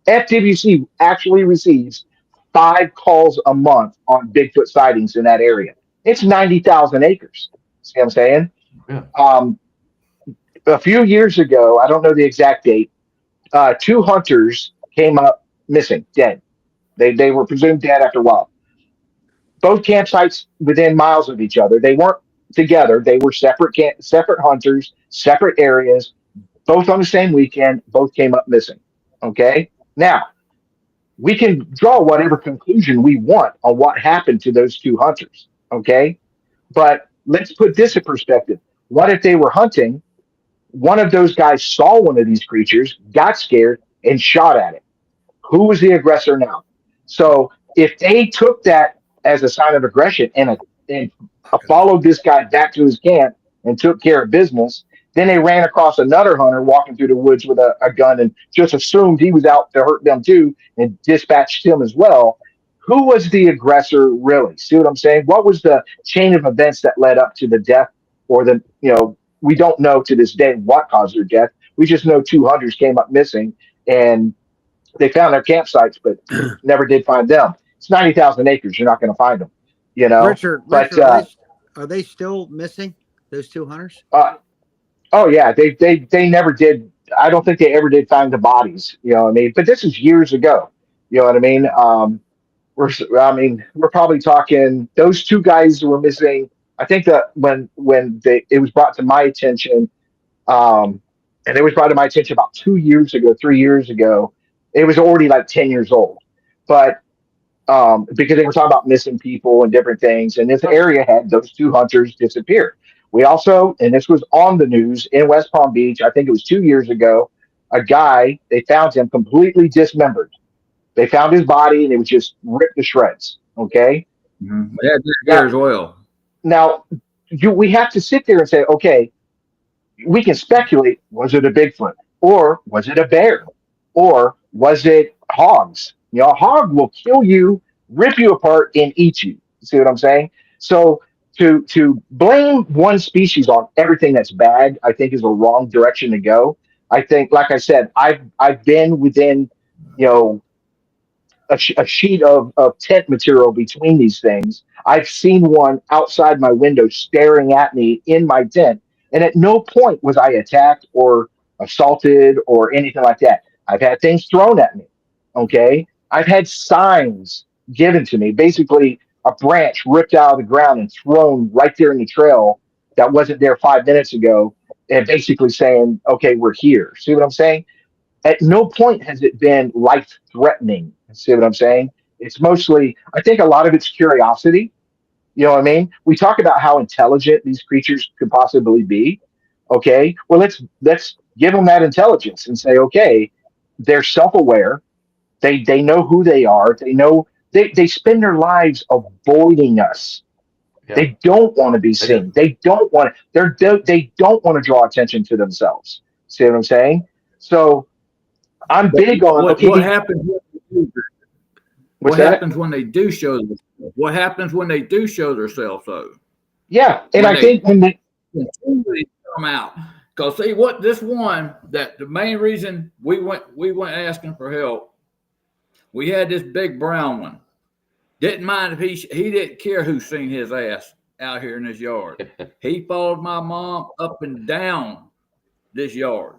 Speaker 6: FWC actually receives 5 calls a month on Bigfoot sightings in that area. It's 90,000 acres. See what I'm saying?
Speaker 1: Yeah.
Speaker 6: A few years ago, I don't know the exact date, 2 hunters came up missing, dead. They were presumed dead after a while. Both campsites within miles of each other. They weren't together. They were separate hunters, separate areas, both on the same weekend. Both came up missing. Okay. Now we can draw whatever conclusion we want on what happened to those 2 hunters. Okay, but let's put this in perspective. What if they were hunting? One of those guys saw one of these creatures, got scared, and shot at it. Who was the aggressor now? So if they took that as a sign of aggression and followed this guy back to his camp and took care of business, then they ran across another hunter walking through the woods with a gun and just assumed he was out to hurt them too and dispatched him as well. Who was the aggressor really? See what I'm saying? What was the chain of events that led up to the death or we don't know to this day what caused their death. We just know 2 hunters came up missing and they found their campsites, but never did find them. It's 90,000 acres. You're not going to find them,
Speaker 4: Richard,
Speaker 6: But
Speaker 4: are they still missing? Those 2 hunters?
Speaker 6: oh yeah, they never did. I don't think they ever did find the bodies. You know what I mean? But this is years ago. You know what I mean? We're probably talking those 2 guys were missing. I think that when it was brought to my attention, um, and it was brought to my attention about 2 years ago, 3 years ago. It was already like 10 years old, but because they were talking about missing people and different things, and this area had those 2 hunters disappear. We also, and this was on the news in West Palm Beach, I think it was 2 years ago, a guy, they found him completely dismembered. They found his body and it was just ripped to shreds. Okay.
Speaker 3: Mm-hmm. Yeah, there as well.
Speaker 6: Now, we have to sit there and say, okay, we can speculate, was it a Bigfoot? Or was it a bear? Or was it hogs? A hog will kill you, rip you apart, and eat you. See what I'm saying? So to blame one species on everything that's bad, I think is a wrong direction to go. I think, like I said, I've been within, you know, a sheet of tent material between these things. I've seen one outside my window staring at me in my tent, and at no point was I attacked or assaulted or anything like that. I've had things thrown at me. Okay. I've had signs given to me, basically a branch ripped out of the ground and thrown right there in the trail that wasn't there 5 minutes ago, and basically saying, okay, we're here. See what I'm saying? At no point has it been life threatening. See what I'm saying? It's mostly, I think a lot of it's curiosity. You know what I mean? We talk about how intelligent these creatures could possibly be. Okay, well let's give them that intelligence and say, okay, they're self-aware. They know who they are. They know they spend their lives avoiding us.
Speaker 1: Yeah.
Speaker 6: They don't want to be seen. They don't want they don't want to draw attention to themselves. See what I'm saying? So I'm big on
Speaker 3: what happens.
Speaker 6: What's
Speaker 3: what
Speaker 6: that?
Speaker 3: happens when they do show themselves? What happens when they do show themselves, though?
Speaker 6: Yeah, and I think when they
Speaker 3: continually come out, because see what this one that the main reason we went asking for help. We had this big brown one. Didn't mind if he didn't care who seen his ass out here in his yard. He followed my mom up and down this yard.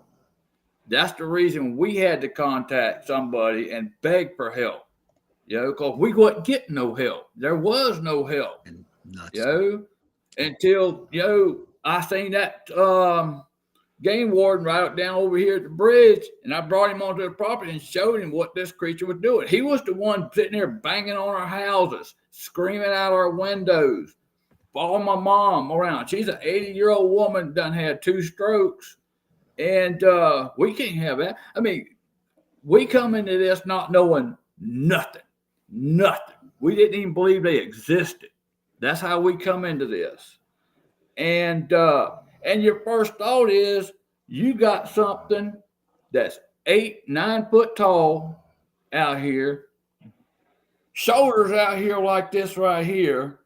Speaker 3: That's the reason we had to contact somebody and beg for help. because we wasn't getting no help. There was no help,
Speaker 4: And nuts.
Speaker 3: Until I seen that game warden right down over here at the bridge, and I brought him onto the property and showed him what this creature was doing. He was the one sitting there banging on our houses, screaming out our windows, following my mom around. She's an 80-year-old woman, done had 2 strokes, and we can't have that. I mean, we come into this not knowing nothing. We didn't even believe they existed. That's how we come into this. And your first thought is you got something that's 8-9 foot tall out here, shoulders out here like this right here.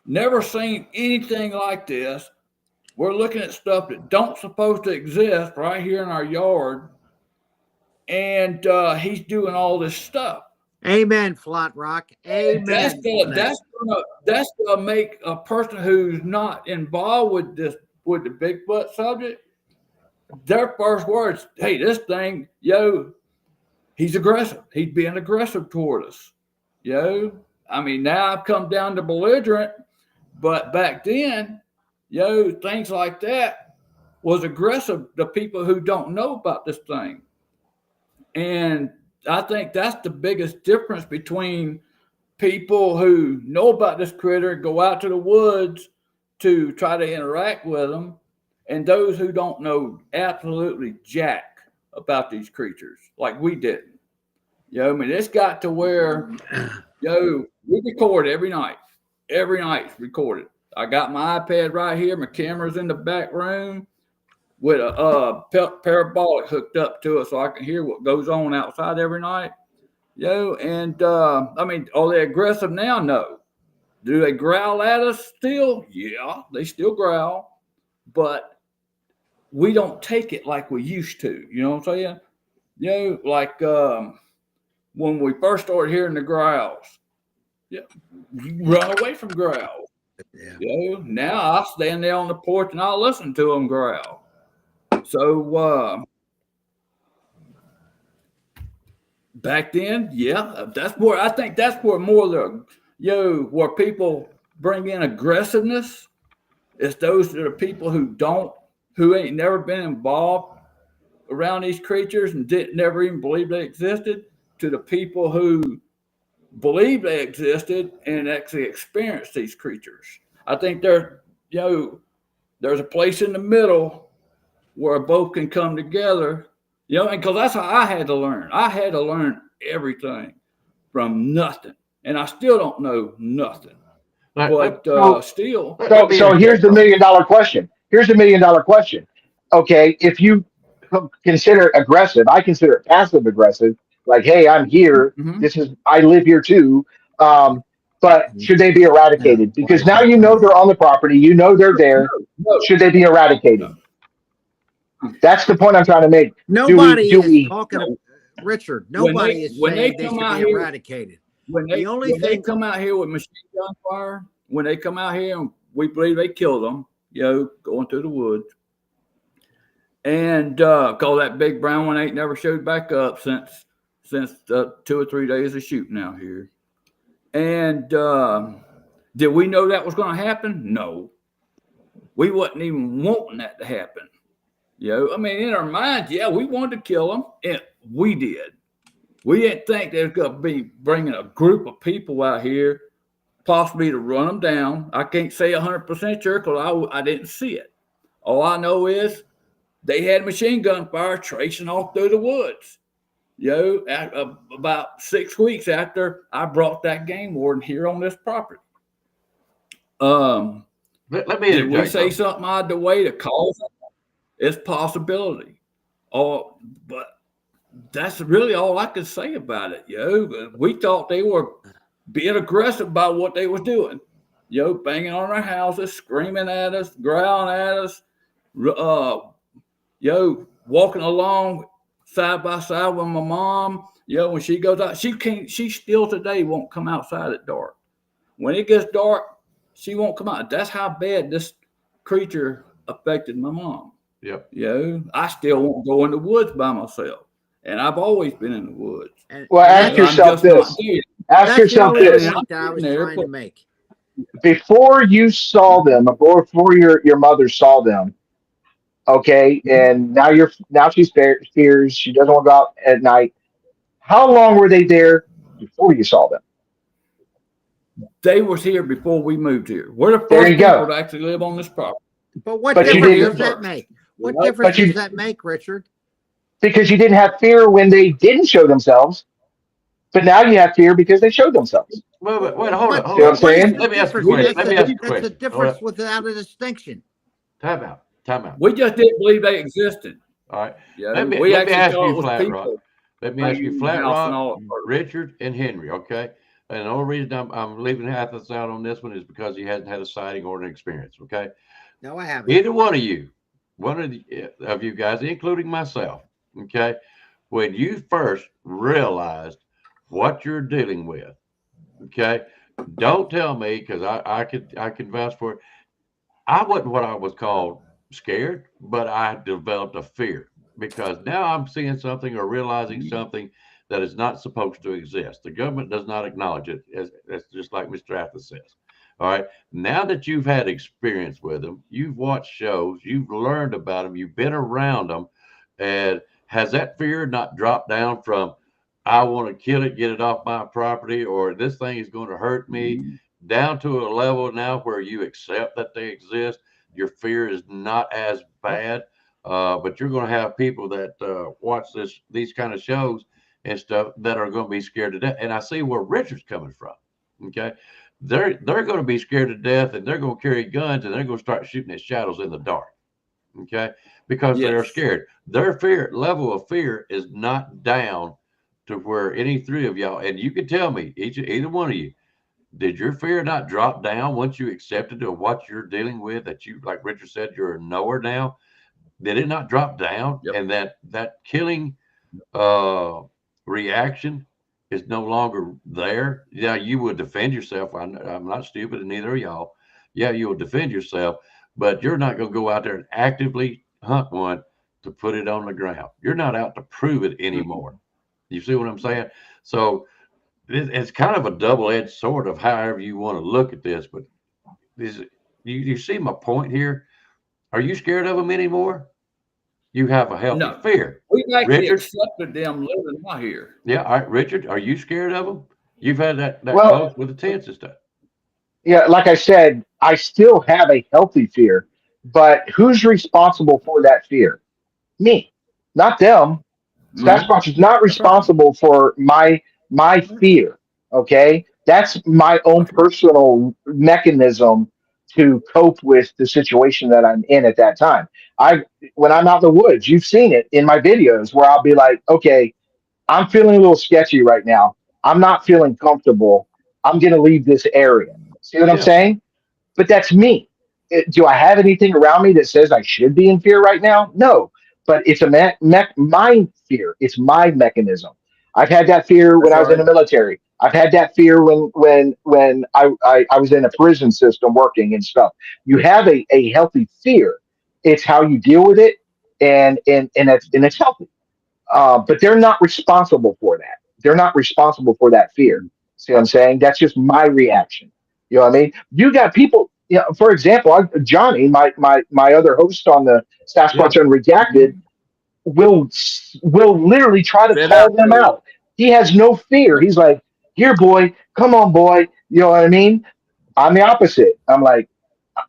Speaker 3: Never seen anything like this. We're looking at stuff that don't supposed to exist right here in our yard. And he's doing all this stuff.
Speaker 4: Amen, Flat Rock. Amen.
Speaker 3: That's gonna make a person who's not involved with the Bigfoot subject, their first words, hey, this thing, he's aggressive. He's being aggressive toward us. I mean, now I've come down to belligerent, but back then, things like that was aggressive to people who don't know about this thing. And I think that's the biggest difference between people who know about this critter, go out to the woods to try to interact with them, and those who don't know absolutely jack about these creatures like we didn't. I mean, it's got to where, we record every night. Every night's recorded. I got my iPad right here. My camera's in the back room with a parabolic hooked up to it so I can hear what goes on outside every night. And I mean, are they aggressive now? No. Do they growl at us still? Yeah, they still growl, but we don't take it like we used to. You know what I'm saying? Like when we first started hearing the growls, you run away from growls. Now I stand there on the porch and I'll listen to them growl. So back then, that's where I think that's where more the where people bring in aggressiveness. It's those that are people who ain't never been involved around these creatures and never even believe they existed, to the people who believe they existed and actually experienced these creatures. I think there's a place in the middle where both can come together, and because that's how I had to learn. I had to learn everything from nothing, and I still don't know nothing. But still.
Speaker 6: So here's the $1 million question. Okay, if you consider it aggressive, I consider it passive aggressive. Like, hey, I'm here.
Speaker 3: Mm-hmm.
Speaker 6: I live here too. But should they be eradicated? Because now they're on the property. They're there. Should they be eradicated? That's the point I'm trying to make.
Speaker 4: Nobody is talking, Richard. Nobody is saying they should be eradicated.
Speaker 3: When they come out here with machine gun fire, when they come out here and we believe they killed them, going through the woods. And call that big brown one ain't never showed back up since 2 or 3 days of shooting out here. And did we know that was going to happen? No. We wasn't even wanting that to happen. I mean, in our minds, we wanted to kill them, and we did. We didn't think they was going to be bringing a group of people out here, possibly to run them down. I can't say 100% sure because I didn't see it. All I know is they had machine gun fire tracing off through the woods. About 6 weeks after I brought that game warden here on this property.
Speaker 1: Let me
Speaker 3: did we say something out of the way to cause it? It's possibility. But that's really all I could say about it. We thought they were being aggressive about what they were doing. Banging on our houses, screaming at us, growling at us. Walking along side by side with my mom. When she goes out, she still today won't come outside at dark. When it gets dark, she won't come out. That's how bad this creature affected my mom.
Speaker 1: Yep.
Speaker 3: I still won't go in the woods by myself. And I've always been in the woods.
Speaker 6: Well, ask yourself this. Ask
Speaker 4: That's the
Speaker 6: yourself
Speaker 4: only
Speaker 6: this:
Speaker 4: point that I was
Speaker 3: There,
Speaker 4: trying to make.
Speaker 6: before you saw them, or before your mother saw them, okay, and now she's fears she doesn't want to go out at night. How long were they there before you saw them?
Speaker 3: they was here before we moved here. We're the
Speaker 6: There
Speaker 3: first
Speaker 6: you
Speaker 3: people
Speaker 6: go.
Speaker 3: to actually live on this property.
Speaker 4: But what
Speaker 6: But
Speaker 3: They
Speaker 6: you
Speaker 3: were
Speaker 4: difference
Speaker 3: here
Speaker 6: didn't,
Speaker 4: does that
Speaker 3: first.
Speaker 4: make? What
Speaker 3: Right?
Speaker 4: difference
Speaker 6: but
Speaker 4: does
Speaker 6: you
Speaker 4: that make, Richard?
Speaker 6: because you didn't have fear when they didn't show themselves, but now you have fear because they showed themselves.
Speaker 1: Wait, hold up,
Speaker 4: But
Speaker 6: See
Speaker 1: hold
Speaker 6: what I'm
Speaker 1: up.
Speaker 4: what is
Speaker 6: saying?
Speaker 4: the
Speaker 1: Let me ask you a
Speaker 4: difference?
Speaker 3: We
Speaker 1: question.
Speaker 3: just
Speaker 1: Let me ask you a
Speaker 4: That's a
Speaker 1: question. Hold
Speaker 4: difference
Speaker 1: up.
Speaker 4: without a distinction.
Speaker 1: Time out. Time out.
Speaker 3: We just didn't believe they existed.
Speaker 1: All right.
Speaker 3: Yeah,
Speaker 1: Let me
Speaker 3: we
Speaker 1: let me
Speaker 3: actually
Speaker 1: ask
Speaker 3: thought
Speaker 1: you,
Speaker 3: it was
Speaker 1: Flat Rock.
Speaker 3: people
Speaker 1: Let me ask
Speaker 3: banging
Speaker 1: you,
Speaker 3: in the
Speaker 1: Flat
Speaker 3: house and
Speaker 1: Rock,
Speaker 3: all at first.
Speaker 1: Richard, and Henry. Okay. And the only reason I'm leaving Hathis out on this one is because he hasn't had a sighting or an experience. Okay.
Speaker 4: No, I haven't.
Speaker 1: Either one of you, of you guys, including myself. Okay. When you first realized what you're dealing with, okay, don't tell me because I can vouch for it. I wasn't what I was called scared, but I developed a fear because now I'm seeing something or realizing something that is not supposed to exist. The government does not acknowledge it, as just like Mr. Athens says. All right. Now that you've had experience with them, you've watched shows, you've learned about them, you've been around them, and has that fear not dropped down from I want to kill it, get it off my property, or this thing is going to hurt me, down to a level now where you accept that they exist. Your fear is not as bad, but you're going to have people that watch these kind of shows and stuff that are going to be scared to death. And I see where Richard's coming from. Okay, they're going to be scared to death, and they're going to carry guns, and they're going to start shooting at shadows in the dark. Okay, because they are
Speaker 3: Yes.
Speaker 1: scared. Their fear level of fear is not down to where any three of y'all, and you can tell me either one of you, did your fear not drop down once you accepted of what you're dealing with? That you, like Richard said, you're a knower now. Did it not drop down?
Speaker 3: Yep.
Speaker 1: And that killing uh, reaction is no longer there. Yeah, you would defend yourself. I'm not stupid, and neither are y'all. Yeah, you will defend yourself, but you're not going to go out there and actively hunt one to put it on the ground. You're not out to prove it anymore. You see what I'm saying? So it's kind of a double-edged sword of however you want to look at this. But you see my point here? Are you scared of them anymore? You have a healthy
Speaker 3: No.
Speaker 1: fear.
Speaker 3: We've actually
Speaker 1: Richard?
Speaker 3: accepted them living out here.
Speaker 1: Yeah, all right, Richard, are you scared of them? You've had that
Speaker 6: Well,
Speaker 1: close with the tents and stuff.
Speaker 6: yeah, like I said, I still have a healthy fear, but who's responsible for that fear? Me, not them.
Speaker 3: Right.
Speaker 6: Sasquatch is not
Speaker 3: That's right.
Speaker 6: responsible for my fear. Okay, that's my own
Speaker 3: That's right.
Speaker 6: personal mechanism to cope with the situation that I'm in at that time. I when I'm out in the woods, you've seen it in my videos where I'll be like, okay, I'm feeling a little sketchy right now. I'm not feeling comfortable. I'm going to leave this area. See what I'm
Speaker 1: Yeah,
Speaker 6: saying? But that's me. Do I have anything around me that says I should be in fear right now? No, but it's a my fear. It's my mechanism. I've had that fear when
Speaker 3: That's
Speaker 6: I was in
Speaker 3: right.
Speaker 6: the military. I've had that fear when I was in a prison system working and stuff. You have a healthy fear. It's how you deal with it, and it's healthy. But they're not responsible for that. They're not responsible for that fear. See what I'm saying? That's just my reaction. You know what I mean? You got people. You know, for example, Johnny, my other host on the
Speaker 1: yeah,
Speaker 6: Sasquatch Unredacted, will literally try to
Speaker 3: Fit out
Speaker 6: call them
Speaker 3: code.
Speaker 6: out. He has no fear.
Speaker 3: Yep.
Speaker 6: He's like, "Here, boy, come on, boy." You know what I mean? I'm the opposite. I'm like,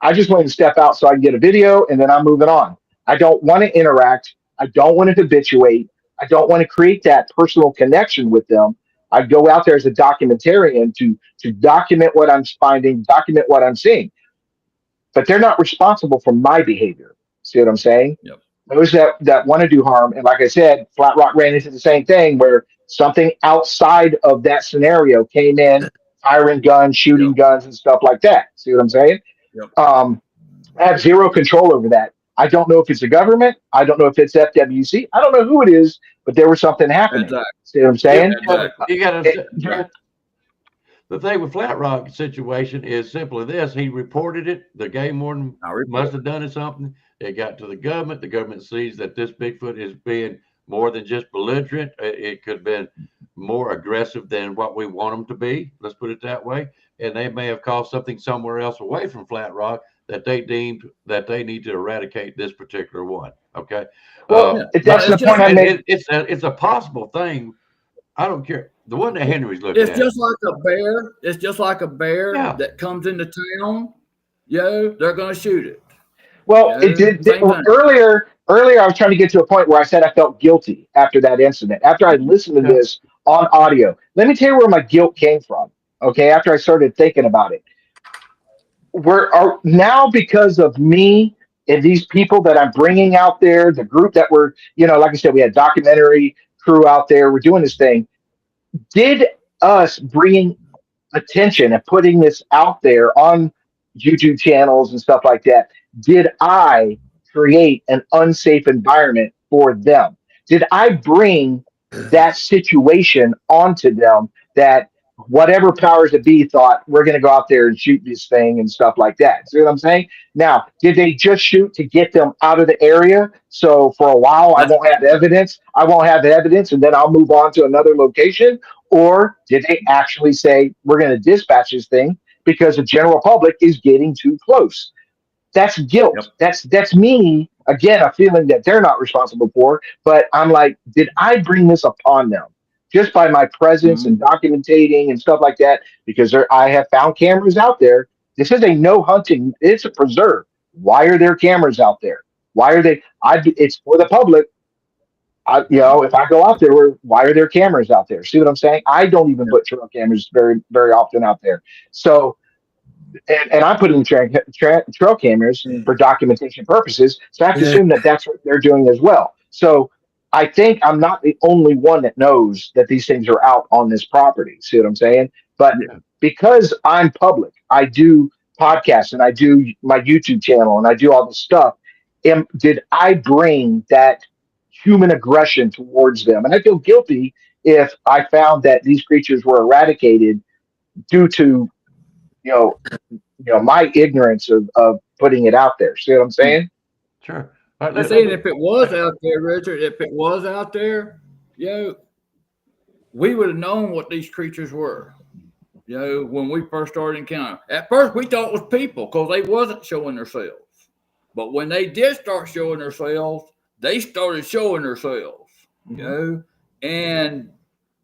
Speaker 6: I just wanted to step out so I can get a video and then I'm moving on. I don't want to interact. I don't want to habituate. I don't want to create that personal connection with them. I go out there as a documentarian to document what I'm finding, document what I'm seeing. But they're not responsible for my behavior. See what I'm saying?
Speaker 3: Yep.
Speaker 6: Those that want to do harm, and like I said, Flat Rock ran into the same thing where something outside of that scenario came in, firing guns, shooting
Speaker 3: Yep.
Speaker 6: guns, and stuff like that. See what I'm saying?
Speaker 3: Yep.
Speaker 6: I have zero control over that. I don't know if it's the government. I don't know if it's FWC. I don't know who it is, but there was something happening.
Speaker 3: Exactly.
Speaker 6: See what I'm
Speaker 1: yeah.
Speaker 6: saying?
Speaker 3: Exactly.
Speaker 1: You got to
Speaker 6: It,
Speaker 1: understand.
Speaker 3: Right.
Speaker 1: The thing with Flat Rock situation is simply this: he reported it. The game warden
Speaker 3: I report.
Speaker 1: must have done it something. It got to the government. The government sees that this Bigfoot is being more than just belligerent. It could have been more aggressive than what we want them to be. Let's put it that way. And they may have caused something somewhere else away from Flat Rock that they deemed that they need to eradicate this particular one. Okay.
Speaker 6: Well,
Speaker 3: Yeah.
Speaker 6: that's the point I made.
Speaker 1: It's a possible thing. I don't care. The one that Henry's looking
Speaker 3: It's
Speaker 1: at.
Speaker 3: just like a bear. It's just like a bear
Speaker 1: Yeah.
Speaker 3: that comes into town. They're going to shoot it.
Speaker 6: Well, it did earlier. Earlier, I was trying to get to a point where I said I felt guilty after that incident. After I listened to this on audio, let me tell you where my guilt came from. Okay, after I started thinking about it, now because of me and these people that I'm bringing out there, the group that we're, like I said, we had documentary crew out there. We're doing this thing. Did us bringing attention and putting this out there on YouTube channels and stuff like that, did I create an unsafe environment for them? Did I bring that situation onto them that whatever powers that be thought we're going to go out there and shoot this thing and stuff like that? See what I'm saying? Now, did they just shoot to get them out of the area? So for a while, I won't have evidence. And then I'll move on to another location. Or did they actually say, we're going to dispatch this thing because the general public is getting too close? That's guilt. Yep. That's me, again, a feeling that they're not responsible for. But I'm like, did I bring this upon them just by my presence and documenting and stuff like that? Because I have found cameras out there. This is a no hunting. It's a preserve. Why are there cameras out there? Why are they? It's for the public. If I go out there, why are there cameras out there? See what I'm saying? I don't even put trail cameras very, very often out there. So, and I'm putting trail cameras for documentation purposes. So I have to assume that that's what they're doing as well. So I think I'm not the only one that knows that these things are out on this property. See what I'm saying? But because I'm public, I do podcasts and I do my YouTube channel and I do all this stuff. Did I bring that human aggression towards them? And I feel guilty if I found that these creatures were eradicated due to, my ignorance of putting it out there. See what I'm saying?
Speaker 1: Sure.
Speaker 3: I'm saying if it was out there, Richard, we would have known what these creatures were. When we first started encountering. At first, we thought it was people because they wasn't showing themselves. But when they did start showing themselves, they started showing themselves, and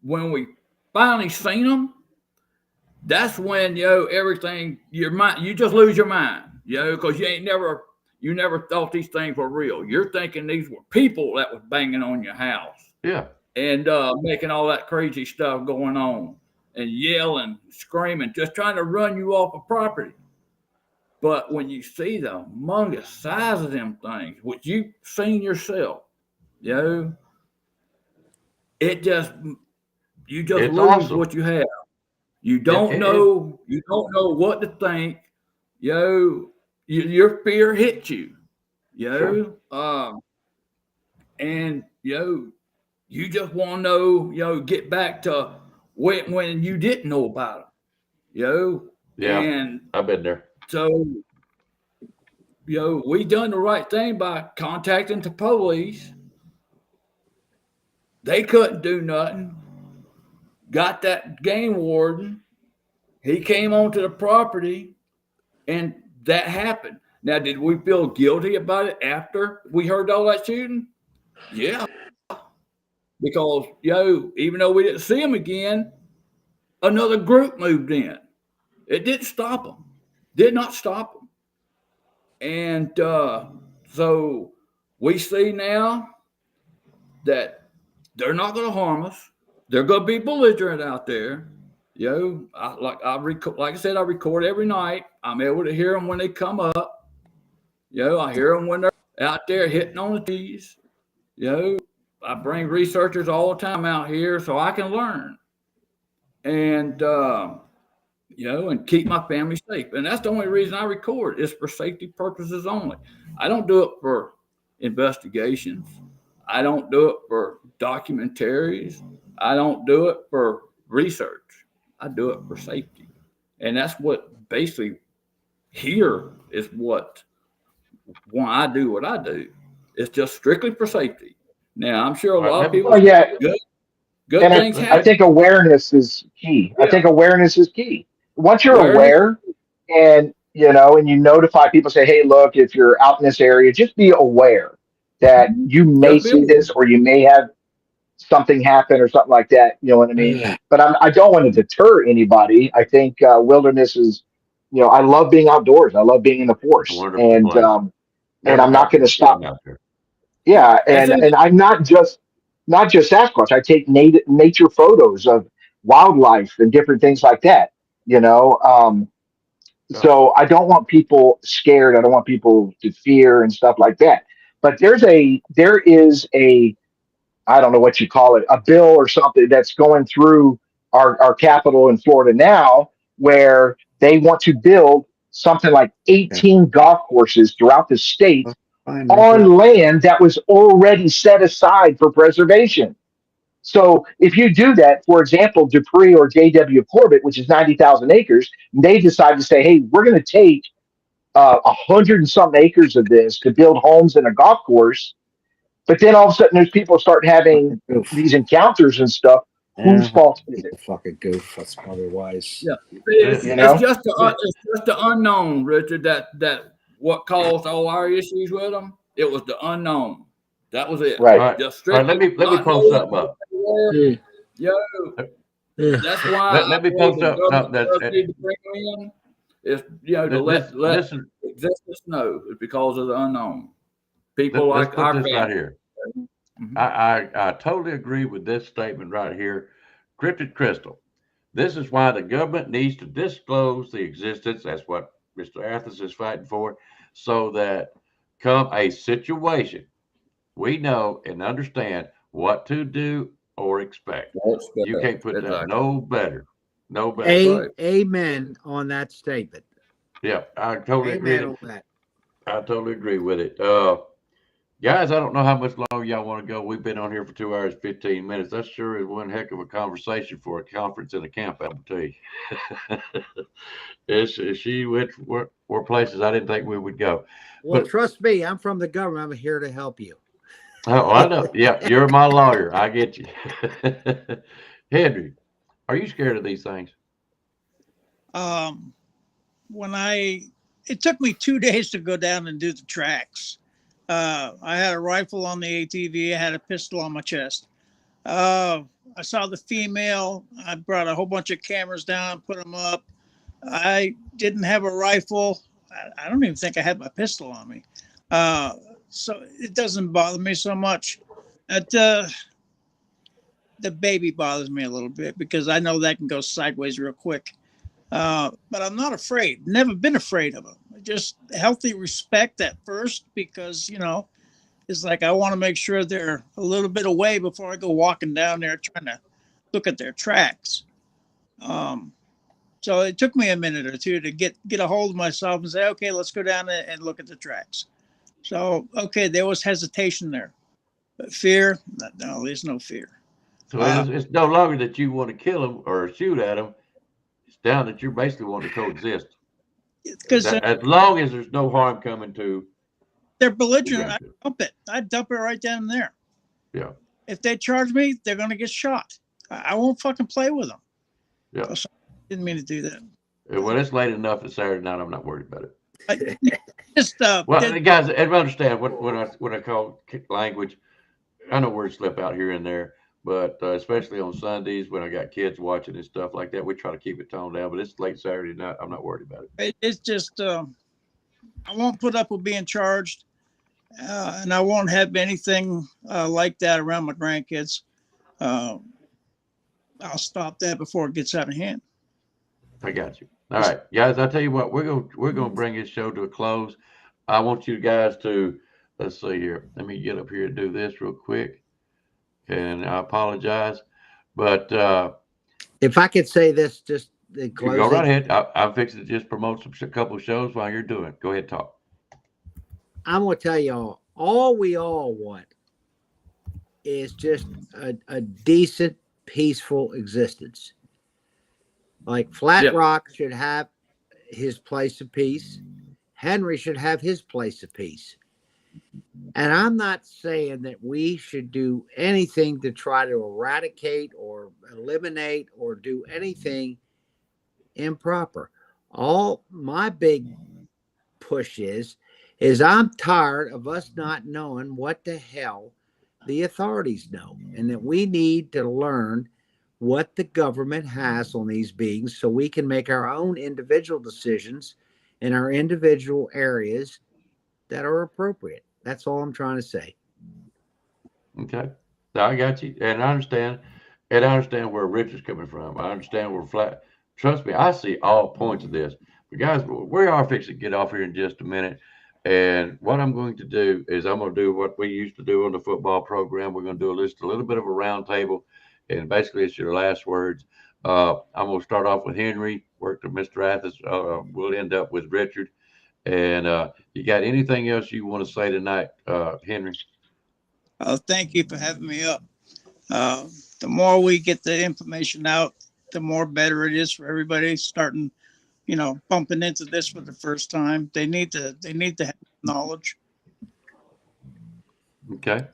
Speaker 3: when we finally seen them, that's when, everything, your mind, you just lose your mind, because you never thought these things were real. You're thinking these were people that was banging on your house.
Speaker 1: Yeah.
Speaker 3: And making all that crazy stuff going on and yelling, screaming, just trying to run you off a property. But when you see the humongous size of them things, which you've seen yourself, you just lose awesome. What you have. You don't know what to think. Your fear hits you. And you just want to know, get back to when you didn't know about them.
Speaker 1: Yeah.
Speaker 3: And
Speaker 1: I've been there.
Speaker 3: So, we done the right thing by contacting the police. They couldn't do nothing. Got that game warden. He came onto the property, and that happened. Now, did we feel guilty about it after we heard all that shooting? Yeah. Because, even though we didn't see him again, another group moved in. It didn't stop them. Did not stop them. And so we see now that they're not going to harm us. They're going to be belligerent out there. Like I said, I record every night. I'm able to hear them when they come up. I hear them when they're out there hitting on the trees. I bring researchers all the time out here so I can learn. And and keep my family safe. And that's the only reason I record. It's for safety purposes only. I don't do it for investigations. I don't do it for documentaries. I don't do it for research. I do it for safety. And that's what basically here is why I do what I do. It's just strictly for safety. Now, I'm sure a lot of people.
Speaker 6: Oh, yeah.
Speaker 3: Good
Speaker 6: And
Speaker 3: things
Speaker 6: I
Speaker 3: happen.
Speaker 6: think awareness is key. I
Speaker 3: Yeah.
Speaker 6: think awareness is key. Once you're
Speaker 3: Awareness.
Speaker 6: aware, and and you notify people, say, hey, look, if you're out in this area, just be aware that you may
Speaker 3: Just be
Speaker 6: see
Speaker 3: aware.
Speaker 6: this, or you may have something happen or something like that. You know what I mean?
Speaker 4: Yeah.
Speaker 6: But I don't want to deter anybody. I think wilderness is, I love being outdoors. I love being in the
Speaker 1: It's a
Speaker 6: forest,
Speaker 1: wonderful
Speaker 6: and
Speaker 1: place.
Speaker 6: and
Speaker 1: Never
Speaker 6: I'm not
Speaker 1: got
Speaker 6: going to
Speaker 1: to get
Speaker 6: stop.
Speaker 1: out there.
Speaker 6: Yeah,
Speaker 3: I think
Speaker 6: and I'm not just Sasquatch. I take nature photos of wildlife and different things like that. You know,
Speaker 1: Yeah.
Speaker 6: so I don't want people scared. I don't want people to fear and stuff like that. But there is a I don't know what you call it, a bill or something that's going through our capital in Florida now, where they want to build something like 18 golf courses throughout the state
Speaker 4: Fine, right there.
Speaker 6: on land that was already set aside for preservation. So if you do that, for example, Dupree or J.W. Corbett, which is 90,000 acres, they decide to say, hey, we're going to take 100 and some acres of this to build homes and a golf course. But then all of a sudden, there's people start having
Speaker 4: Goof.
Speaker 6: these encounters and stuff. Whose
Speaker 4: Yeah,
Speaker 6: fault is it?
Speaker 4: a fucking goof. That's probably wise.
Speaker 3: yeah.
Speaker 6: You know?
Speaker 3: It's just the unknown, Richard. That what caused all our issues with them. It was the unknown. That was it.
Speaker 1: All
Speaker 6: Right.
Speaker 1: right.
Speaker 3: Just
Speaker 1: All right.
Speaker 3: strictly
Speaker 1: Let me
Speaker 3: not
Speaker 1: post
Speaker 3: knowing
Speaker 1: something up.
Speaker 3: where.
Speaker 4: Yeah.
Speaker 3: Yo,
Speaker 4: Yeah.
Speaker 3: that's why
Speaker 1: Let me
Speaker 3: I believe
Speaker 1: post
Speaker 3: the
Speaker 1: up something
Speaker 3: government
Speaker 1: that's
Speaker 3: does need to bring them in. Is to
Speaker 1: this.
Speaker 3: let
Speaker 1: Listen.
Speaker 3: existence know it's because of the unknown. People
Speaker 1: Let's
Speaker 3: like
Speaker 1: put
Speaker 3: our
Speaker 1: this right
Speaker 3: family.
Speaker 1: here.
Speaker 3: Mhm.
Speaker 1: I totally agree with this statement right here. Cryptid Crystal. This is why the government needs to disclose the existence. That's what Mr. Athens is fighting for, so that come a situation, we know and understand what to do or expect.
Speaker 3: That's
Speaker 1: You
Speaker 3: better.
Speaker 1: can't put that
Speaker 3: Exactly.
Speaker 1: no better. No better.
Speaker 3: That's right.
Speaker 4: Amen on that statement.
Speaker 1: Yeah, I totally
Speaker 4: Amen
Speaker 1: agree.
Speaker 4: on that.
Speaker 1: I totally agree with it. Guys, I don't know how much longer y'all want to go. We've been on here for 2 hours, 15 minutes. That sure is one heck of a conversation for a conference and a camp, I will tell you. She went were places I didn't think we would go.
Speaker 4: Well,
Speaker 1: But
Speaker 4: trust me, I'm from the government. I'm here to help you.
Speaker 1: oh, I know. Yeah, you're my lawyer. I get you. Henry, are you scared of these things?
Speaker 5: Um, it took me 2 days to go down and do the tracks. I had a rifle on the ATV. I had a pistol on my chest. Uh, I saw the female. I brought a whole bunch of cameras down, put them up. I didn't have a rifle. I don't even think I had my pistol on me. Uh, so it doesn't bother me so much. The baby bothers me a little bit because I know that can go sideways real quick. But I'm not afraid. Never been afraid of them. Just healthy respect at first because, it's like I want to make sure they're a little bit away before I go walking down there trying to look at their tracks. Um, so it took me a minute or two to get a hold of myself and say, okay, let's go down and look at the tracks. So, okay, there was hesitation there. But fear, no, there's no fear.
Speaker 1: So it's no longer that you want to kill them or shoot at them. It's down that you basically want to coexist.
Speaker 5: Because
Speaker 1: As long as there's no harm coming to
Speaker 5: they're
Speaker 1: the
Speaker 5: belligerent, I
Speaker 1: grandkids.
Speaker 5: dump it. I dump it right down there.
Speaker 1: Yeah,
Speaker 5: If they charge me, they're going to get shot. I won't fucking play with them.
Speaker 1: yeah.
Speaker 5: So, didn't mean to do that.
Speaker 1: When it's late enough, it's Saturday night. I'm not worried about it.
Speaker 5: Just
Speaker 1: Well, guys, and understand what I call language. I know words slip out here and there, but especially on Sundays when I got kids watching and stuff like that, we try to keep it toned down. But it's late Saturday night. I'm not worried about it.
Speaker 5: it's just I won't put up with being charged, and I won't have anything like that around my grandkids. I'll stop that before it gets out of hand.
Speaker 1: I got you. All right, guys. I tell you what, we're gonna bring this show to a close. I want you guys to let's see here. Let me get up here and do this real quick. And I apologize, but
Speaker 4: If I could say this, just in
Speaker 1: you go right
Speaker 4: closing,
Speaker 1: ahead. I'm fixing to just promote a couple of shows while you're doing it. Go ahead, talk.
Speaker 4: I'm going to tell y'all, all we all want is just a decent, peaceful existence. Like Flat
Speaker 3: Yep.
Speaker 4: Rock should have his place of peace. Henry should have his place of peace. And I'm not saying that we should do anything to try to eradicate or eliminate or do anything improper. All my big push is I'm tired of us not knowing what the hell the authorities know, and that we need to learn what the government has on these beings so we can make our own individual decisions in our individual areas that are appropriate. That's all I'm trying to say.
Speaker 1: Okay. No, I got you. And I understand where Richard's coming from. I understand where Flat. Trust me, I see all points of this. But guys, we are fixing to get off here in just a minute. And what I'm going to do is I'm going to do what we used to do on the football program. We're going to do a little bit of a round table, and basically it's your last words. I'm going to start off with Henry, work to Mr. Athens. We'll end up with Richard. And you got anything else you want to say tonight, Henry?
Speaker 5: Thank you for having me up. The more we get the information out, the more better it is for everybody starting, bumping into this for the first time. They need to have knowledge.
Speaker 1: Okay.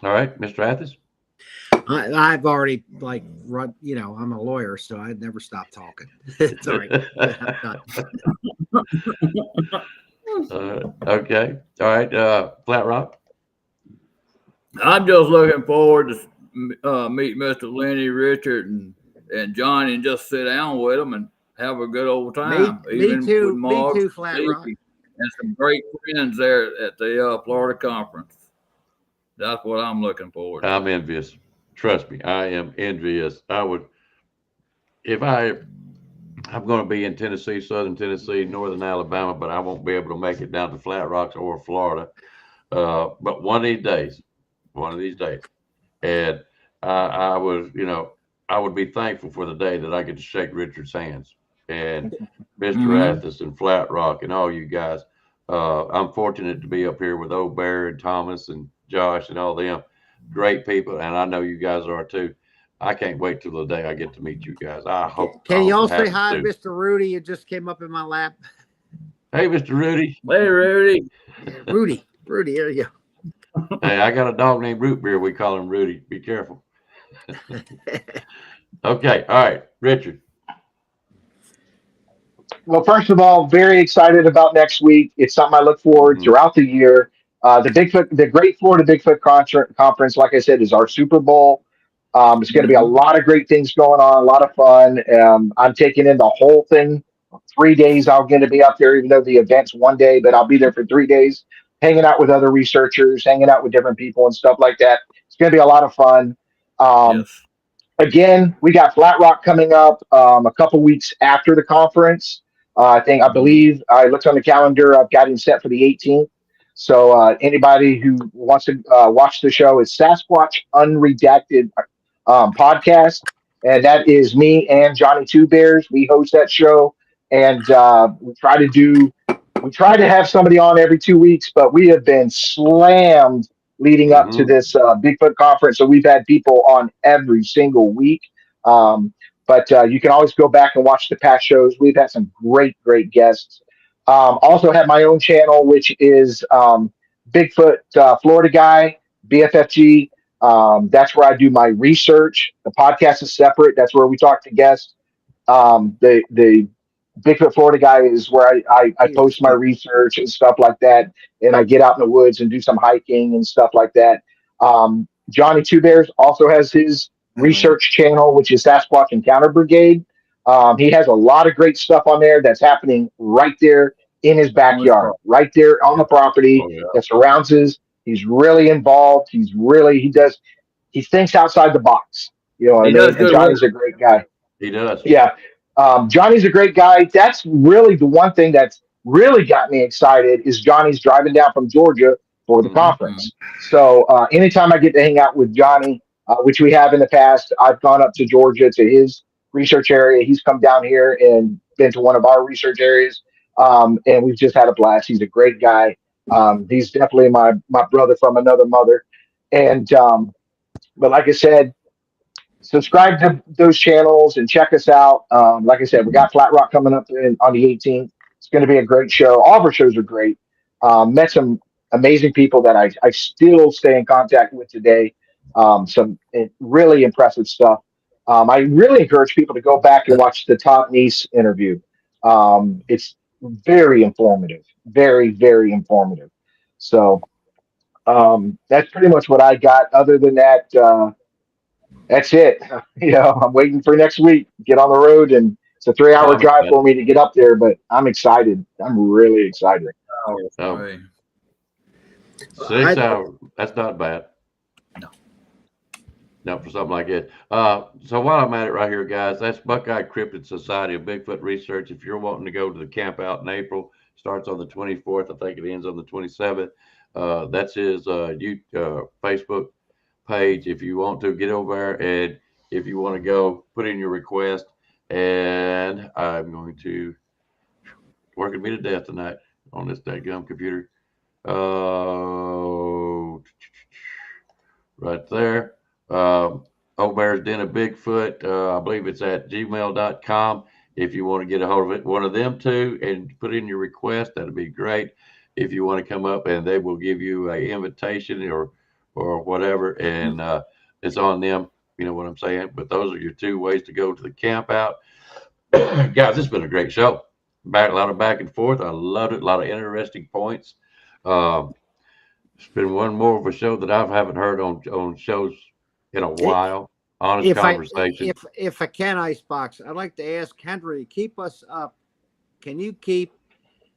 Speaker 1: All right, Mr. Athens.
Speaker 4: I've already run. I'm a lawyer, so I never stop talking. It's all right.
Speaker 1: Okay. All right. Flat Rock.
Speaker 3: I'm just looking forward to meet Mr. Lenny, Richard, and Johnny, and just sit down with them and have a good old time.
Speaker 4: Me too. Me too, Flat Rock.
Speaker 3: And some great friends there at the Florida conference. That's what I'm looking forward to.
Speaker 1: I'm envious. Trust me, I am envious. I'm going to be in Tennessee, Southern Tennessee, Northern Alabama, but I won't be able to make it down to Flat Rocks or Florida. But one of these days, and I would be thankful for the day that I get to shake Richard's hands and Mr. Athens and Flat Rock and all you guys. I'm fortunate to be up here with Old Bear and Thomas and Josh and all them. Great people, and I know you guys are too. I can't wait till the day I get to meet you guys. I hope.
Speaker 4: Can you all say hi to Mr. Rudy? It just came up in my lap.
Speaker 1: Hey, Mr. Rudy.
Speaker 3: Hey, Rudy.
Speaker 4: Rudy, there you
Speaker 1: go. Hey, I got a dog named Root Beer. We call him Rudy. Be careful. Okay, all right, Richard.
Speaker 6: Well, first of all, very excited about next week. It's something I look forward throughout the year. The Great Florida Bigfoot Conference, like I said, is our Super Bowl. It's going to be a lot of great things going on, a lot of fun. I'm taking in the whole thing. 3 days I'm going to be up there, even though the event's 1 day, but I'll be there for 3 days, hanging out with other researchers, hanging out with different people and stuff like that. It's going to be a lot of fun. Yes. Again, we got Flat Rock coming up a couple weeks after the conference. I believe I looked on the calendar. I've got it set for the 18th. So anybody who wants to watch the show, it's Sasquatch Unredacted podcast, and that is me and Johnny Two Bears. We host that show, and we try to have somebody on every 2 weeks, but we have been slammed leading up to this Bigfoot conference, so we've had people on every single week. But you can always go back and watch the past shows. We've had some great guests. Also have my own channel, which is Bigfoot Florida Guy, BFFG. That's where I do my research. The podcast is separate. That's where we talk to guests. The Bigfoot Florida Guy is where I post my research and stuff like that. And I get out in the woods and do some hiking and stuff like that. Johnny Two Bears also has his research channel, which is Sasquatch Encounter Brigade. He has a lot of great stuff on there that's happening right there in his backyard, right there on the property that surrounds his. He's really involved. He thinks outside the box. And Johnny's a great guy.
Speaker 1: He does.
Speaker 6: Yeah. Johnny's a great guy. That's really the one thing that's really got me excited is Johnny's driving down from Georgia for the conference. So anytime I get to hang out with Johnny, which we have in the past, I've gone up to Georgia to his research area. He's come down here and been to one of our research areas. And we've just had a blast. He's a great guy. He's definitely my brother from another mother. And, but like I said, subscribe to those channels and check us out. Like I said, we got Flat Rock coming up on the 18th. It's going to be a great show. All of our shows are great. Met some amazing people that I still stay in contact with today. Some really impressive stuff. I really encourage people to go back and watch the Todd Neese interview. It's very informative, very, very informative. So that's pretty much what I got. Other than that, that's it. I'm waiting for next week. Get on the road, and it's a 3 hour
Speaker 1: I'm
Speaker 6: drive for
Speaker 1: excited.
Speaker 6: me to get up there, but I'm excited. I'm really excited.
Speaker 1: Oh,
Speaker 3: Hey,
Speaker 1: 6 hours. That's not bad.
Speaker 3: No.
Speaker 1: No, for something like it. So while I'm at it right here, guys, that's Buckeye Cryptid Society of Bigfoot Research. If you're wanting to go to the Campout in April, starts on the 24th. I think it ends on the 27th. That's his Facebook page. If you want to get over there, and if you want to go, put in your request. And I'm going to working me to death tonight on this dadgum computer. Right there. Old Bear's Den of Bigfoot. I believe it's at gmail.com. If you want to get a hold of it, one of them two, and put in your request, that'd be great. If you want to come up, and they will give you a invitation or whatever, and it's on them. You know what I'm saying? But those are your two ways to go to the camp out. Guys, it's been a great show. A lot of back and forth. I loved it. A lot of interesting points. Um, it's been one more of a show that I haven't heard on shows in a while. Honest conversation.
Speaker 4: If I can, Icebox, I'd like to ask Henry, keep us up. Can you keep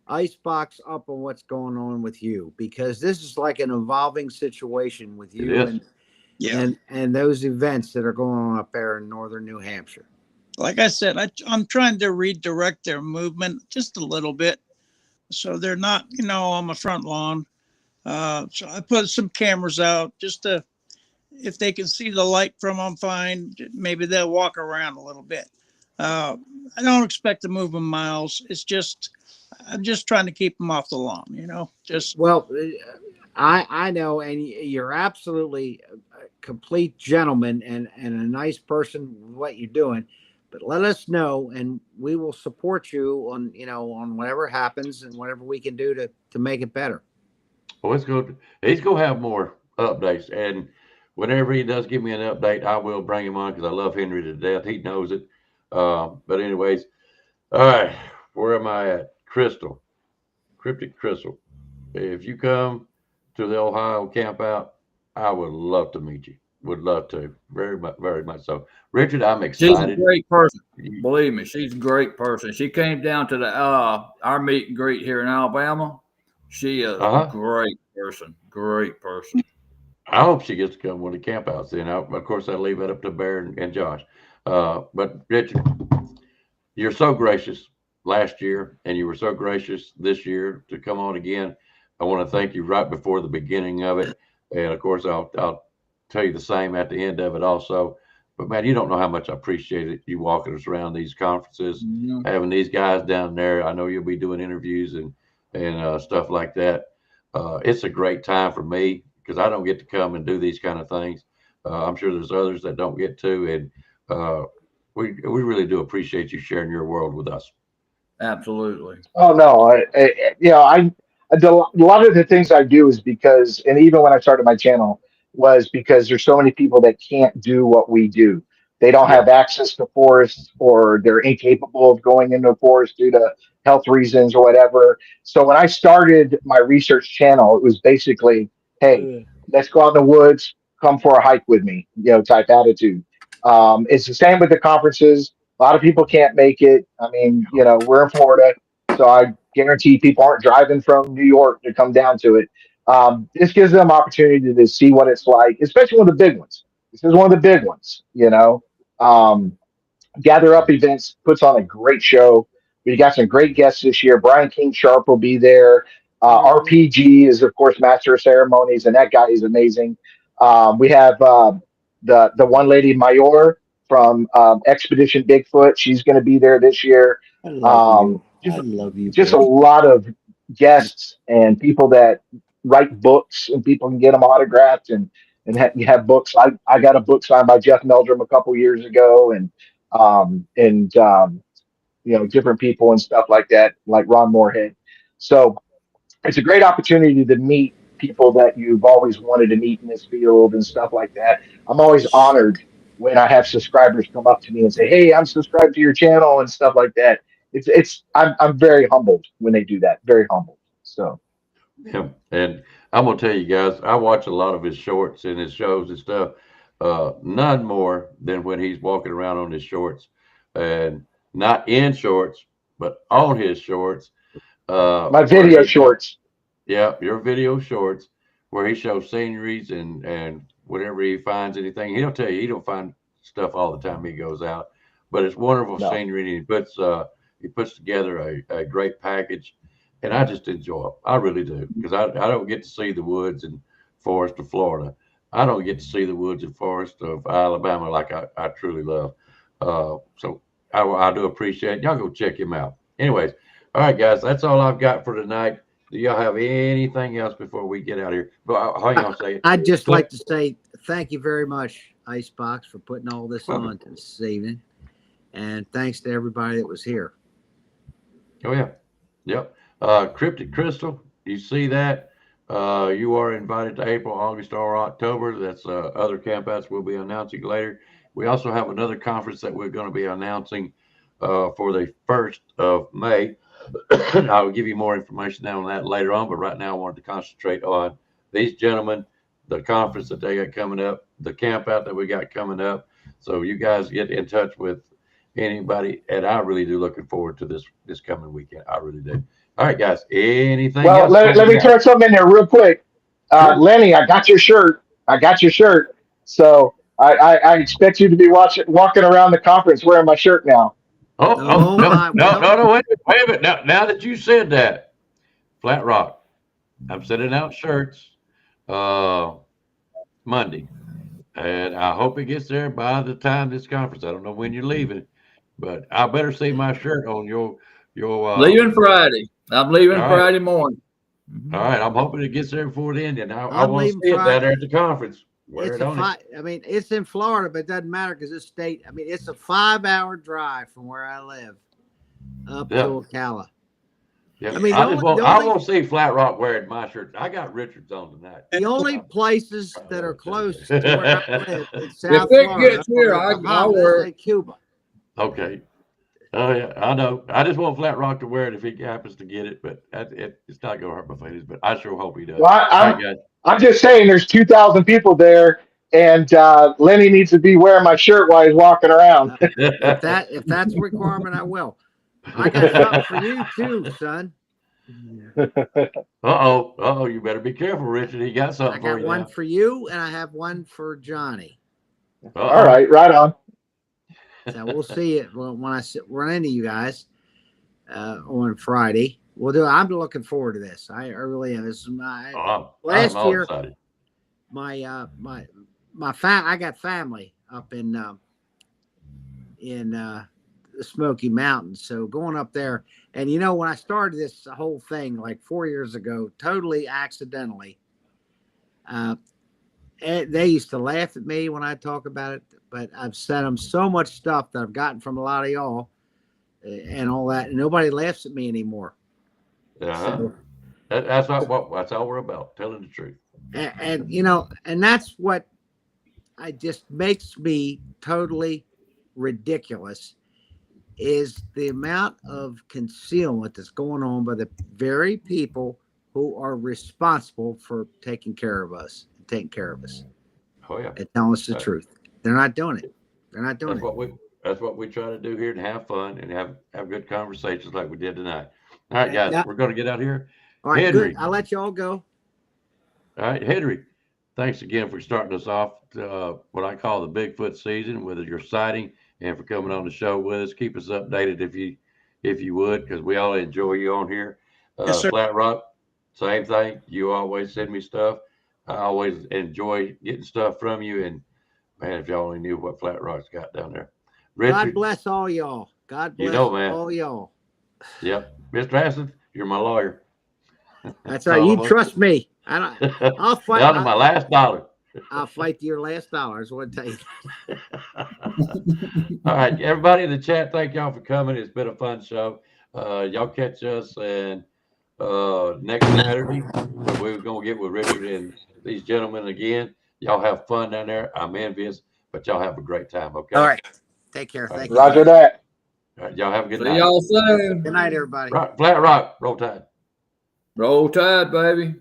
Speaker 4: Icebox up on what's going on with you? Because this is like an evolving situation with
Speaker 1: It
Speaker 4: you
Speaker 1: is.
Speaker 4: and those events that are going on up there in northern New Hampshire.
Speaker 5: Like I said, I'm trying to redirect their movement just a little bit, so they're not, on the front lawn. So I put some cameras out just to, if they can see the light from them, fine. Maybe they'll walk around a little bit. I don't expect to move them miles. I'm just trying to keep them off the lawn. Just
Speaker 4: Well, I know, and you're absolutely a complete gentleman and a nice person with what you're doing. But let us know, and we will support you on whatever happens and whatever we can do to make it better.
Speaker 1: Well, he's going to have more updates. And whenever he does give me an update, I will bring him on because I love Henry to death. He knows it. But anyways, all right, where am I at? Crystal, Cryptic Crystal. If you come to the Ohio Campout, I would love to meet you. Would love to. Very much so. Richard, I'm
Speaker 3: she's a
Speaker 1: excited.
Speaker 3: great person. Believe me, she's a great person. She came down to the our meet and greet here in Alabama. She is a
Speaker 1: Uh-huh.
Speaker 3: great person. Great person.
Speaker 1: I hope she gets to come when the campouts. Then, of course, I leave that up to Bear and Josh. But Richard, you're so gracious last year, and you were so gracious this year to come on again. I want to thank you right before the beginning of it, and of course, I'll tell you the same at the end of it also. But man, you don't know how much I appreciate it. You walking us around these conferences,
Speaker 3: Mhm.
Speaker 1: having these guys down there. I know you'll be doing interviews and stuff like that. It's a great time for me because I don't get to come and do these kind of things. I'm sure there's others that don't get to, and we really do appreciate you sharing your world with us.
Speaker 3: Absolutely.
Speaker 6: Oh no, I do, a lot of the things I do is because, and even when I started my channel, was because there's so many people that can't do what we do. They don't
Speaker 1: Yeah.
Speaker 6: have access to forests, or they're incapable of going into a forest due to health reasons or whatever. So when I started my research channel, it was basically, hey, let's go out in the woods, come for a hike with me, type attitude. It's the same with the conferences. A lot of people can't make it. I mean, we're in Florida, so I guarantee people aren't driving from New York to come down to it. This gives them opportunity to see what it's like, especially one of the big ones. This is one of the big ones. Gather Up Events puts on a great show. We got some great guests this year. Brian King Sharp will be there. RPG is, of course, Master of Ceremonies, and that guy is amazing. We have the one lady Mayor from Expedition Bigfoot. She's going to be there this year.
Speaker 4: I love you. I love you,
Speaker 6: Just a
Speaker 4: baby.
Speaker 6: lot of guests and people that write books, and people can get them autographed and have books. I got a book signed by Jeff Meldrum a couple years ago, and different people and stuff like that, like Ron Moorhead. So it's a great opportunity to meet people that you've always wanted to meet in this field and stuff like that. I'm always honored when I have subscribers come up to me and say, "Hey, I'm subscribed to your channel," and stuff like that. I'm very humbled when they do that. Very humbled. So
Speaker 1: Yeah, and I'm gonna tell you guys, I watch a lot of his shorts and his shows and stuff. None more than when he's walking around on his shorts, and not in shorts, but on his shorts.
Speaker 6: my
Speaker 1: Where
Speaker 6: video
Speaker 1: he shows,
Speaker 6: shorts.
Speaker 1: yeah, your video shorts, where he shows sceneries and whatever he finds anything. He'll tell you he don't find stuff all the time he goes out, but it's wonderful
Speaker 6: No.
Speaker 1: scenery, and he puts together a great package. And I just enjoy it. I really do, because I don't get to see the woods and forest of Florida. I don't get to see the woods and forest of Alabama like I truly love. So I do appreciate it. Y'all go check him out. Anyways, all right, guys, that's all I've got for tonight. Do y'all have anything else before we get out of here? But hang on a second.
Speaker 4: I'd just like to say thank you very much, Icebox, for putting all this
Speaker 1: Welcome.
Speaker 4: on this evening. And thanks to everybody that was here.
Speaker 1: Oh, yeah. Yep. Cryptic Crystal, you see that? You are invited to April, August, or October. That's other campouts we'll be announcing later. We also have another conference that we're going to be announcing for the 1st of May. I will give you more information on that later on, but right now I wanted to concentrate on these gentlemen, the conference that they got coming up, the campout that we got coming up. So you guys get in touch with anybody, and I really do looking forward to this coming weekend. I really do. All right, guys. Anything
Speaker 6: Well,
Speaker 1: else?
Speaker 6: let me throw something in there real quick.
Speaker 1: Sure.
Speaker 6: Lenny, I got your shirt. So I expect you to be walking around the conference wearing my shirt now.
Speaker 1: No, wait a minute. Now that you said that, Flat Rock, I'm sending out shirts Monday, and I hope it gets there by the time this conference. I don't know when you're leaving, but I better see my shirt on your
Speaker 3: leaving Friday. I'm leaving
Speaker 1: all right.
Speaker 3: Friday morning.
Speaker 1: All right, I'm hoping it gets there before then, and I
Speaker 4: I'm
Speaker 1: want to
Speaker 4: leaving
Speaker 1: see it down
Speaker 4: Friday.
Speaker 1: there at the conference. Wear
Speaker 4: It's
Speaker 1: it on it.
Speaker 4: I mean, it's in Florida, but it doesn't matter because it's state. I mean, it's a 5-hour drive from where I live up to Ocala.
Speaker 1: Yeah,
Speaker 4: I mean,
Speaker 1: I want to see Flat Rock wearing my shirt. I got Richards on tonight.
Speaker 4: The only places that are close to where I live in South
Speaker 3: If it
Speaker 4: Florida
Speaker 3: gets here,
Speaker 4: are the
Speaker 3: I'll
Speaker 4: Bahamas
Speaker 3: wear it.
Speaker 4: and Cuba.
Speaker 1: Okay. Oh yeah, I know. I just want Flat Rock to wear it if he happens to get it, but it's not gonna hurt my feelings. But I sure hope he does.
Speaker 6: Well,
Speaker 1: All right, guys.
Speaker 6: I'm just saying there's 2,000 people there, and Lenny needs to be wearing my shirt while he's walking around.
Speaker 4: If that's a requirement, I will. I got something for you too, son.
Speaker 1: Uh-oh, you better be careful, Richard. He got
Speaker 4: I
Speaker 1: something for
Speaker 4: got
Speaker 1: you
Speaker 4: one
Speaker 1: now.
Speaker 4: for you, and I have one for Johnny.
Speaker 6: All right on.
Speaker 4: So we'll see it when I run into you guys on Friday. We'll do. I'm looking forward to this. I really am. This is my last
Speaker 1: I'm
Speaker 4: year.
Speaker 1: excited.
Speaker 4: I got family up in the Smoky Mountains, so going up there. And you know, when I started this whole thing like 4 years ago, totally accidentally, they used to laugh at me when I talk about it. But I've sent them so much stuff that I've gotten from a lot of y'all and all that, and nobody laughs at me anymore. So,
Speaker 1: that's all we're about, telling the truth.
Speaker 4: And you know, and that's what just makes me totally ridiculous is the amount of concealment that's going on by the very people who are responsible for taking care of us.
Speaker 1: Oh yeah,
Speaker 4: And telling us the truth. They're not doing it.
Speaker 1: That's what we try to do here, and have fun and have good conversations like we did tonight. All right, guys, we're going to get out here.
Speaker 4: All right,
Speaker 1: Henry,
Speaker 4: good. I'll let you all go.
Speaker 1: All right, Henry, thanks again for starting us off what I call the Bigfoot season with your sighting, and for coming on the show with us. Keep us updated if you would, because we all enjoy you on here.
Speaker 5: Yes, sir.
Speaker 1: Flat Rock, same thing. You always send me stuff. I always enjoy getting stuff from you, and man, if y'all only knew what Flat Rock's got down there. Richard,
Speaker 4: God bless all y'all. God bless all y'all.
Speaker 1: Yep. Mr. Hassan, you're my lawyer.
Speaker 4: That's right. You trust me. I'll fight.
Speaker 1: Down to my last dollar.
Speaker 4: I'll fight to your last dollar. I just want to tell you.
Speaker 1: All right, everybody in the chat, thank y'all for coming. It's been a fun show. Y'all catch us and next Saturday. But we're gonna get with Richard and these gentlemen again. Y'all have fun down there. I'm envious, but y'all have a great time. Okay.
Speaker 4: All right. Take care.
Speaker 1: All right.
Speaker 4: Thank you.
Speaker 6: Roger that.
Speaker 1: All right, y'all have a good
Speaker 3: See
Speaker 1: night.
Speaker 3: y'all soon.
Speaker 4: Good night, everybody.
Speaker 1: Flat Rock, roll tide.
Speaker 3: Roll Tide, baby.